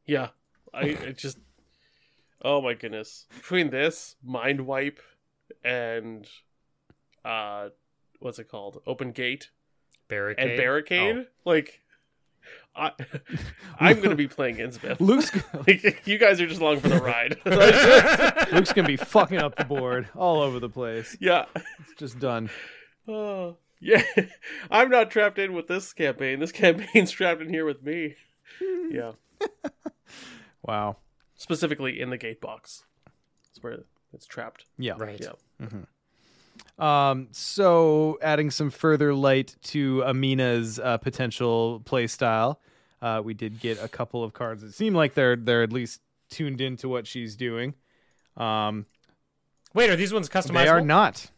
Yeah. I just, oh my goodness. Between this, Mind Wipe, and what's it called? Open Gate. Barricade. And Barricade. Like, I'm going to be playing Innsmouth. Luke's like, you guys are just along for the ride. Luke's gonna be fucking up the board all over the place. Yeah. It's just done. Oh, yeah. I'm not trapped in with this campaign. This campaign's trapped in here with me. Yeah. Wow. Specifically in the gate box. That's where it's trapped. Yeah. Right. Yeah. So adding some further light to Amina's potential play style, we did get a couple of cards that seem like they're at least tuned into what she's doing. Wait, are these ones customizable? They are not.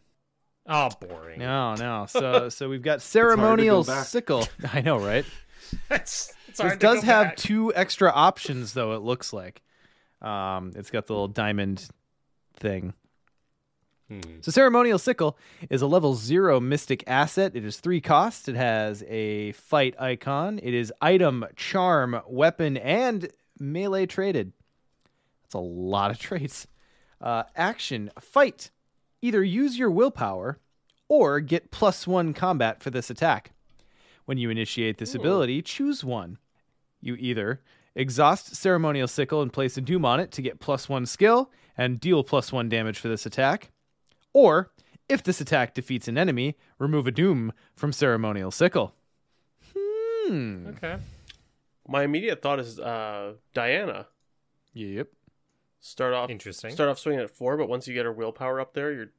Oh, boring. No. So we've got Ceremonial back. Sickle. I know, right? It's This hard to does go have back. 2 extra options, though, it looks like. It's got the little diamond thing. So Ceremonial Sickle is a level 0 mystic asset. It is 3 costs. It has a fight icon. It is item, charm, weapon, and melee traded. That's a lot of traits. Action, fight. Either use your willpower or get +1 combat for this attack. When you initiate this ability, choose one. You either exhaust Ceremonial Sickle and place a doom on it to get +1 skill and deal +1 damage for this attack. Or, if this attack defeats an enemy, remove a doom from Ceremonial Sickle. Okay. My immediate thought is Diana. Yep. Start off swinging at 4, but once you get her willpower up there, you're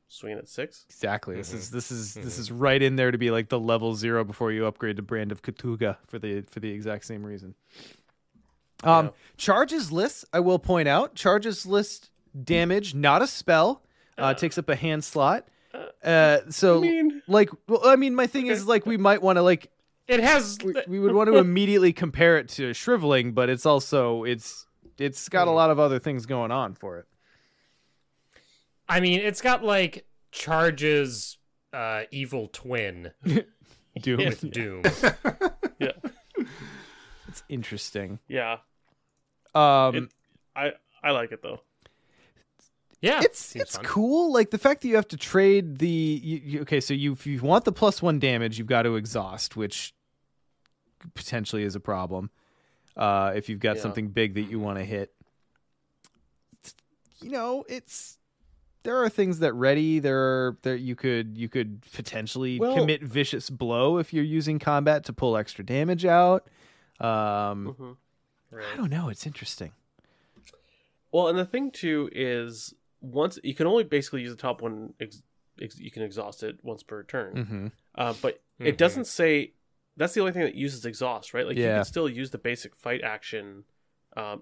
swinging at 6. Exactly. This is right in there to be like the level 0 before you upgrade to Brand of Cthulhu for the exact same reason. Charges list, I will point out, charges list damage, not a spell, takes up a hand slot. My thing is like we might want to like It has. we would want to immediately compare it to Shriveling, but it's also it's got a lot of other things going on for it. I mean, it's got like charges, evil twin Doom. with Doom. Yeah. It's interesting. Yeah. Um, I like it though. Yeah, it's fun. cool. Like the fact that you have to trade so if you want the +1 damage, you've got to exhaust, which potentially is a problem. If you've got something big that you want to hit, there are things that ready. There you could potentially commit vicious blow if you're using combat to pull extra damage out. Right. I don't know. It's interesting. Well, and the thing too is once you can only basically use the top one. You can exhaust it once per turn. But it doesn't say. That's the only thing that uses exhaust, right? Like you can still use the basic fight action,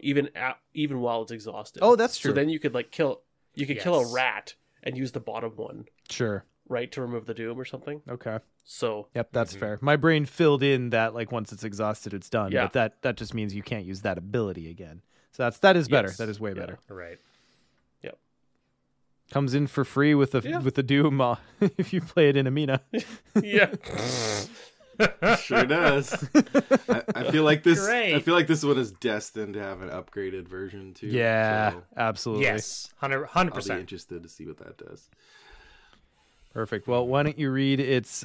even while it's exhausted. Oh, that's true. So then you could like kill. You could kill a rat and use the bottom one, Sure. right, to remove the doom or something. Okay. So Yep, that's fair. My brain filled in that like once it's exhausted, it's done. Yeah. But that just means you can't use that ability again. So that is better. Yes. That is way better. Right. Yep. Comes in for free with the Doom if you play it in Amina. yeah. Sure does. I feel like this. Great. I feel like this one is destined to have an upgraded version too. Yeah, so absolutely. Yes, 100%. I'll be interested to see what that does. Perfect. Well, why don't you read its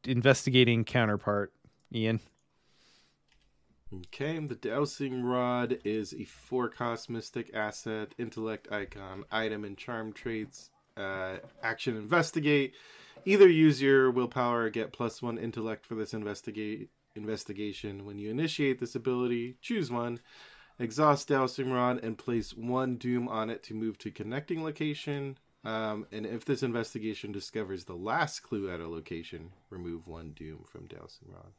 investigating counterpart, Ian? Okay, the dowsing rod is a 4-cost mystic asset, intellect icon, item and charm traits, action investigate. Either use your willpower or get +1 intellect for this investigation. When you initiate this ability, choose one, exhaust dowsing rod, and place 1 doom on it to move to connecting location. And if this investigation discovers the last clue at a location, remove 1 doom from dowsing rod.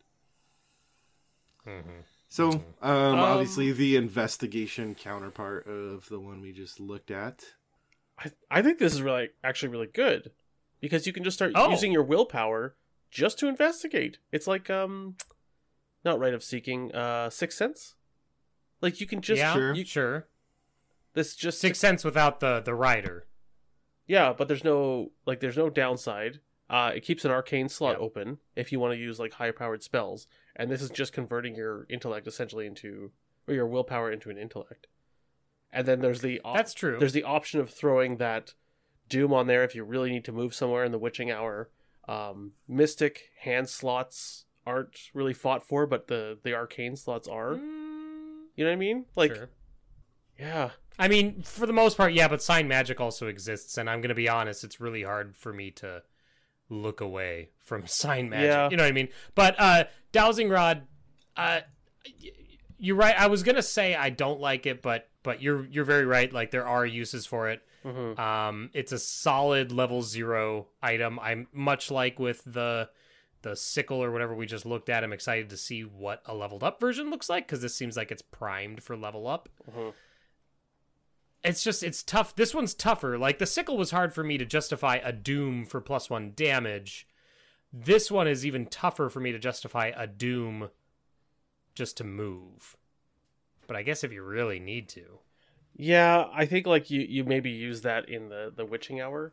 So, obviously, the investigation counterpart of the one we just looked at. I think this is actually really good. Because you can just start using your willpower just to investigate. It's like, not Rite of Seeking, Sixth Sense? Like, you can just... Yeah, sure. This just... Sixth Sense without the rider. Yeah, but there's no downside. It keeps an arcane slot open if you want to use, like, high-powered spells. And this is just converting your intellect essentially into... Or your willpower into an intellect. And then there's the... That's true. There's the option of throwing that... Doom on there if you really need to move somewhere in the witching hour. Mystic hand slots aren't really fought for, but the arcane slots are. You know what I mean? Like, Sure. Yeah. I mean, for the most part, yeah, but sign magic also exists, and I'm going to be honest, it's really hard for me to look away from sign magic. Yeah. You know what I mean? But dowsing rod, you're right. I was going to say I don't like it, but but you're very right. Like, there are uses for it. It's a solid level 0 item. I'm much like with the sickle or whatever we just looked at. I'm excited to see what a leveled up version looks like, because this seems like it's primed for level up. It's tough. This one's tougher. Like, the sickle was hard for me to justify a doom for +1 damage. This one is even tougher for me to justify a doom just to move. But I guess if you really need to. Yeah, I think like you maybe use that in the witching hour.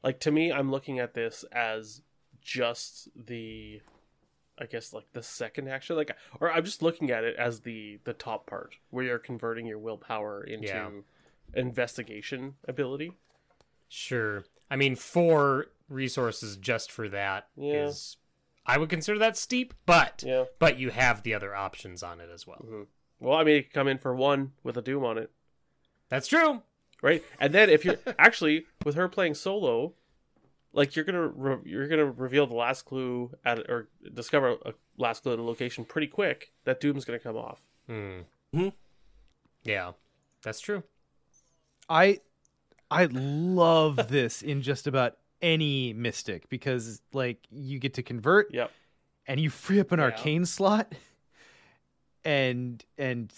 Like, to me, I'm looking at this as just the, I guess, like the second action, like, or I'm just looking at it as the top part where you're converting your willpower into investigation ability. Sure. I mean, 4 resources just for that is, I would consider that steep, but you have the other options on it as well. Well, I mean, it could come in for 1 with a doom on it. That's true. Right? And then if you're actually with her playing solo, like, you're gonna reveal the last clue or discover a last clue at a location pretty quick. That doom's gonna come off. Yeah, that's true. I love this in just about any mystic, because like, you get to convert, and you free up an arcane slot, and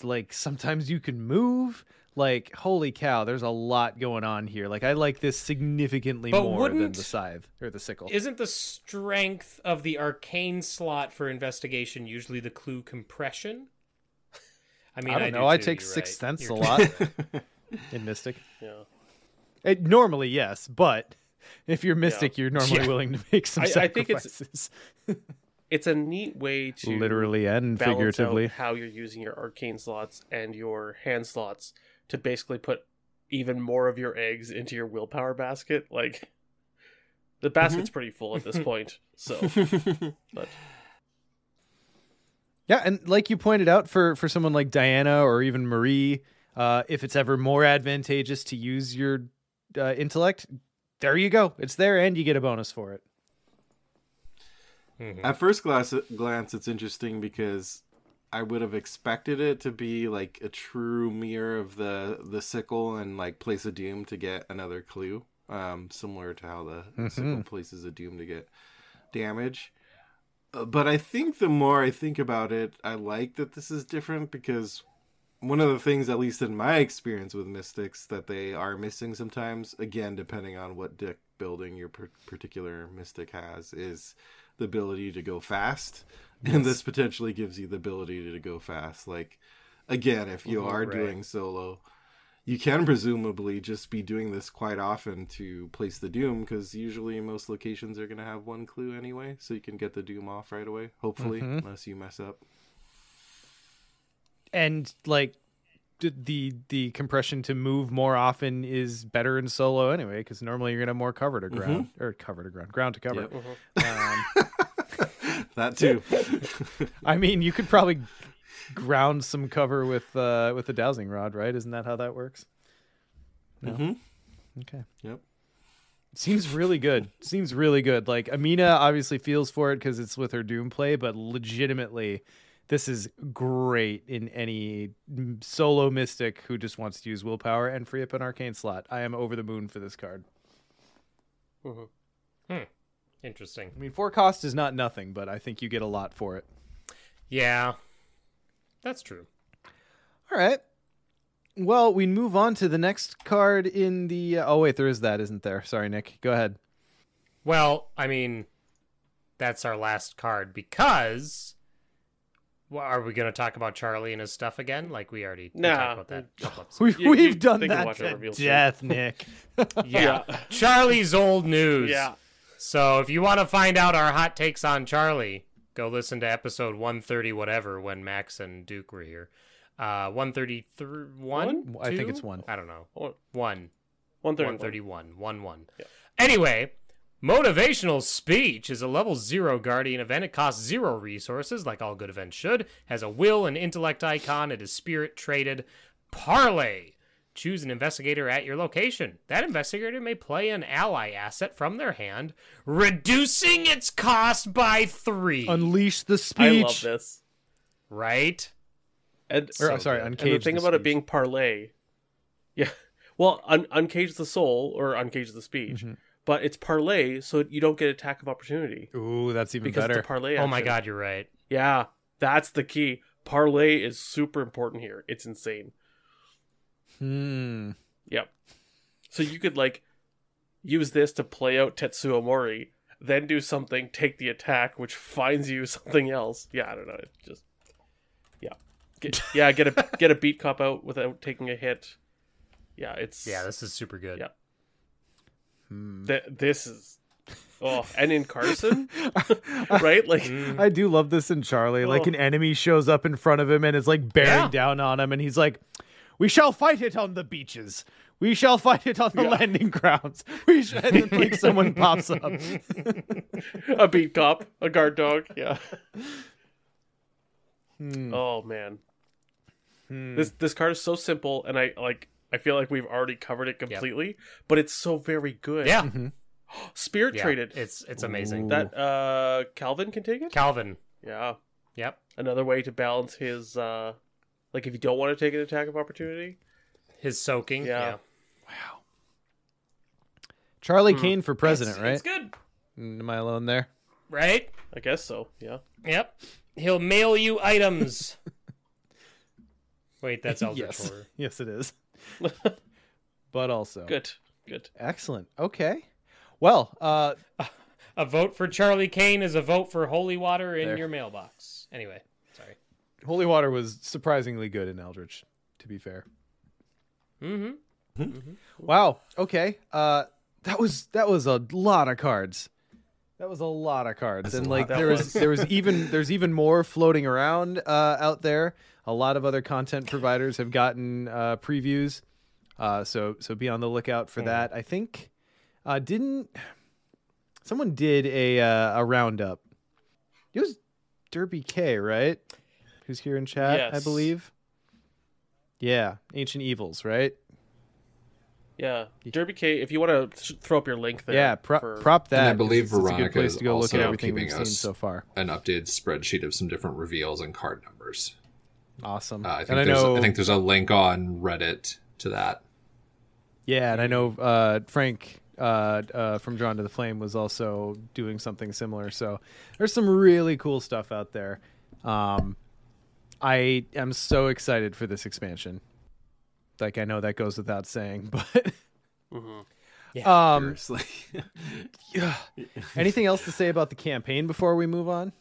like, sometimes you can move. Like, holy cow, there's a lot going on here. Like, I like this significantly more than the scythe or the sickle. Isn't the strength of the arcane slot for investigation usually the clue compression? I mean, I don't know. I take Sixth Sense a lot in Mystic. Yeah. Normally, yes, but if you're Mystic, you're normally willing to make some sacrifices. I think it's a neat way to literally and balance figuratively out how you're using your arcane slots and your hand slots to basically put even more of your eggs into your willpower basket. Like, the basket's pretty full at this point. So, but yeah, and like you pointed out, for someone like Diana or even Marie, if it's ever more advantageous to use your intellect, there you go. It's there, and you get a bonus for it. At first glance, it's interesting because I would have expected it to be like a true mirror of the sickle and like place a doom to get another clue, similar to how the sickle places a doom to get damage. But I think the more I think about it, I like that this is different, because one of the things, at least in my experience with mystics, that they are missing sometimes, again, depending on what deck building your particular mystic has, is the ability to go fast. And this potentially gives you the ability to go fast. Like, again, if you are doing solo, you can presumably just be doing this quite often to place the doom, because usually most locations are going to have 1 clue anyway, so you can get the doom off right away, hopefully, unless you mess up. And like, the compression to move more often is better in solo anyway, because normally you're going to have more cover to ground, or ground to cover. That too. I mean, you could probably ground some cover with the dowsing rod, right? Isn't that how that works? No? Okay. Yep. Seems really good. Seems really good. Like, Amina obviously feels for it because it's with her Doom play, but legitimately, this is great in any solo mystic who just wants to use willpower and free up an arcane slot. I am over the moon for this card. Interesting. I mean, 4 cost is not nothing, but I think you get a lot for it. Yeah, that's true. All right. Well, we move on to the next card in the... oh, wait, there is that, isn't there? Sorry, Nick. Go ahead. Well, I mean, that's our last card because... well, are we going to talk about Charlie and his stuff again? Like, we already talked about that a couple episodes. We've done that to death, Nick. Yeah. Charlie's old news. Yeah. So if you want to find out our hot takes on Charlie, go listen to episode 130 whatever when Max and Duke were here. 131? I think it's 1. I don't know. 131. 1. Yeah. Anyway, motivational speech is a level 0 guardian event. It costs 0 resources, like all good events should. Has a will and intellect icon. It is spirit traded. Parlay. Choose an investigator at your location. That investigator may play an ally asset from their hand, reducing its cost by 3. Unleash the speech. I love this. Right? And uncage and the thing about it being parlay Yeah. Well, uncage the soul or uncage the speech, but it's parlay, so you don't get attack of opportunity Ooh, that's even because better. it's a parlay. Oh my action. god, you're right. Yeah, that's the key. Parlay is super important here. It's insane. Yep. So you could like use this to play out Tetsuo Mori, then do something, take the attack, which finds you something else. Yeah, I don't know. It just get a beat cop out without taking a hit. Yeah, this is super good. Yeah. This is and in Carson, right? Like I do love this in Charlie. Like an enemy shows up in front of him and is like bearing down on him, and he's like, "We shall fight it on the beaches. We shall fight it on the landing grounds. We shall," and then like someone pops up. A beat cop, a guard dog. Yeah. Oh man. This card is so simple, and I feel like we've already covered it completely, but it's so very good. Yeah. Spirit Yeah, traded. It's amazing. That Calvin can take it? Calvin. Yeah. Yep. Another way to balance his like if you don't want to take an attack of opportunity. His soaking. Yeah. Wow. Charlie Kane for president, right? It's good. Am I alone there? Right? I guess so, yeah. Yep. He'll mail you items. Wait, that's Eldritch Yes. Horror. Yes, it is. But also. Good. Excellent. Okay. Well, A vote for Charlie Kane is a vote for holy water in There. your mailbox. Anyway, sorry. Holy Water was surprisingly good in Eldritch, to be fair. Wow. Okay. That was a lot of cards. That was a lot of cards, and like there's even more floating around out there. A lot of other content providers have gotten previews, so be on the lookout for that. I think someone did a roundup. It was Derby K, right? Who's here in chat, I Yes. believe. Yeah, Ancient Evils, right? Yeah. Derby K, if you want to throw up your link there. Yeah, prop that. And I believe 'cause it's a good Veronica place is to go look at also everything we've keeping seen us so far. an updated spreadsheet of some different reveals and card numbers. Awesome. I think and I think there's a link on Reddit to that. Yeah, and I know Frank from Drawn to the Flame was also doing something similar. So there's some really cool stuff out there. I am so excited for this expansion. Like, I know that goes without saying, but Seriously. anything else to say about the campaign before we move on?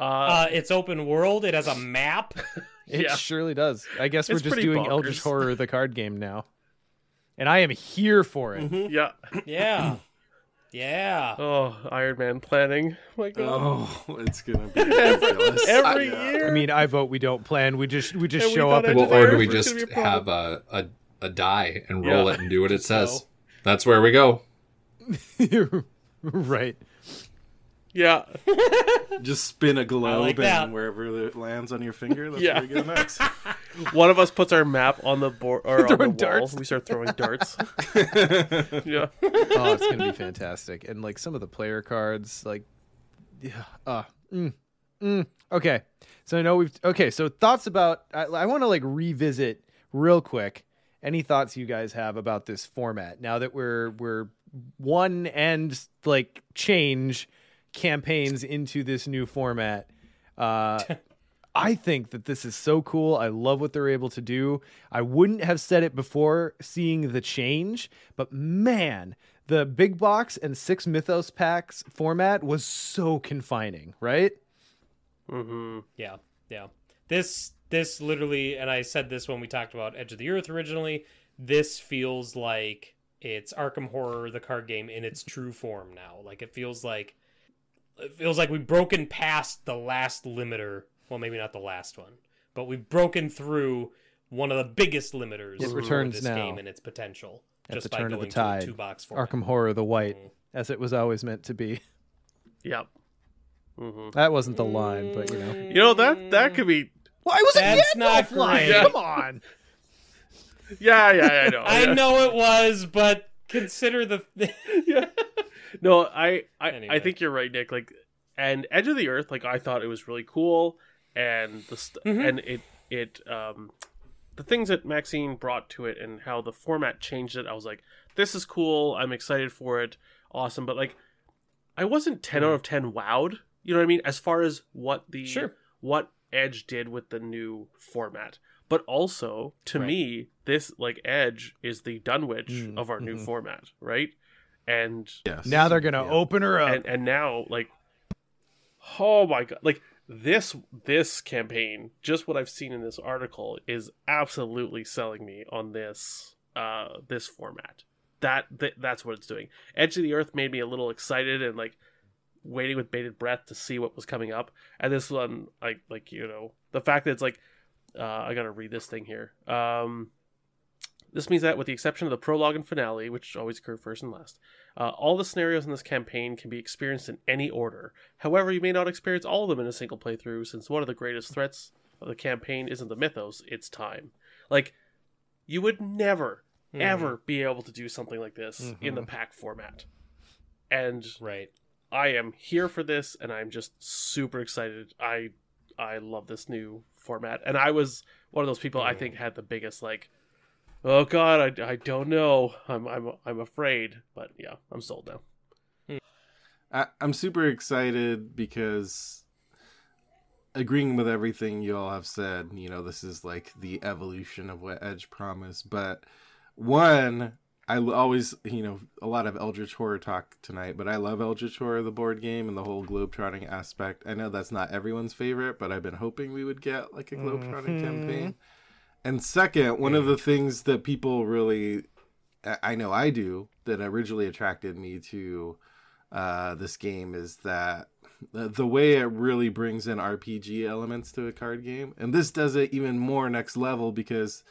It's open world. It has a map. It surely does. I guess we're It's just pretty doing bonkers. Eldritch Horror, the card game now. And I am here for it. Yeah. Yeah. Yeah. Oh, Iron Man planning. Oh my god. Oh, it's gonna be ridiculous. Every year. I mean, I vote we don't plan. We just we show thought up and I'd Well, or do we It's just gonna be a have a die and roll Yeah. it and do what it says? So. That's where we go. right. Yeah. Just spin a globe like that. and wherever it lands on your finger, that's Yeah. where you go next. One of us puts our map on the board or on the Throwing wall. darts. We start throwing darts. Yeah. Oh, it's gonna be fantastic. And like some of the player cards, like, okay. So I know so thoughts about. I want to like revisit real quick. Any thoughts you guys have about this format now that we're one and like change campaigns into this new format? I think that this is so cool. I love what they're able to do. I wouldn't have said it before seeing the change, but man, the big box and 6 Mythos packs format was so confining, right? Yeah. Yeah. This literally, and I said this when we talked about Edge of the Earth originally, this feels like it's Arkham Horror, the card game, in its true form now. Like it feels like we've broken past the last limiter. Well, maybe not the last one, but we've broken through one of the biggest limiters It for returns this now game and its potential. At Just the by turn of going the tide. to a 2-box format. Arkham Horror the White, as it was always meant to be. Yep. That wasn't the line, but you know. You know that could be. Well, I was That's a not Gandalf line. great. Come on. Yeah, I know. I yeah. know it was, but consider the. No, I Anyway. think you're right, Nick. Like, and Edge of the Earth, like I thought it was really cool, and and it the things that Maxine brought to it and how the format changed it, I was like, this is cool. I'm excited for it. Awesome. But like, I wasn't 10 out of 10 wowed. You know what I mean? As far as what what Edge did with the new format. But also, to me, this like Edge is the Dunwich of our new format, right? And now they're gonna open her up, and now like, oh my god, like this campaign, just what I've seen in this article is absolutely selling me on this this format. That's what it's doing. Edge of the Earth made me a little excited and like waiting with bated breath to see what was coming up. And this one, like you know, the fact that it's like. I gotta read this thing here. This means that with the exception of the prologue and finale, which always occur first and last, all the scenarios in this campaign can be experienced in any order. However, you may not experience all of them in a single playthrough, since one of the greatest threats of the campaign isn't the mythos, it's time. Like, you would never, ever be able to do something like this in the pack format. And I am here for this, and I'm just super excited. I love this new format, and I was one of those people I think had the biggest like, oh god, I don't know, I'm afraid, but yeah, I'm sold now. I'm super excited because agreeing with everything you all have said, you know, this is like the evolution of what Edge promised. But one, I always, you know, a lot of Eldritch Horror talk tonight, but I love Eldritch Horror, the board game, and the whole globetrotting aspect. I know that's not everyone's favorite, but I've been hoping we would get like a globetrotting campaign. And second, one of the things that people really, I know I do, that originally attracted me to this game is that the way it really brings in RPG elements to a card game. And this does it even more next level, because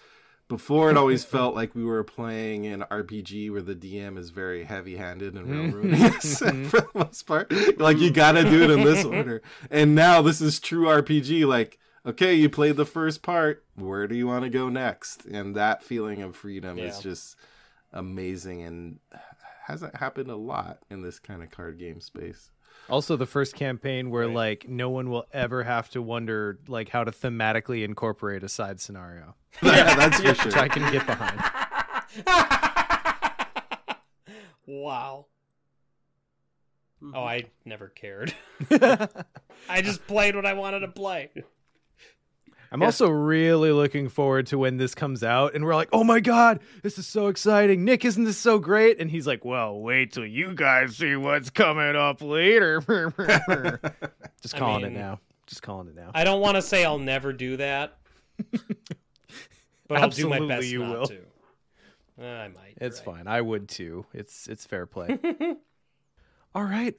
before it always felt like we were playing an RPG where the DM is very heavy-handed and railroading us for the most part. Like, you gotta do it in this order. And now this is true RPG. Like, okay, you played the first part. Where do you want to go next? And that feeling of freedom is just amazing, and hasn't happened a lot in this kind of card game space. Also, the first campaign where like no one will ever have to wonder like how to thematically incorporate a side scenario. That's for sure. Which I can get behind. Wow. Oh, I never cared. I just played what I wanted to play. I'm also really looking forward to when this comes out and we're like, oh my god, this is so exciting. Nick, isn't this so great? And he's like, well, wait till you guys see what's coming up later. Just calling it now. I don't want to say I'll never do that, but I'll do my best you not will. to. I might. It's fine. I would too. It's fair play. All right.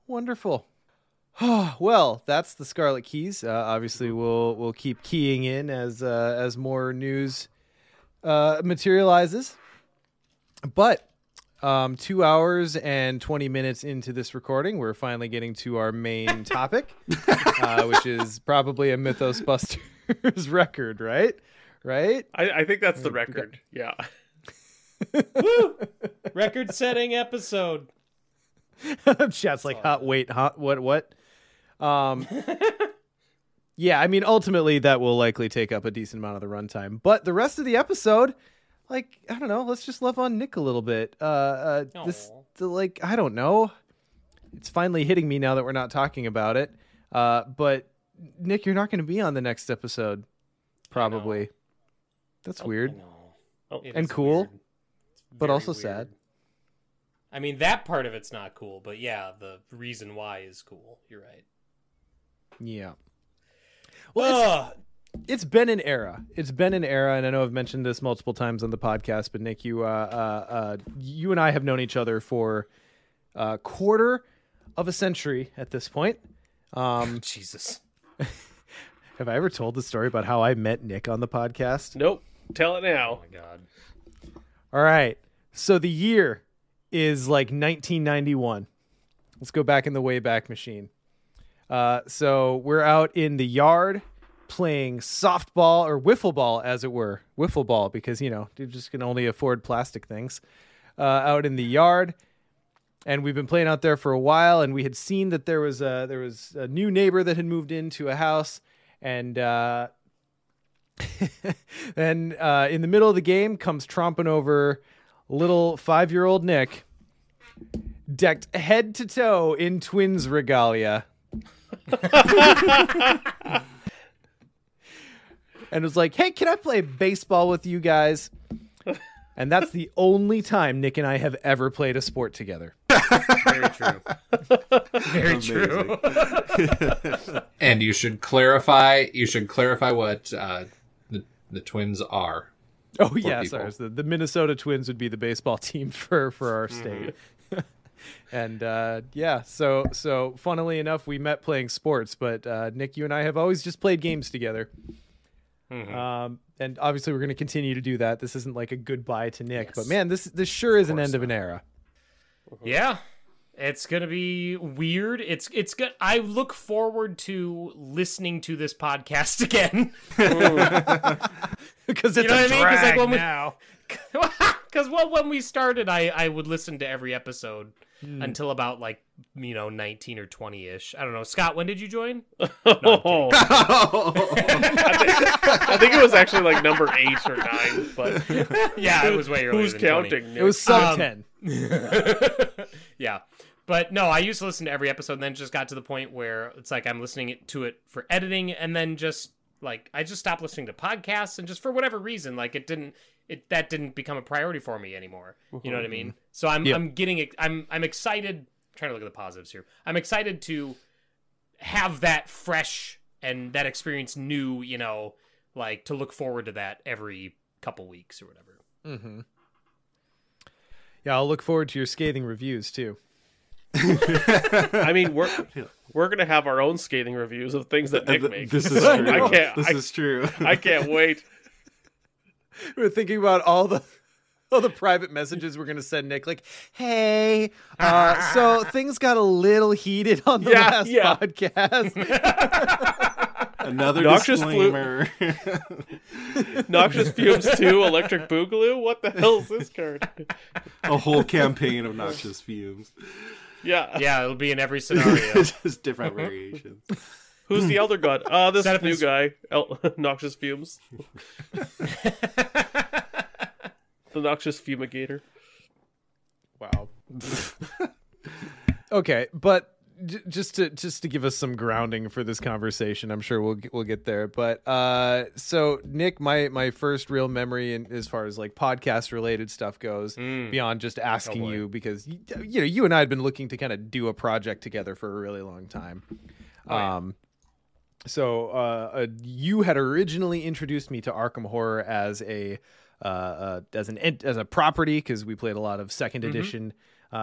Wonderful. Well, that's the Scarlet Keys. Obviously, we'll keep keying in as more news materializes. But 2 hours and 20 minutes into this recording, we're finally getting to our main topic, which is probably a Mythos Busters record, right? Right? I think that's the record. Yeah. Woo! Record-setting episode. Chat's like, what? Yeah, I mean, ultimately that will likely take up a decent amount of the runtime, but the rest of the episode, like, I don't know, let's just love on Nick a little bit. I don't know. It's finally hitting me now that we're not talking about it. But Nick, you're not going to be on the next episode, probably. That's weird. And cool, but also weird. sad. I mean, that part of it's not cool, but yeah, the reason why is cool. You're right. Yeah. Well, it's been an era. It's been an era, and I know I've mentioned this multiple times on the podcast, but Nick, you and I have known each other for a quarter of a century at this point. Jesus. Have I ever told the story about how I met Nick on the podcast? Nope. Tell it now. Oh my god. All right. So the year is like 1991. Let's go back in the Wayback Machine. So we're out in the yard playing softball or wiffle ball, as it were. Wiffle ball, because, you know, you just can only afford plastic things. Out in the yard. And we've been playing out there for a while, and we had seen that there was a new neighbor that had moved into a house, and Then in the middle of the game comes tromping over little 5-year-old Nick, decked head to toe in Twins regalia. And was like, hey, can I play baseball with you guys? And that's the only time Nick and I have ever played a sport together. Very true. Very true. And you should clarify what the Twins are. Oh, yeah, people. sorry. So the Minnesota Twins would be the baseball team for our state. And so funnily enough, we met playing sports, but Nick, you and I have always just played games together. Mm-hmm. And obviously we're going to continue to do that. This isn't like a goodbye to Nick, but man, this sure is an end of an era. Yeah. It's going to be weird. It's good. I look forward to listening to this podcast again. Because it's You know a what I mean? 'Cause, drag like, when we- now. Because when we started, I would listen to every episode until about 19 or 20-ish. I don't know. Scott, when did you join? Oh. I think it was actually like number 8 or 9, but Yeah, it was way earlier who's than counting? 20. Nick? It was sub 10. Yeah. But no, I used to listen to every episode and then just got to the point where it's like I'm listening to it for editing and then just I just stopped listening to podcasts and just for whatever reason, that didn't become a priority for me anymore. You know what I mean? So I'm excited. I'm trying to look at the positives here. I'm excited to have that fresh and that experience new, to look forward to that every couple weeks or whatever. Mm-hmm. Yeah, I'll look forward to your scathing reviews too. I mean, we're gonna have our own scathing reviews of things that Nick makes. This is true. This is true. I can't wait. We're thinking about all the private messages we're gonna send Nick, like, "Hey, so things got a little heated on the last podcast." Another Noxious disclaimer. Noxious Fumes 2, Electric Boogaloo? What the hell is this card? A whole campaign of noxious fumes. Yeah. Yeah, it'll be in every scenario. Just different variations. Who's the Elder God? This Set up new his- guy. Noxious Fumes. The Noxious Fumigator. Wow. Okay, but just to give us some grounding for this conversation, I'm sure we'll get there. But so Nick, my first real memory as far as podcast related stuff goes, beyond just asking you, because you and I had been looking to kind of do a project together for a really long time. So you had originally introduced me to Arkham Horror as a property, because we played a lot of second edition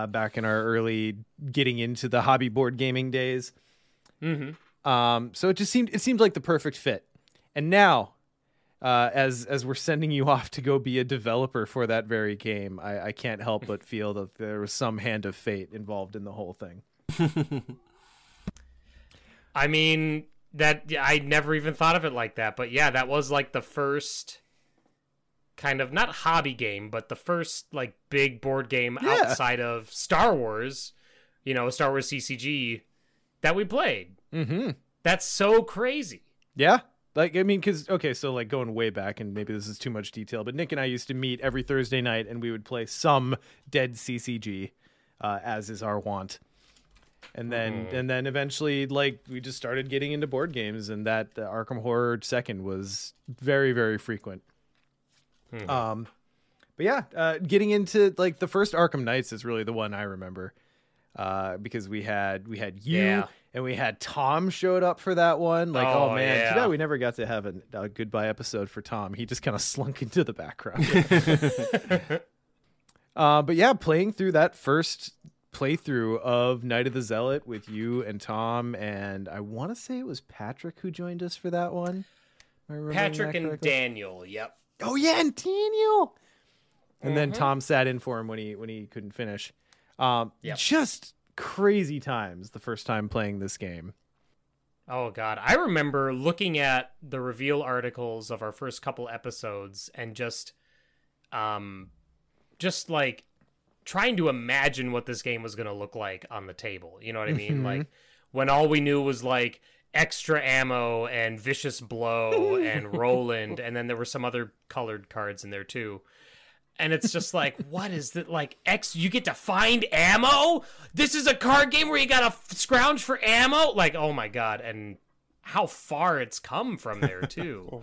back in our early getting into the hobby board gaming days. So it seemed like the perfect fit. And now, as we're sending you off to go be a developer for that very game, I can't help but feel that there was some hand of fate involved in the whole thing. I mean, I never even thought of it like that, but yeah, that was the first kind of not hobby game, but the first big board game outside of Star Wars, Star Wars CCG that we played. That's so crazy. Yeah. Because, okay, so going way back, and maybe this is too much detail, but Nick and I used to meet every Thursday night and we would play some dead CCG, as is our wont. And then eventually, we just started getting into board games, and that Arkham Horror 2nd was very, very frequent. But yeah, getting into the first Arkham Knights is really the one I remember, because we had you and we had Tom showed up for that one. Too bad we never got to have a goodbye episode for Tom. He just kind of slunk into the background. But yeah, playing through that first playthrough of Night of the Zealot with you and Tom, and I want to say it was Patrick who joined us for that one. Patrick and Daniel, yep. Oh yeah, and Daniel. And then Tom sat in for him when he couldn't finish. Just crazy times the first time playing this game. Oh god, I remember looking at the reveal articles of our first couple episodes and just trying to imagine what this game was going to look like on the table. You know what I mean? When all we knew was extra ammo and vicious blow and Roland, and then there were some other colored cards in there too. And it's just like, what is that? Like, you get to find ammo? This is a card game where you gotta scrounge for ammo? Like, oh my god. And how far it's come from there, too.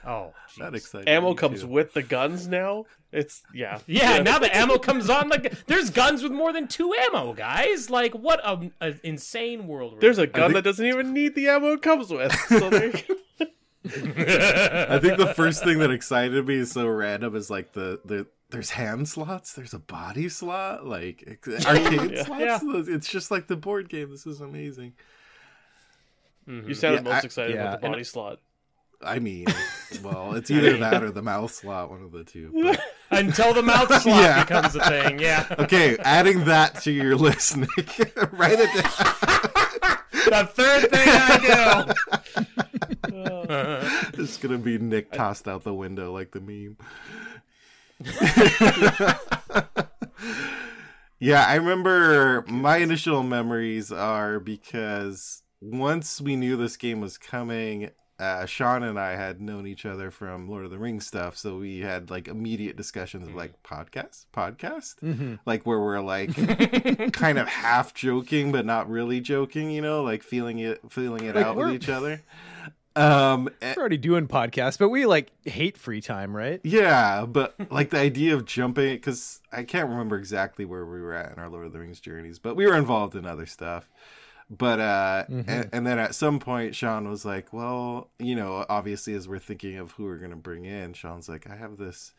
Oh, geez. That exciting. Ammo comes with the guns now? It's, yeah. Yeah, now the ammo comes on. Like, there's guns with more than 2 ammo, guys. Like, what an insane world. There's a gun that doesn't even need the ammo it comes with. So there you go. I think the first thing that excited me is so random is like there's hand slots, there's a body slot, like arcade slots. Yeah. It's just like the board game. This is amazing. You sounded most excited about the body slot. I mean, well, it's either that or the mouth slot, one of the two. But... Until the mouth slot becomes a thing, yeah. Okay, adding that to your list, Nick. Write it down. The third thing I do. It's gonna be Nick tossed out the window like the meme. Yeah, I remember my initial memories are because once we knew this game was coming, Sean and I had known each other from Lord of the Rings stuff, so we had like immediate discussions of like podcast, like where we're like kind of half joking but not really joking, you know, like feeling it like out with each other. We're already doing podcasts, but we like hate free time, right? Yeah, but like the idea of jumping, because I can't remember exactly where we were at in our Lord of the Rings journeys, but we were involved in other stuff. But and then at some point Sean was like, well, you know, obviously as we're thinking of who we're gonna bring in, Sean's like, I have this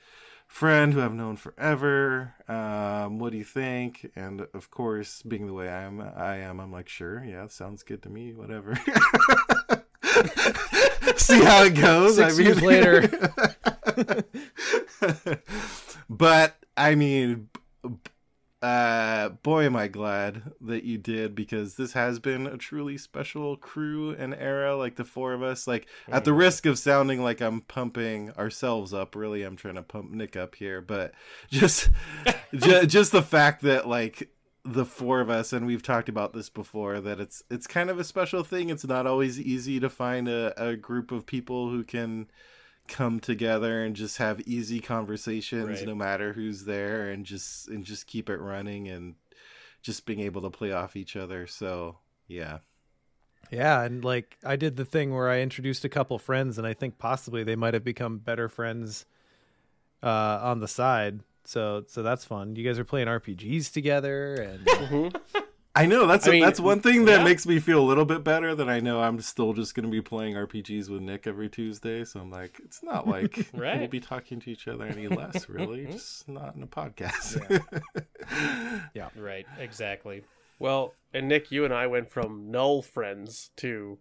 friend who I've known forever, what do you think? And of course, being the way I'm like, sure, yeah, sounds good to me, whatever. See how it goes. 6 years later. But I mean, boy, am I glad that you did, because this has been a truly special crew and era. Like the four of us, like at the risk of sounding like I'm pumping ourselves up, really, I'm trying to pump Nick up here. But just the fact that like the four of us, and we've talked about this before, that it's kind of a special thing. It's not always easy to find a group of people who can come together and just have easy conversations, no matter who's there, and just keep it running and just being able to play off each other. So yeah, and like I did the thing where I introduced a couple friends, and I think possibly they might have become better friends on the side. So that's fun. You guys are playing RPGs together, and I know that's one thing that makes me feel a little bit better, that I know I'm still just going to be playing RPGs with Nick every Tuesday. So I'm like, it's not like we'll be talking to each other any less, really. Just not in a podcast. Yeah, right, exactly. Well, and Nick, you and I went from null friends to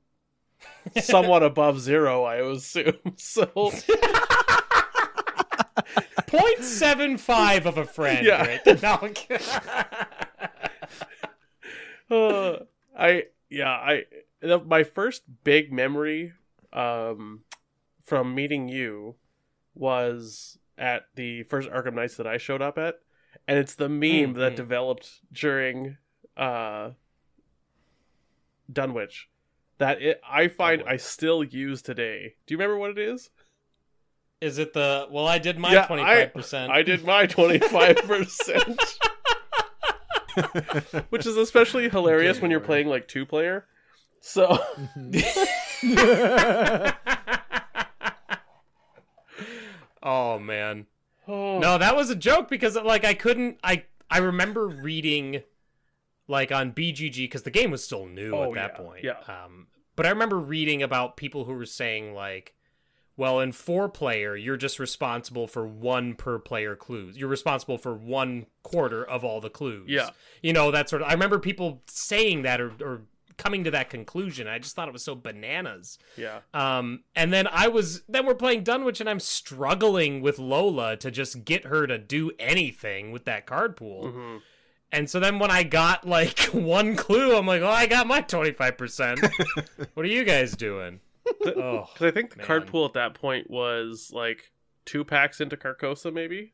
somewhat above zero, I assume. So 0.75 of a friend. Yeah. Right? No. My first big memory from meeting you was at the first Arkham Knights that I showed up at, and it's the meme that developed during Dunwich that I still use today. Do you remember what it is? Is it I did my 25%. I did my 25%. Which is especially hilarious when you're playing like 2-player. So oh man. No, that was a joke, because like I remember reading like on BGG, because the game was still new at that point. Yeah. But I remember reading about people who were saying like, well, in 4-player, you're just responsible for 1 per player clues. You're responsible for 1/4 of all the clues. Yeah. You know, that sort of... I remember people saying that or coming to that conclusion. I just thought it was so bananas. Yeah. And then we're playing Dunwich, and I'm struggling with Lola to just get her to do anything with that card pool. Mm-hmm. And so then when I got like 1 clue, I'm like, oh, I got my 25%. What are you guys doing? Because I think the card pool at that point was like 2 packs into Carcosa, maybe.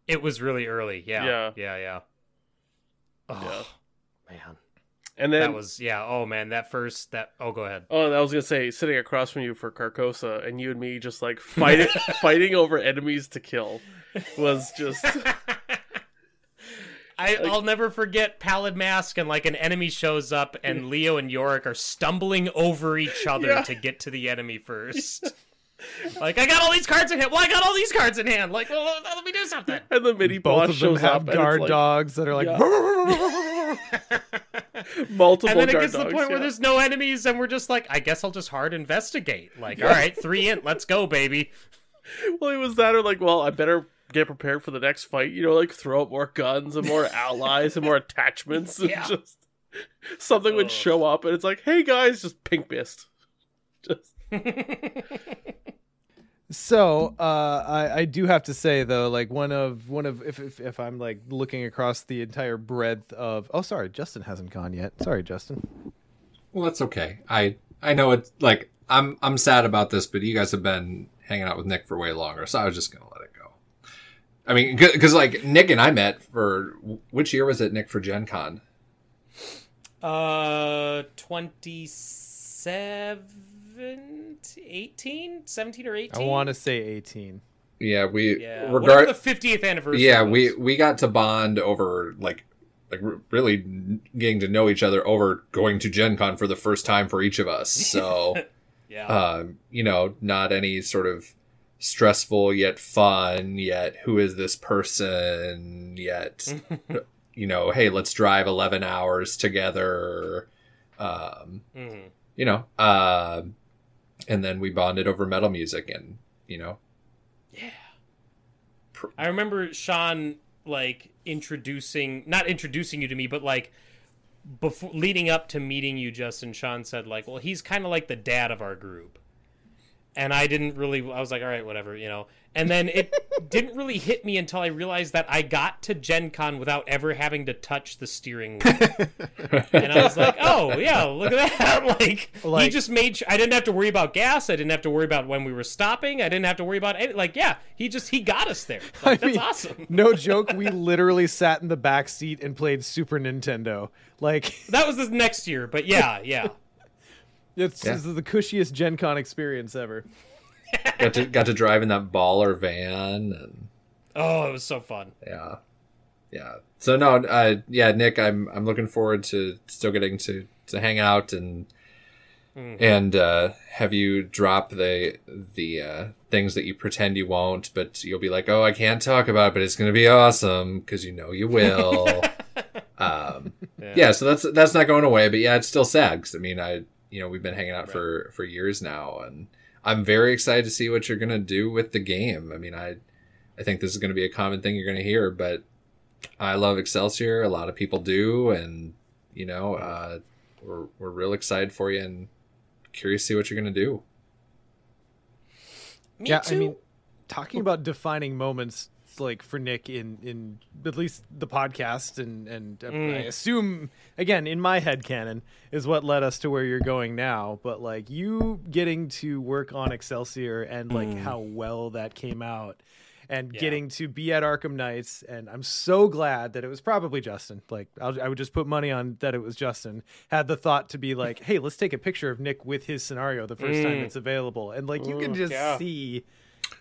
It was really early, yeah. Yeah. Oh, man. And then that was oh man, go ahead. Oh, I was gonna say, sitting across from you for Carcosa, and you and me just like fighting over enemies to kill was just. I'll never forget Pallid Mask, and like an enemy shows up, and Leo and Yorick are stumbling over each other to get to the enemy first. Like, I got all these cards in hand. Well, I got all these cards in hand. Like, well, let me do something. And the mini Both boss of them shows have up, and guard it's like, dogs that are like. multiple. And then it guard gets to the dogs, point where there's no enemies, and we're just like, I guess I'll just hard investigate. Like, all right, 3 int, let's go, baby. Well, it was that, or like, well, I better get prepared for the next fight. You know, like throw up more guns and more allies and more attachments, and just something would show up, and it's like, hey guys, just pink mist. Just. So, I do have to say though, like one of if I'm like looking across the entire breadth of, oh sorry, Justin hasn't gone yet. Sorry, Justin. Well, that's okay. I know it's like I'm sad about this, but you guys have been hanging out with Nick for way longer, so I was just gonna let it go. I mean, because like Nick and I met for which year was it, Nick, for Gen Con? 17 or 18. I want to say 18. Yeah, whatever the 50th anniversary. Yeah, was. we got to bond over like really getting to know each other over going to Gen Con for the first time for each of us. So, you know, not any sort of stressful yet fun yet who is this person yet, you know, hey, let's drive 11 hours together. You know, and then we bonded over metal music and, you know. Yeah. I remember Sean, like, not introducing you to me, but, like, before leading up to meeting you, Justin, Sean said, like, well, he's kind of like the dad of our group. And I was like, all right, whatever, you know. And then it didn't really hit me until I realized that I got to Gen Con without ever having to touch the steering wheel. And I was like, oh, yeah, look at that. Like he just made I didn't have to worry about gas. I didn't have to worry about when we were stopping. I didn't have to worry about any, like, yeah, he got us there. Like, that's awesome. No joke. We literally sat in the back seat and played Super Nintendo. Like that was the next year, but yeah. This is the cushiest Gen Con experience ever. got to drive in that baller van and it was so fun. Yeah. So no, Nick, I'm looking forward to still getting to hang out and have you drop the things that you pretend you won't, but you'll be like, oh, I can't talk about it, but it's gonna be awesome because you know you will. So that's not going away, but yeah, it's still sad because I mean we've been hanging out for years now, and I'm very excited to see what you're going to do with the game. I mean, I think this is going to be a common thing you're going to hear, but I love Excelsior. A lot of people do, and you know, we're real excited for you and curious to see what you're going to do. Me too. I mean, talking about defining moments like for Nick in at least the podcast and I assume again in my head canon is what led us to where you're going now, but like you getting to work on Excelsior and like how well that came out and getting to be at Arkham Knights, and I'm so glad that it was probably Justin. Like I would just put money on that it was Justin had the thought to be like, hey, let's take a picture of Nick with his scenario the first time it's available, and like you can just see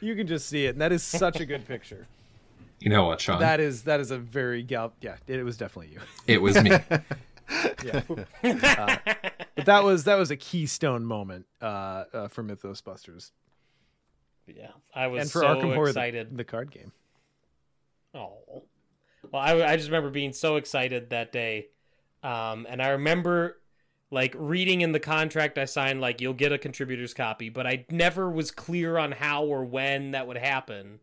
it, and that is such a good picture. You know what, Sean? That is a very it was definitely you. It was me. Yeah. But that was a keystone moment for Mythos Busters. Yeah, I was and for so Arkham Horror, excited. The card game. Oh, well, I just remember being so excited that day, and I remember like reading in the contract I signed, like you'll get a contributor's copy, but I never was clear on how or when that would happen.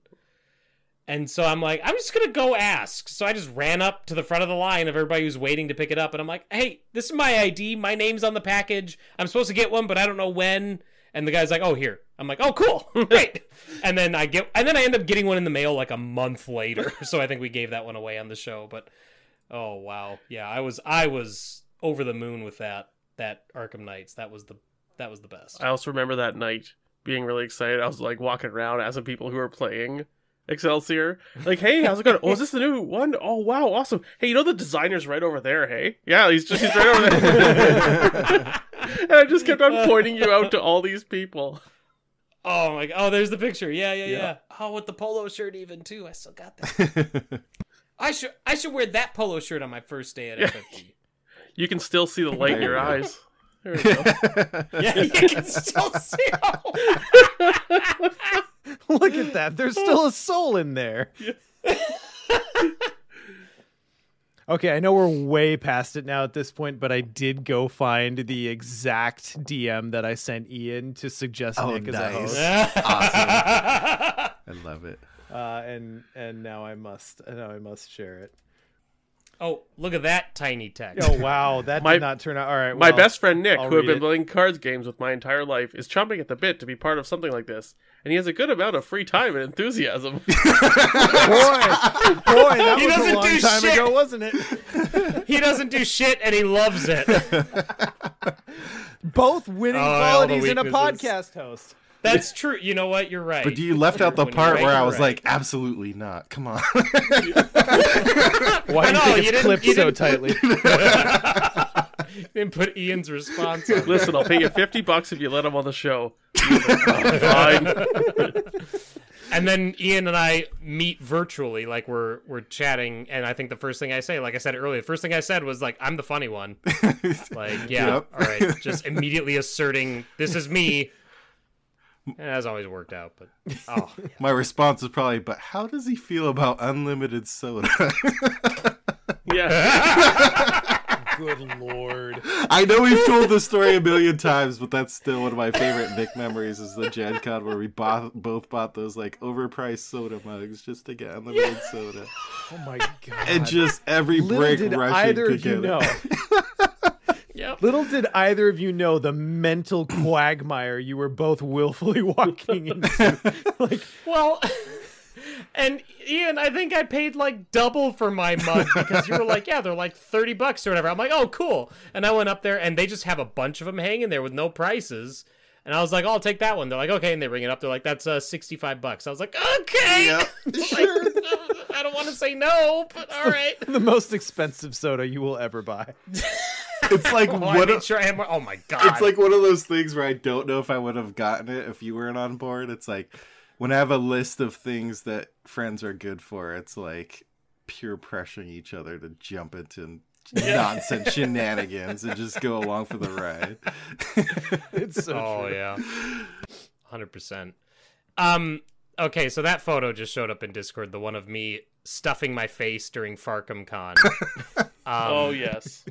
And so I'm like, I'm just going to go ask. So I just ran up to the front of the line of everybody who's waiting to pick it up. And I'm like, hey, this is my ID. My name's on the package. I'm supposed to get one, but I don't know when. And the guy's like, oh, here. I'm like, oh, cool. Great. And then I end up getting one in the mail like a month later. So I think we gave that one away on the show. But, oh, wow. Yeah, I was over the moon with that Arkham Knights. That was the best. I also remember that night being really excited. I was like walking around asking people who were playing, Excelsior. Like, hey, how's it going? Oh, is this the new one? Oh, wow, awesome. Hey, you know the designer's right over there, hey? Yeah, he's right over there. And I just kept on pointing you out to all these people. Oh my god! Oh, there's the picture. Yeah. Oh, with the polo shirt even too. I still got that. I should wear that polo shirt on my first day at FFG. You can still see the light in your eyes. There we go. Yeah, you can still see. Look at that. There's still a soul in there. Okay, I know we're way past it now at this point, but I did go find the exact DM that I sent Ian to suggest Nick as a host. Awesome. I love it. And now I must share it. Oh, look at that tiny text. Oh wow, that did not turn out all right. My well, best friend Nick, I'll who I've read been playing cards games with my entire life, is chomping at the bit to be part of something like this, and he has a good amount of free time and enthusiasm. Boy, that He was a doesn't long do time shit. ago, wasn't it? He doesn't do shit, and he loves it. Both winning all the qualities in a weaknesses. podcast host. That's true. You know what? You're right. But you left out the When you're part right, where I you're was right. like, absolutely not. Come on. Why do you No, think you it's didn't- clipped you so didn't- tightly? Didn't put Ian's response on. Listen, I'll pay you $50 if you let him on the show. Fine. And then Ian and I meet virtually, like we're chatting, and I think the first thing I say, like I said earlier, the first thing I said was like, "I'm the funny one." Like, yeah, Yep. all right, just immediately asserting this is me. And it has always worked out, but My response was probably, but how does he feel about unlimited soda? Yeah. Good lord. I know we've told this story a million times, but that's still one of my favorite Nick memories is the Gen Con where we both bought those like overpriced soda mugs just to get unlimited soda. Oh my god. And just every Little break did rushing either to of you get know. it. Yep. Little did either of you know the mental quagmire you were both willfully walking into. Like, Well, and Ian, I think I paid like double for my mug because you were like, yeah, they're like $30 or whatever. I'm like, oh, cool. And I went up there and they just have a bunch of them hanging there with no prices. And I was like, oh, I'll take that one. They're like, okay. And they ring it up. They're like, that's $65. I was like, okay. Yeah. Like, I don't want to say no, but all right. the most expensive soda you will ever buy. It's like Oh, I what made sure I had more. Oh my god. it's like one of those things where I don't know if I would have gotten it if you weren't on board. It's like when I have a list of things that friends are good for, it's like peer pressuring each other to jump into nonsense shenanigans and just go along for the ride. It's so Oh true. yeah, 100%. Okay, so that photo just showed up in Discord. The one of me stuffing my face during Farcom Con. Oh, yes.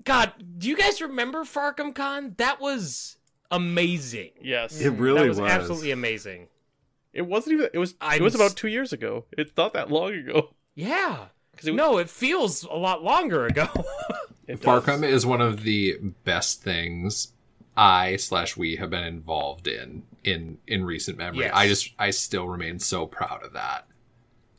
God, do you guys remember Farcom Con? That was amazing. Yes. It really That was absolutely amazing. It wasn't even. It was about 2 years ago. It's not that long ago. Yeah. It was, No, it feels a lot longer ago. it does. Farcom is one of the best things we have been involved in recent memory. Yes. I still remain so proud of that.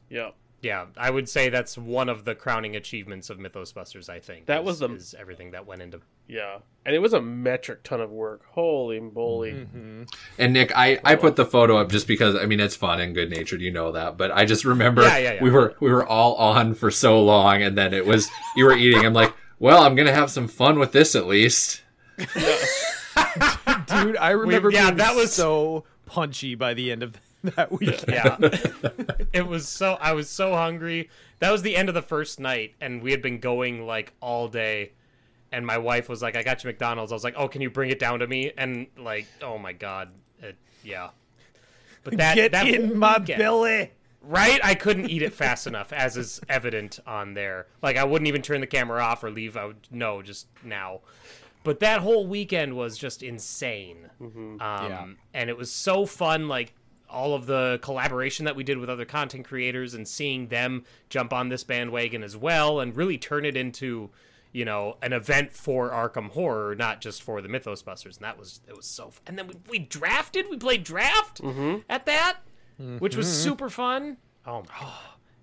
Yeah. Yeah, I would say that's one of the crowning achievements of Mythos Busters, I think. That was the- is everything that went into. Yeah. And it was a metric ton of work. Holy moly. Mm-hmm. And Nick, I put the photo up just because I mean it's fun and good natured, you know that. But I just remember Yeah. we were all on for so long, and then it was you were eating. I'm like, well, I'm gonna have some fun with this at least. Dude, I remember being that was so punchy by the end of that weekend. Yeah. It was so I was so hungry. That was the end of the first night, and we had been going like all day. And my wife was like, I got you McDonald's. I was like, oh, can you bring it down to me? And like, oh my God. Yeah. But that Get that in whole my weekend- belly. Right? I couldn't eat it fast enough, as is evident on there. Like, I wouldn't even turn the camera off or leave. I would, no, just now. But that whole weekend was just insane. Yeah. And it was so fun, like, all of the collaboration that we did with other content creators and seeing them jump on this bandwagon as well and really turn it into, you know, an event for Arkham Horror, not just for the Mythos Busters. And it was so fun. And then we played draft at that, which was super fun. Oh my God.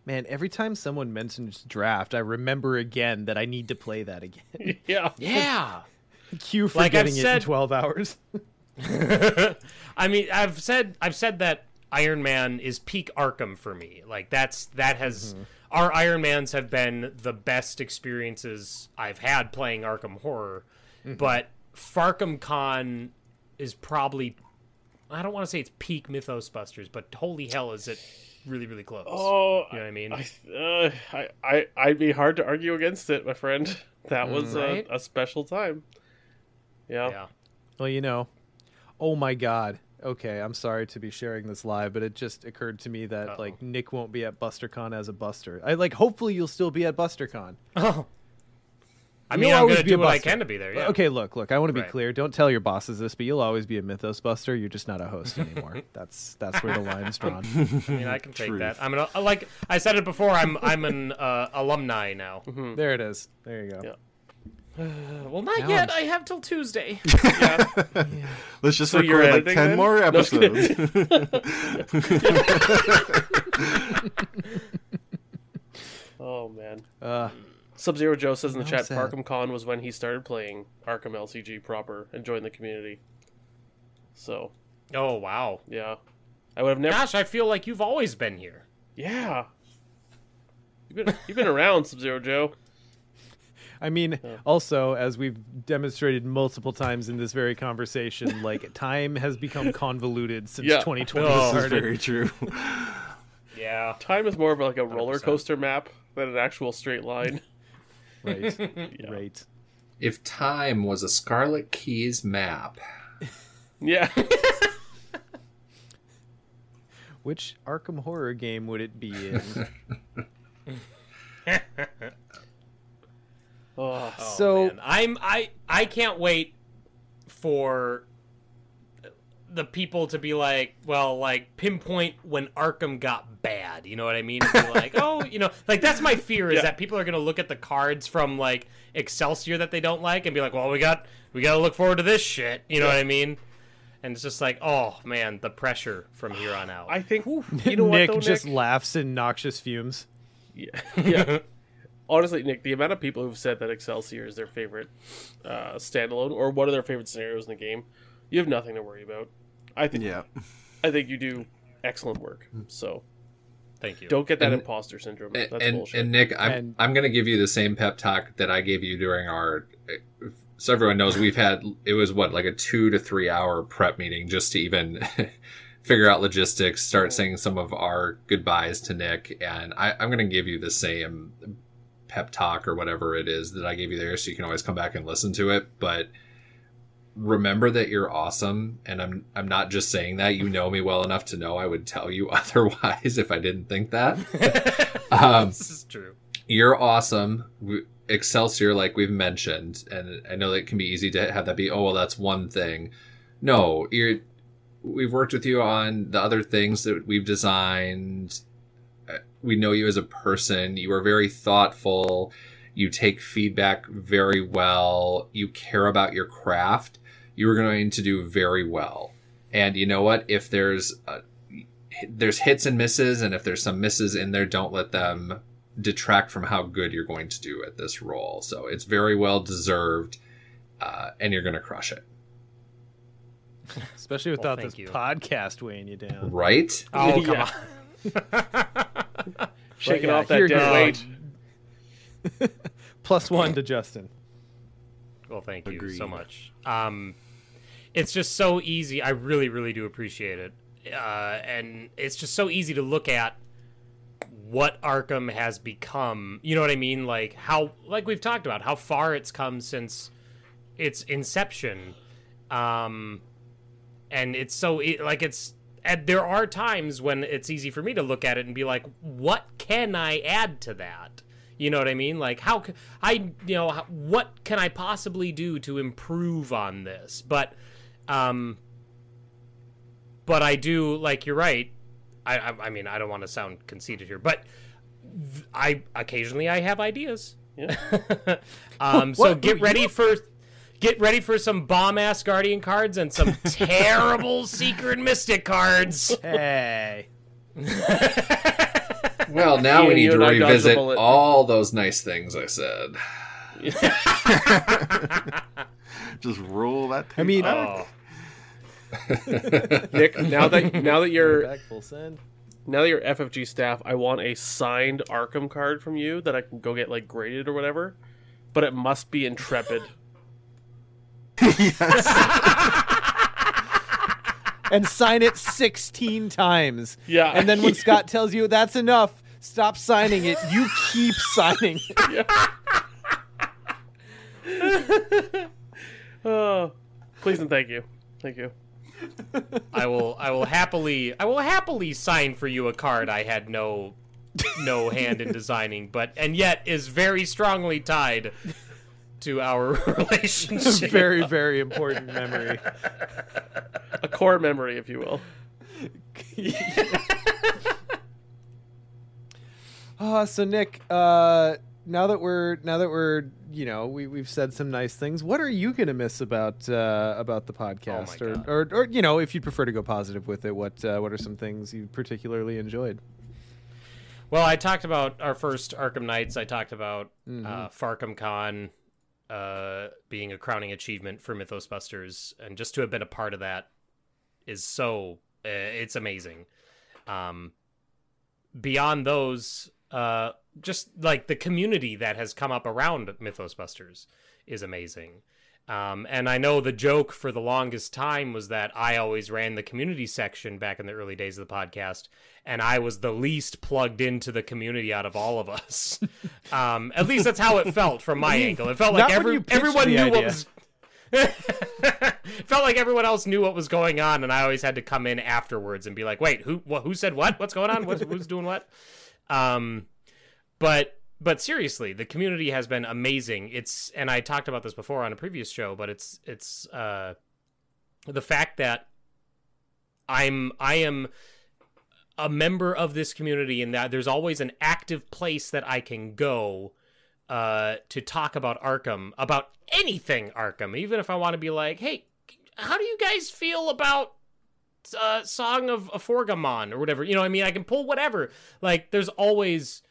Man, every time someone mentions draft, I remember again that I need to play that again. Yeah. Yeah. Cue for Like I've getting it in said- 12 hours. I mean, I've said that Iron Man is peak Arkham for me. Like that has our Iron Mans have been the best experiences I've had playing Arkham Horror, but Farkham Con is probably, I don't want to say it's peak Mythos Busters, but holy hell is it really, really close. Oh, you know what I mean? I'd be hard to argue against it, my friend. That was Right? a special time. Yeah. Well, you know, oh my God. Okay, I'm sorry to be sharing this live, but it just occurred to me that like Nick won't be at BusterCon as a Buster. Hopefully you'll still be at BusterCon. Oh. I You'll mean, I'm always going to be a do what I Buster. can to be there, yeah. Okay, look. I want to be Right. clear. Don't tell your bosses this, but you'll always be a Mythos Buster. You're just not a host anymore. That's where the line's drawn. I mean, I can take Truth. that. I'm an, like I said it before, I'm an alumni now. There it is. There you go. Yeah. Well, not Now yet. I'm- I have till Tuesday. Yeah. Let's just So you're record like editing 10 then? more No, I'm just episodes. Oh man. Sub-Zero Joe says in the How chat, sad. Arkham Con was when he started playing Arkham LCG proper and joined the community. So Oh, wow. yeah, I would have never. Gosh, I feel like you've always been here. Yeah. You've been around, Sub-Zero Joe. I mean, also, as we've demonstrated multiple times in this very conversation, like, time has become convoluted since Yeah. 2020 Oh. This is started. very true. Yeah. Time is more of like a roller 100%. coaster map than an actual straight line. Right. Right. If time was a Scarlet Keys map, Yeah. Which Arkham Horror game would it be in? Oh, So- man. I can't wait for the people to be like, well, like pinpoint when Arkham got bad. You know what I mean? And be like, oh, you know, like that's my fear is Yeah. that people are gonna look at the cards from like Excelsior that they don't like and be like, well, we got to look forward to this shit. You know what I mean? And it's just like, oh man, the pressure from here on out. I think you know Nick what though, just Nick? laughs in noxious fumes. Yeah. Honestly, Nick, the amount of people who've said that Excelsior is their favorite standalone or one of their favorite scenarios in the game, you have nothing to worry about. I think you do excellent work. So Thank you. don't get that And- imposter syndrome. That's and bullshit. Nick, And- I'm going to give you the same pep talk that I gave you during our. So everyone knows it was like a 2 to 3 hour prep meeting just to even figure out logistics, start saying some of our goodbyes to Nick, and I'm going to give you the same pep talk or whatever it is that I gave you there, so you can always come back and listen to it. But remember that you're awesome, and I'm not just saying that. You know me well enough to know I would tell you otherwise if I didn't think that. This is true. You're awesome. Excelsior, like we've mentioned, and I know that it can be easy to have that be, oh, well, that's one thing. No, we've worked with you on the other things that we've designed. We know you as a person. You are very thoughtful. You take feedback very well. You care about your craft. You are going to do very well. And you know what? If there's hits and misses, and if there's some misses in there, don't let them detract from how good you're going to do at this role. So it's very well deserved, and you're going to crush it. Especially without thank this you. podcast weighing you down. Right? Oh, come Yeah. on. Shaking yeah, off that here dead goes. weight. +1 to Justin. Well, thank you Agreed. so much. It's just so easy. I really, really do appreciate it. And it's just so easy to look at what Arkham has become. You know what I mean? Like like we've talked about, how far it's come since its inception. And it's so, and there are times when it's easy for me to look at it and be like, what can I add to that? You know what I mean? Like, what can I possibly do to improve on this? But I do, like, you're right. I mean, I don't want to sound conceited here, but I occasionally have ideas. Yeah. So get ready for some bomb ass Guardian cards and some terrible Secret Mystic cards. Hey. Well, now we You need to and I dodged a revisit bullet. all those nice things I said. Just roll that tape I mean, back. Nick, now that you're Back full send. now that you're FFG staff, I want a signed Arkham card from you that I can go get like graded or whatever, but it must be Intrepid. And sign it 16 times. Yeah. And then when Scott tells you that's enough, stop signing it. You keep signing it. Oh, please and thank you. Thank you. I will happily sign for you a card I had no hand in designing, and yet is very strongly tied to our relationship. Very, very important memory. A core memory, if you will. So Nick, now that we're we've said some nice things. What are you gonna miss about the podcast, or if you'd prefer to go positive with it, what are some things you particularly enjoyed? Well, I talked about our first Arkham Nights. I talked about Farkham Con being a crowning achievement for Mythos Busters, and just to have been a part of that is so it's amazing. Beyond those, just like the community that has come up around Mythos Busters is amazing. And I know the joke for the longest time was that I always ran the community section back in the early days of the podcast, and I was the least plugged into the community out of all of us. At least that's how it felt from my angle. It felt like everyone knew what was... It felt like everyone else knew what was going on, and I always had to come in afterwards and be like, wait, who said what? What's going on? Who's doing what? But seriously, the community has been amazing. And I talked about this before on a previous show, but it's the fact that I am a member of this community, and that there's always an active place that I can go to talk about Arkham, about anything Arkham, even if I want to be like, hey, how do you guys feel about Song of Forgamon or whatever? You know what I mean? I can pull whatever. Like, there's always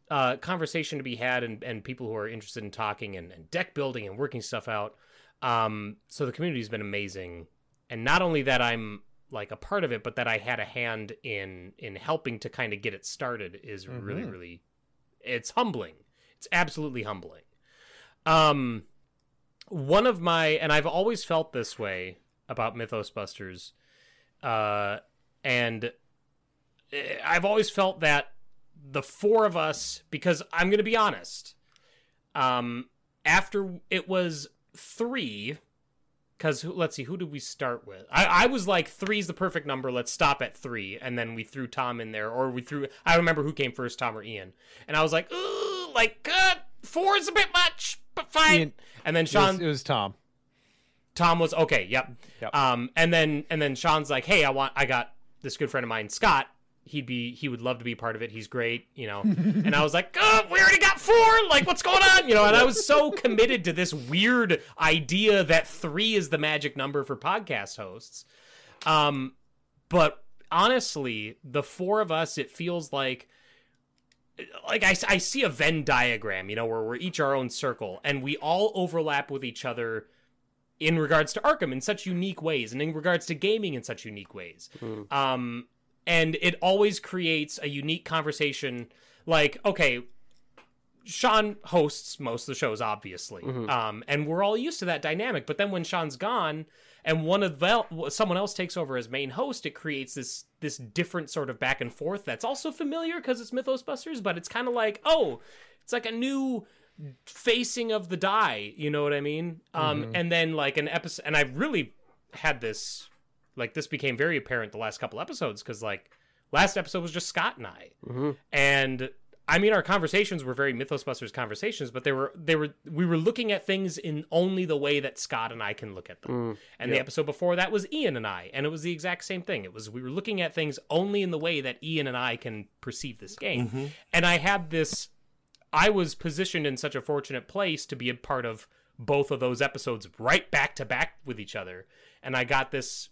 conversation to be had, and people who are interested in talking and deck building and working stuff out. So the community's been amazing. And not only that I'm like a part of it, but that I had a hand in helping to kind of get it started is really, really, it's humbling. It's absolutely humbling. One of my, and I've always felt this way about Mythos Busters, and I've always felt that the four of us, because I'm going to be honest, after it was 3, because let's see, who did we start with? I was like, 3's the perfect number, let's stop at 3, and then we threw Tom in there, or I don't remember who came first, Tom or Ian, and I was like, ooh, like, 4 is a bit much, but fine. Ian, and then Sean... It was Tom. Tom was, okay, yep. And then Sean's like, hey, I got this good friend of mine, Scott, he would love to be part of it. He's great, And I was like, we already got 4. Like, what's going on? And I was so committed to this weird idea that 3 is the magic number for podcast hosts. But honestly, the 4 of us, it feels like I see a Venn diagram, where we're each our own circle, and we all overlap with each other in regards to Arkham in such unique ways, and in regards to gaming in such unique ways. And it always creates a unique conversation. Like, okay, Sean hosts most of the shows, obviously. And we're all used to that dynamic. But then when Sean's gone and someone else takes over as main host, it creates this different sort of back and forth that's also familiar because it's Mythos Busters, but it's kind of like, it's like a new facing of the die. You know what I mean? And then like an episode, and I really had this... Like, this became very apparent the last couple episodes, because, like, last episode was just Scott and I. And, I mean, our conversations were very Mythos Busters conversations, but we were looking at things in only the way that Scott and I can look at them. And the episode before that was Ian and I, and it was the exact same thing. We were looking at things only in the way that Ian and I can perceive this game. And I was positioned in such a fortunate place to be a part of both of those episodes right back to back with each other. And I got this...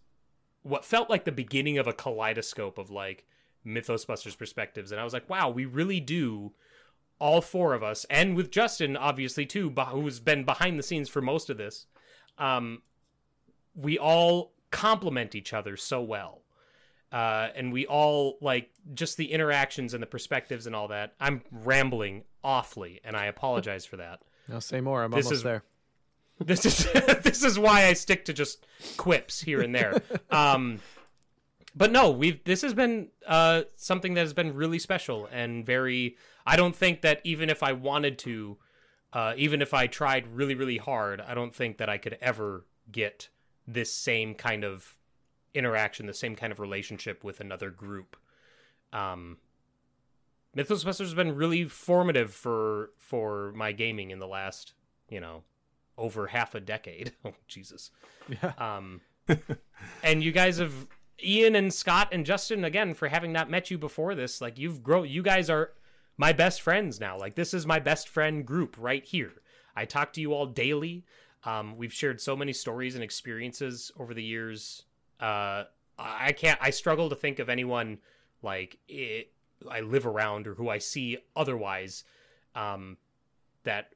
what felt like the beginning of a kaleidoscope of like Mythos Busters perspectives. And I was like, wow, we really do, all 4 of us, and with Justin, obviously too, who's been behind the scenes for most of this. We all complement each other so well. And we all, like, just the interactions and the perspectives and all that. I'm rambling awfully, and I apologize for that. No, say more. I'm This almost is- there. This is this is why I stick to just quips here and there. But no, this has been something that has been really special and very. I don't think that even if I wanted to, even if I tried really, really hard, I don't think that I could ever get this same kind of interaction, the same kind of relationship with another group. Mythos Busters has been really formative for my gaming in the last, over half a decade. Oh, Jesus. Yeah. And you guys have, Ian and Scott and Justin, again, for having not met you before this, like, you guys are my best friends now. Like, this is my best friend group right here. I talk to you all daily. We've shared so many stories and experiences over the years. I struggle to think of anyone like I live around or who I see otherwise,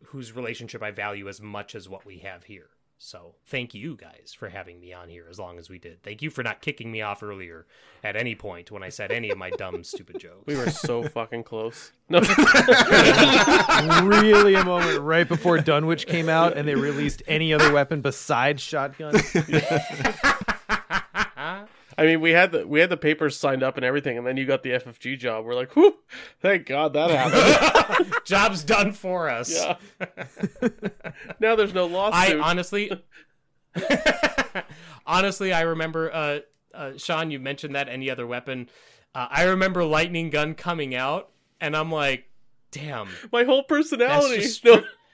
whose relationship I value as much as what we have here. So thank you guys for having me on here as long as we did. Thank you for not kicking me off earlier at any point when I said any of my dumb, stupid jokes. We were so fucking close. No. Really a moment right before Dunwich came out and they released any other weapon besides shotguns. I mean, we had the papers signed up and everything, and then you got the FFG job. We're like, whew, thank God that happened. Job's done for us. Yeah. Now there's no lawsuit. Honestly, I remember, Sean, you mentioned that any other weapon. I remember Lightning Gun coming out, and I'm like, damn. My whole personality.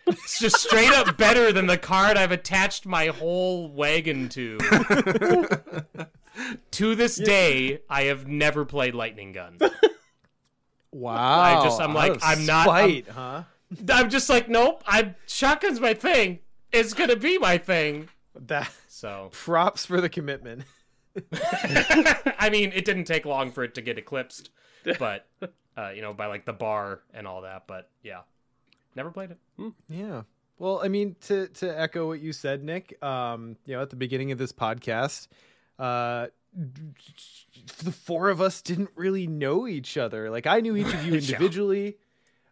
It's just straight up better than the card I've attached my whole wagon to. To this day, I have never played Lightning Gun. Wow. I'm just like, nope. Shotgun's my thing. It's gonna be my thing. So props for the commitment. I mean, it didn't take long for it to get eclipsed, but by like the bar and all that. But yeah, never played it. Yeah. Well, I mean, to echo what you said, Nick, at the beginning of this podcast, the four of us didn't really know each other. Like, I knew each of you individually,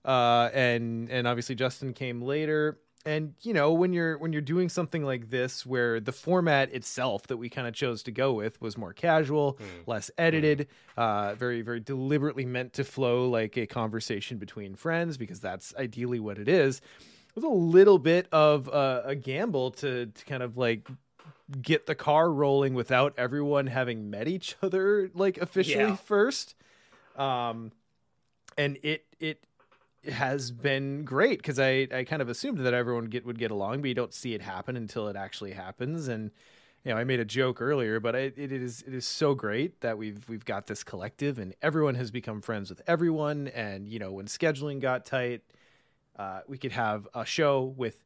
and obviously Justin came later. And when you're doing something like this, where the format itself that we kind of chose to go with was more casual, less edited, very, very deliberately meant to flow like a conversation between friends, because that's ideally what it is. It was a little bit of a gamble to kind of like get the car rolling without everyone having met each other like officially first. And it has been great, because I kind of assumed that everyone would get along, but you don't see it happen until it actually happens. And I made a joke earlier, but it is so great that we've got this collective and everyone has become friends with everyone. And when scheduling got tight, we could have a show with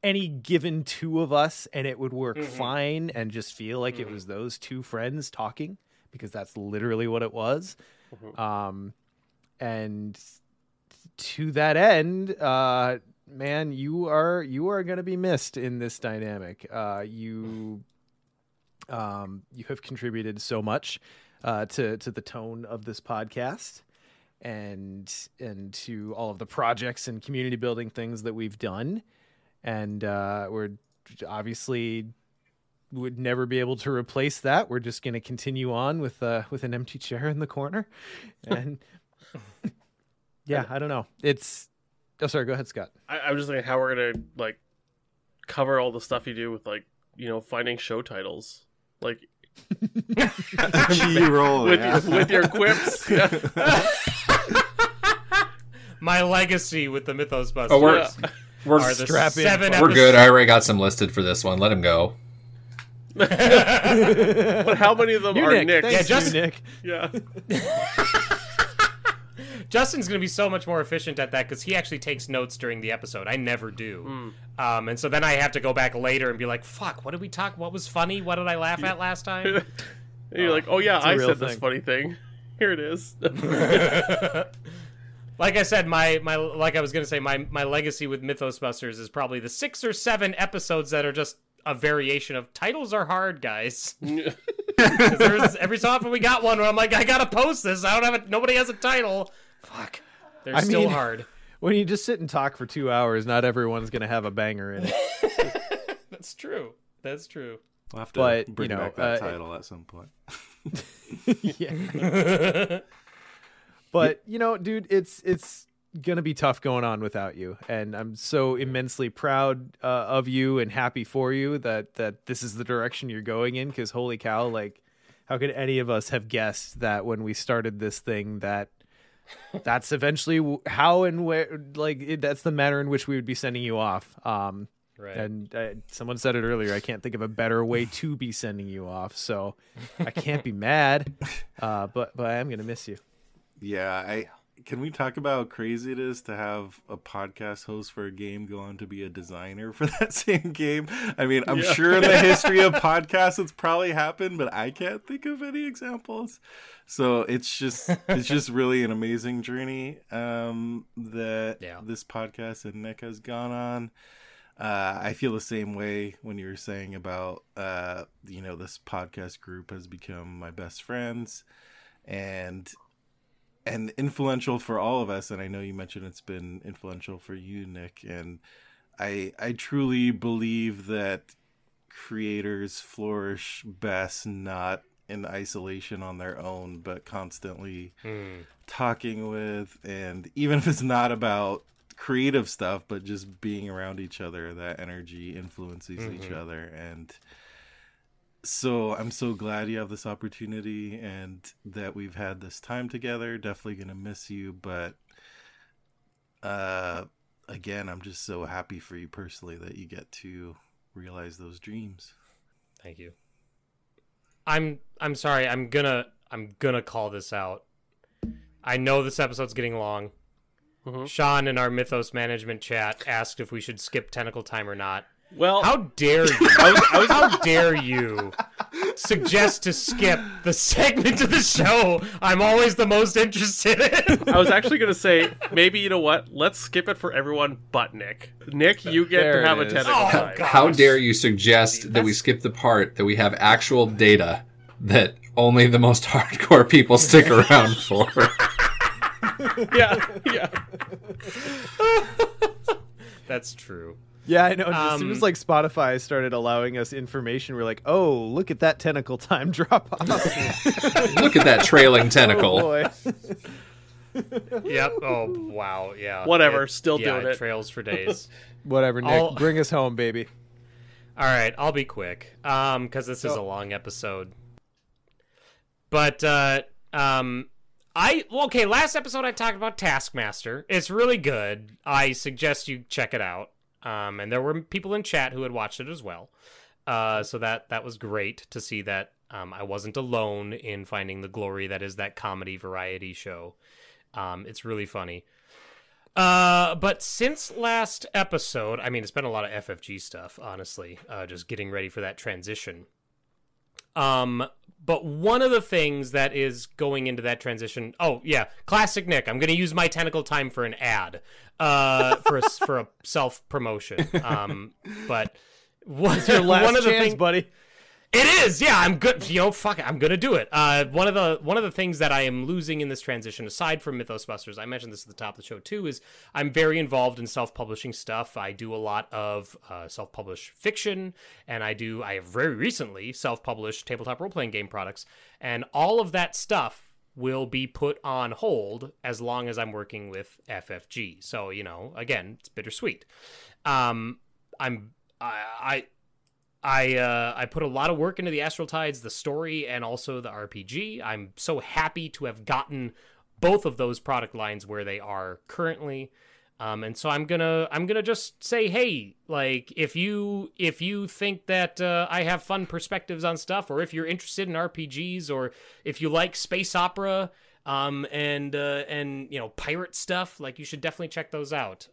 any given two of us and it would work fine and just feel like it was those two friends talking, because that's literally what it was. And to that end, man, you are going to be missed in this dynamic. You have contributed so much to the tone of this podcast and to all of the projects and community building things that we've done. And we're obviously would never be able to replace that. We're just going to continue on with an empty chair in the corner. And yeah, I don't know. Sorry, go ahead, Scott. I'm just thinking how we're gonna like cover all the stuff you do with like finding show titles, like key role with your quips. Yeah. My legacy with the Mythos Busters. Oh, we're are the strap in. 7 we're good. I already got some listed for this one. Let him go. But how many of them You, are Nick. Nick? Thanks, Yeah, just- you, Nick. Yeah. Justin's going to be so much more efficient at that because he actually takes notes during the episode. I never do. And so then I have to go back later and be like, fuck, what did we talk? What was funny? What did I laugh at last time? And you're like, oh yeah, a I real said this thing. funny thing. Here it is. Like I said, my legacy with Mythos Busters is probably the 6 or 7 episodes that are just a variation of titles are hard, guys. 'Cause there's every so often we got one where I'm like, I gotta post this. I don't have it. Nobody has a title. Fuck. They're still hard. When you just sit and talk for 2 hours, not everyone's gonna have a banger in it. That's true. That's true. We'll have to But, bring you know, back that title at some point. Yeah. But you know, dude, it's gonna be tough going on without you, and I'm so immensely proud of you and happy for you that this is the direction you're going in. Because holy cow, like, how could any of us have guessed that when we started this thing that's eventually how and where, like, that's the manner in which we would be sending you off. Right. And someone said it earlier. I can't think of a better way to be sending you off, so I can't be mad. But I am gonna miss you. Yeah, can we talk about how crazy it is to have a podcast host for a game go on to be a designer for that same game? I mean, I'm sure in the history of podcasts it's probably happened, but I can't think of any examples. So it's just really an amazing journey that this podcast and Nick has gone on. I feel the same way when you were saying about this podcast group has become my best friends and influential for all of us. And I know you mentioned it's been influential for you, Nick. And I truly believe that creators flourish best not in isolation on their own, but constantly talking with, and even if it's not about creative stuff, but just being around each other, that energy influences each other. And so I'm so glad you have this opportunity and that we've had this time together. Definitely gonna miss you, but again, I'm just so happy for you personally that you get to realize those dreams. Thank you. I'm sorry. I'm gonna call this out. I know this episode's getting long. Sean in our Mythos management chat asked if we should skip Tentacle Time or not. Well, how dare you? How dare you suggest to skip the segment of the show I'm always the most interested in? I was actually going to say, maybe, you know what? Let's skip it for everyone but Nick. Nick, you get to have a Tentacle Time. How dare you suggest that we skip the part that we have actual data that only the most hardcore people stick around for? Yeah. That's true. Yeah, I know. As soon as like Spotify started allowing us information, we're like, "Oh, look at that Tentacle Time drop off! Look at that trailing tentacle!" Oh, boy. Yep. Oh, wow. Yeah. Whatever. Still doing it. Trails for days. Whatever, Nick. Bring us home, baby. All right, I'll be quick, because this is a long episode. But last episode I talked about Taskmaster. It's really good. I suggest you check it out. And there were people in chat who had watched it as well. So that was great to see that I wasn't alone in finding the glory that is that comedy variety show. It's really funny. But since last episode, I mean, it's been a lot of FFG stuff, honestly, just getting ready for that transition. But one of the things that is going into that transition, classic Nick. I'm going to use my Tentacle Time for an ad, for a self promotion. But what's your last chance, buddy? It is, yeah. I'm good. Fuck it. I'm gonna do it. One of the things that I am losing in this transition, aside from Mythos Busters, I mentioned this at the top of the show too, is I'm very involved in self-publishing stuff. I do a lot of self-published fiction, and I have very recently self-published tabletop role-playing game products, and all of that stuff will be put on hold as long as I'm working with FFG. So again, it's bittersweet. I put a lot of work into the Astral Tides, the story, and also the RPG. I'm so happy to have gotten both of those product lines where they are currently. And so I'm gonna just say, hey, like if you think that I have fun perspectives on stuff, or if you're interested in RPGs, or if you like space opera, and pirate stuff, like you should definitely check those out.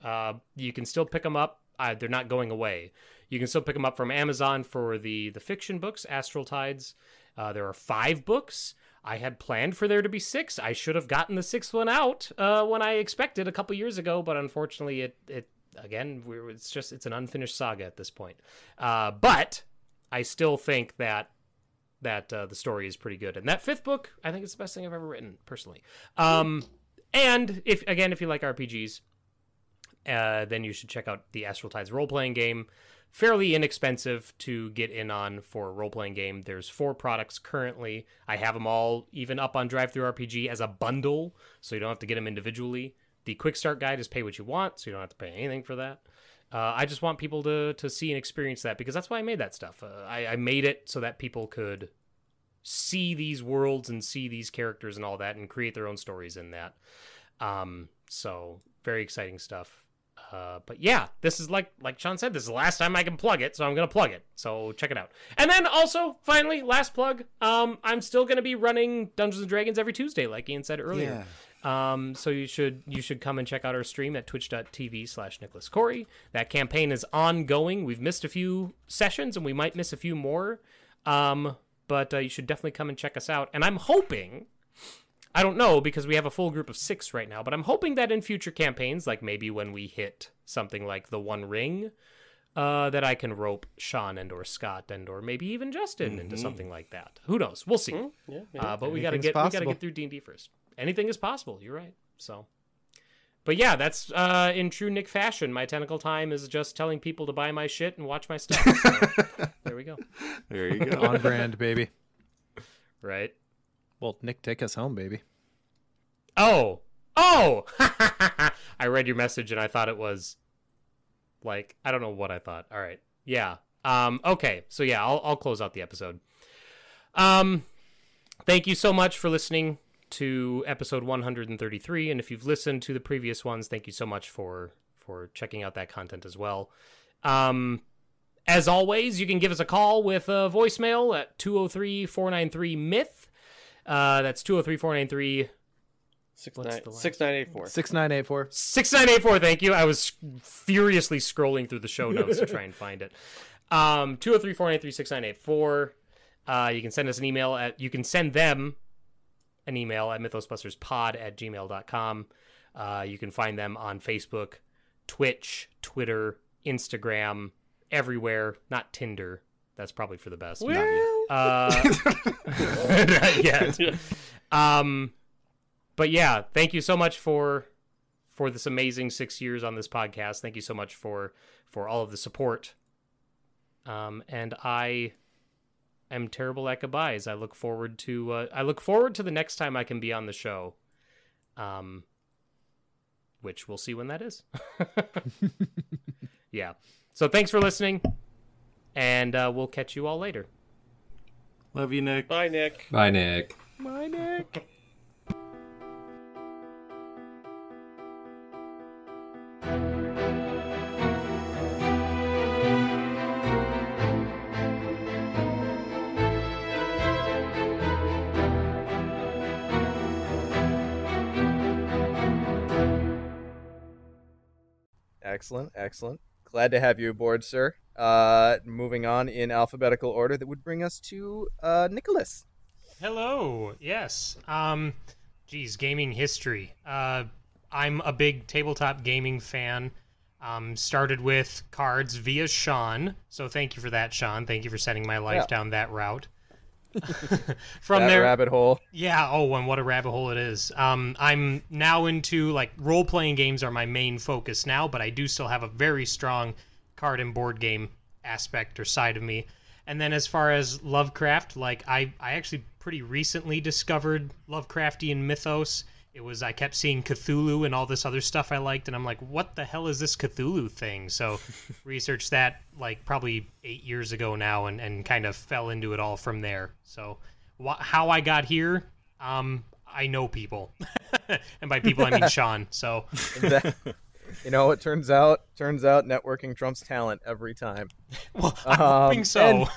You can still pick them up. They're not going away. You can still pick them up from Amazon for the fiction books, Astral Tides. There are 5 books. I had planned for there to be 6. I should have gotten the 6th one out when I expected a couple years ago, but unfortunately again, it's an unfinished saga at this point. But I still think that the story is pretty good. And that 5th book, I think it's the best thing I've ever written, personally. And if you like RPGs, then you should check out the Astral Tides role-playing game. Fairly inexpensive to get in on for a role-playing game. There's 4 products currently. I have them all even up on DriveThruRPG as a bundle, so you don't have to get them individually. The quick start guide is pay what you want, so you don't have to pay anything for that. I just want people to see and experience that, because that's why I made that stuff. I made it so that people could see these worlds and see these characters and all that and create their own stories in that. So very exciting stuff. But yeah, this is like Sean said, this is the last time I can plug it, so I'm going to plug it. So check it out. And then also, finally, last plug, I'm still going to be running Dungeons & Dragons every Tuesday, like Ian said earlier. Yeah. So you should come and check out our stream at twitch.tv/Nicholas Corey. That campaign is ongoing. We've missed a few sessions, and we might miss a few more. But you should definitely come and check us out. And I'm hoping... I don't know, because we have a full group of 6 right now, but I'm hoping that in future campaigns, like maybe when we hit something like the One Ring, that I can rope Sean and or Scott and or maybe even Justin into something like that. Who knows? We'll see. Yeah. But we gotta get through D&D first. Anything is possible. You're right. So, but yeah, that's in true Nick fashion. My tentacle time is just telling people to buy my shit and watch my stuff. So, there we go. There you go. On brand, baby. Right. Well, Nick, take us home, baby. Oh! I read your message and I thought it was, like, I don't know what I thought. All right. Yeah. Okay. So yeah, I'll close out the episode. Thank you so much for listening to episode 133. And if you've listened to the previous ones, thank you so much for checking out that content as well. As always, you can give us a call with a voicemail at 203-493-MYTH. That's 203-493... 6984. 6984. 6984, thank you. I was furiously scrolling through the show notes to try and find it. 203-493-6984. You can send us an email you can send them an email at mythosbusterspod@gmail.com. You can find them on Facebook, Twitch, Twitter, Instagram, everywhere. Not Tinder. That's probably for the best. Well. Not yet. But yeah, thank you so much for this amazing 6 years on this podcast. Thank you so much for all of the support. And I am terrible at goodbyes. I look forward to the next time I can be on the show. Which we'll see when that is. Yeah. So thanks for listening. And we'll catch you all later. Love you, Nick. Bye, Nick. Bye, Nick. Bye, Nick. Excellent. Glad to have you aboard, sir. Moving on in alphabetical order, that would bring us to Nicholas. Hello. Yes. Gaming history. I'm a big tabletop gaming fan. Started with cards via Sean, so thank you for that, Sean. Thank you for sending my life down that route. From that there, rabbit hole. Yeah. Oh, and what a rabbit hole it is. I'm now into role-playing games are my main focus now, but I do still have a very strong card and board game aspect or side of me. And then as far as Lovecraft, I actually pretty recently discovered Lovecraftian mythos. I kept seeing Cthulhu and all this other stuff I liked, and I'm like, what the hell is this Cthulhu thing? So researched that probably 8 years ago now and kind of fell into it all from there. So how I got here, I know people. And by people, I mean Sean. So it turns out networking trumps talent every time. Well, I'm hoping so.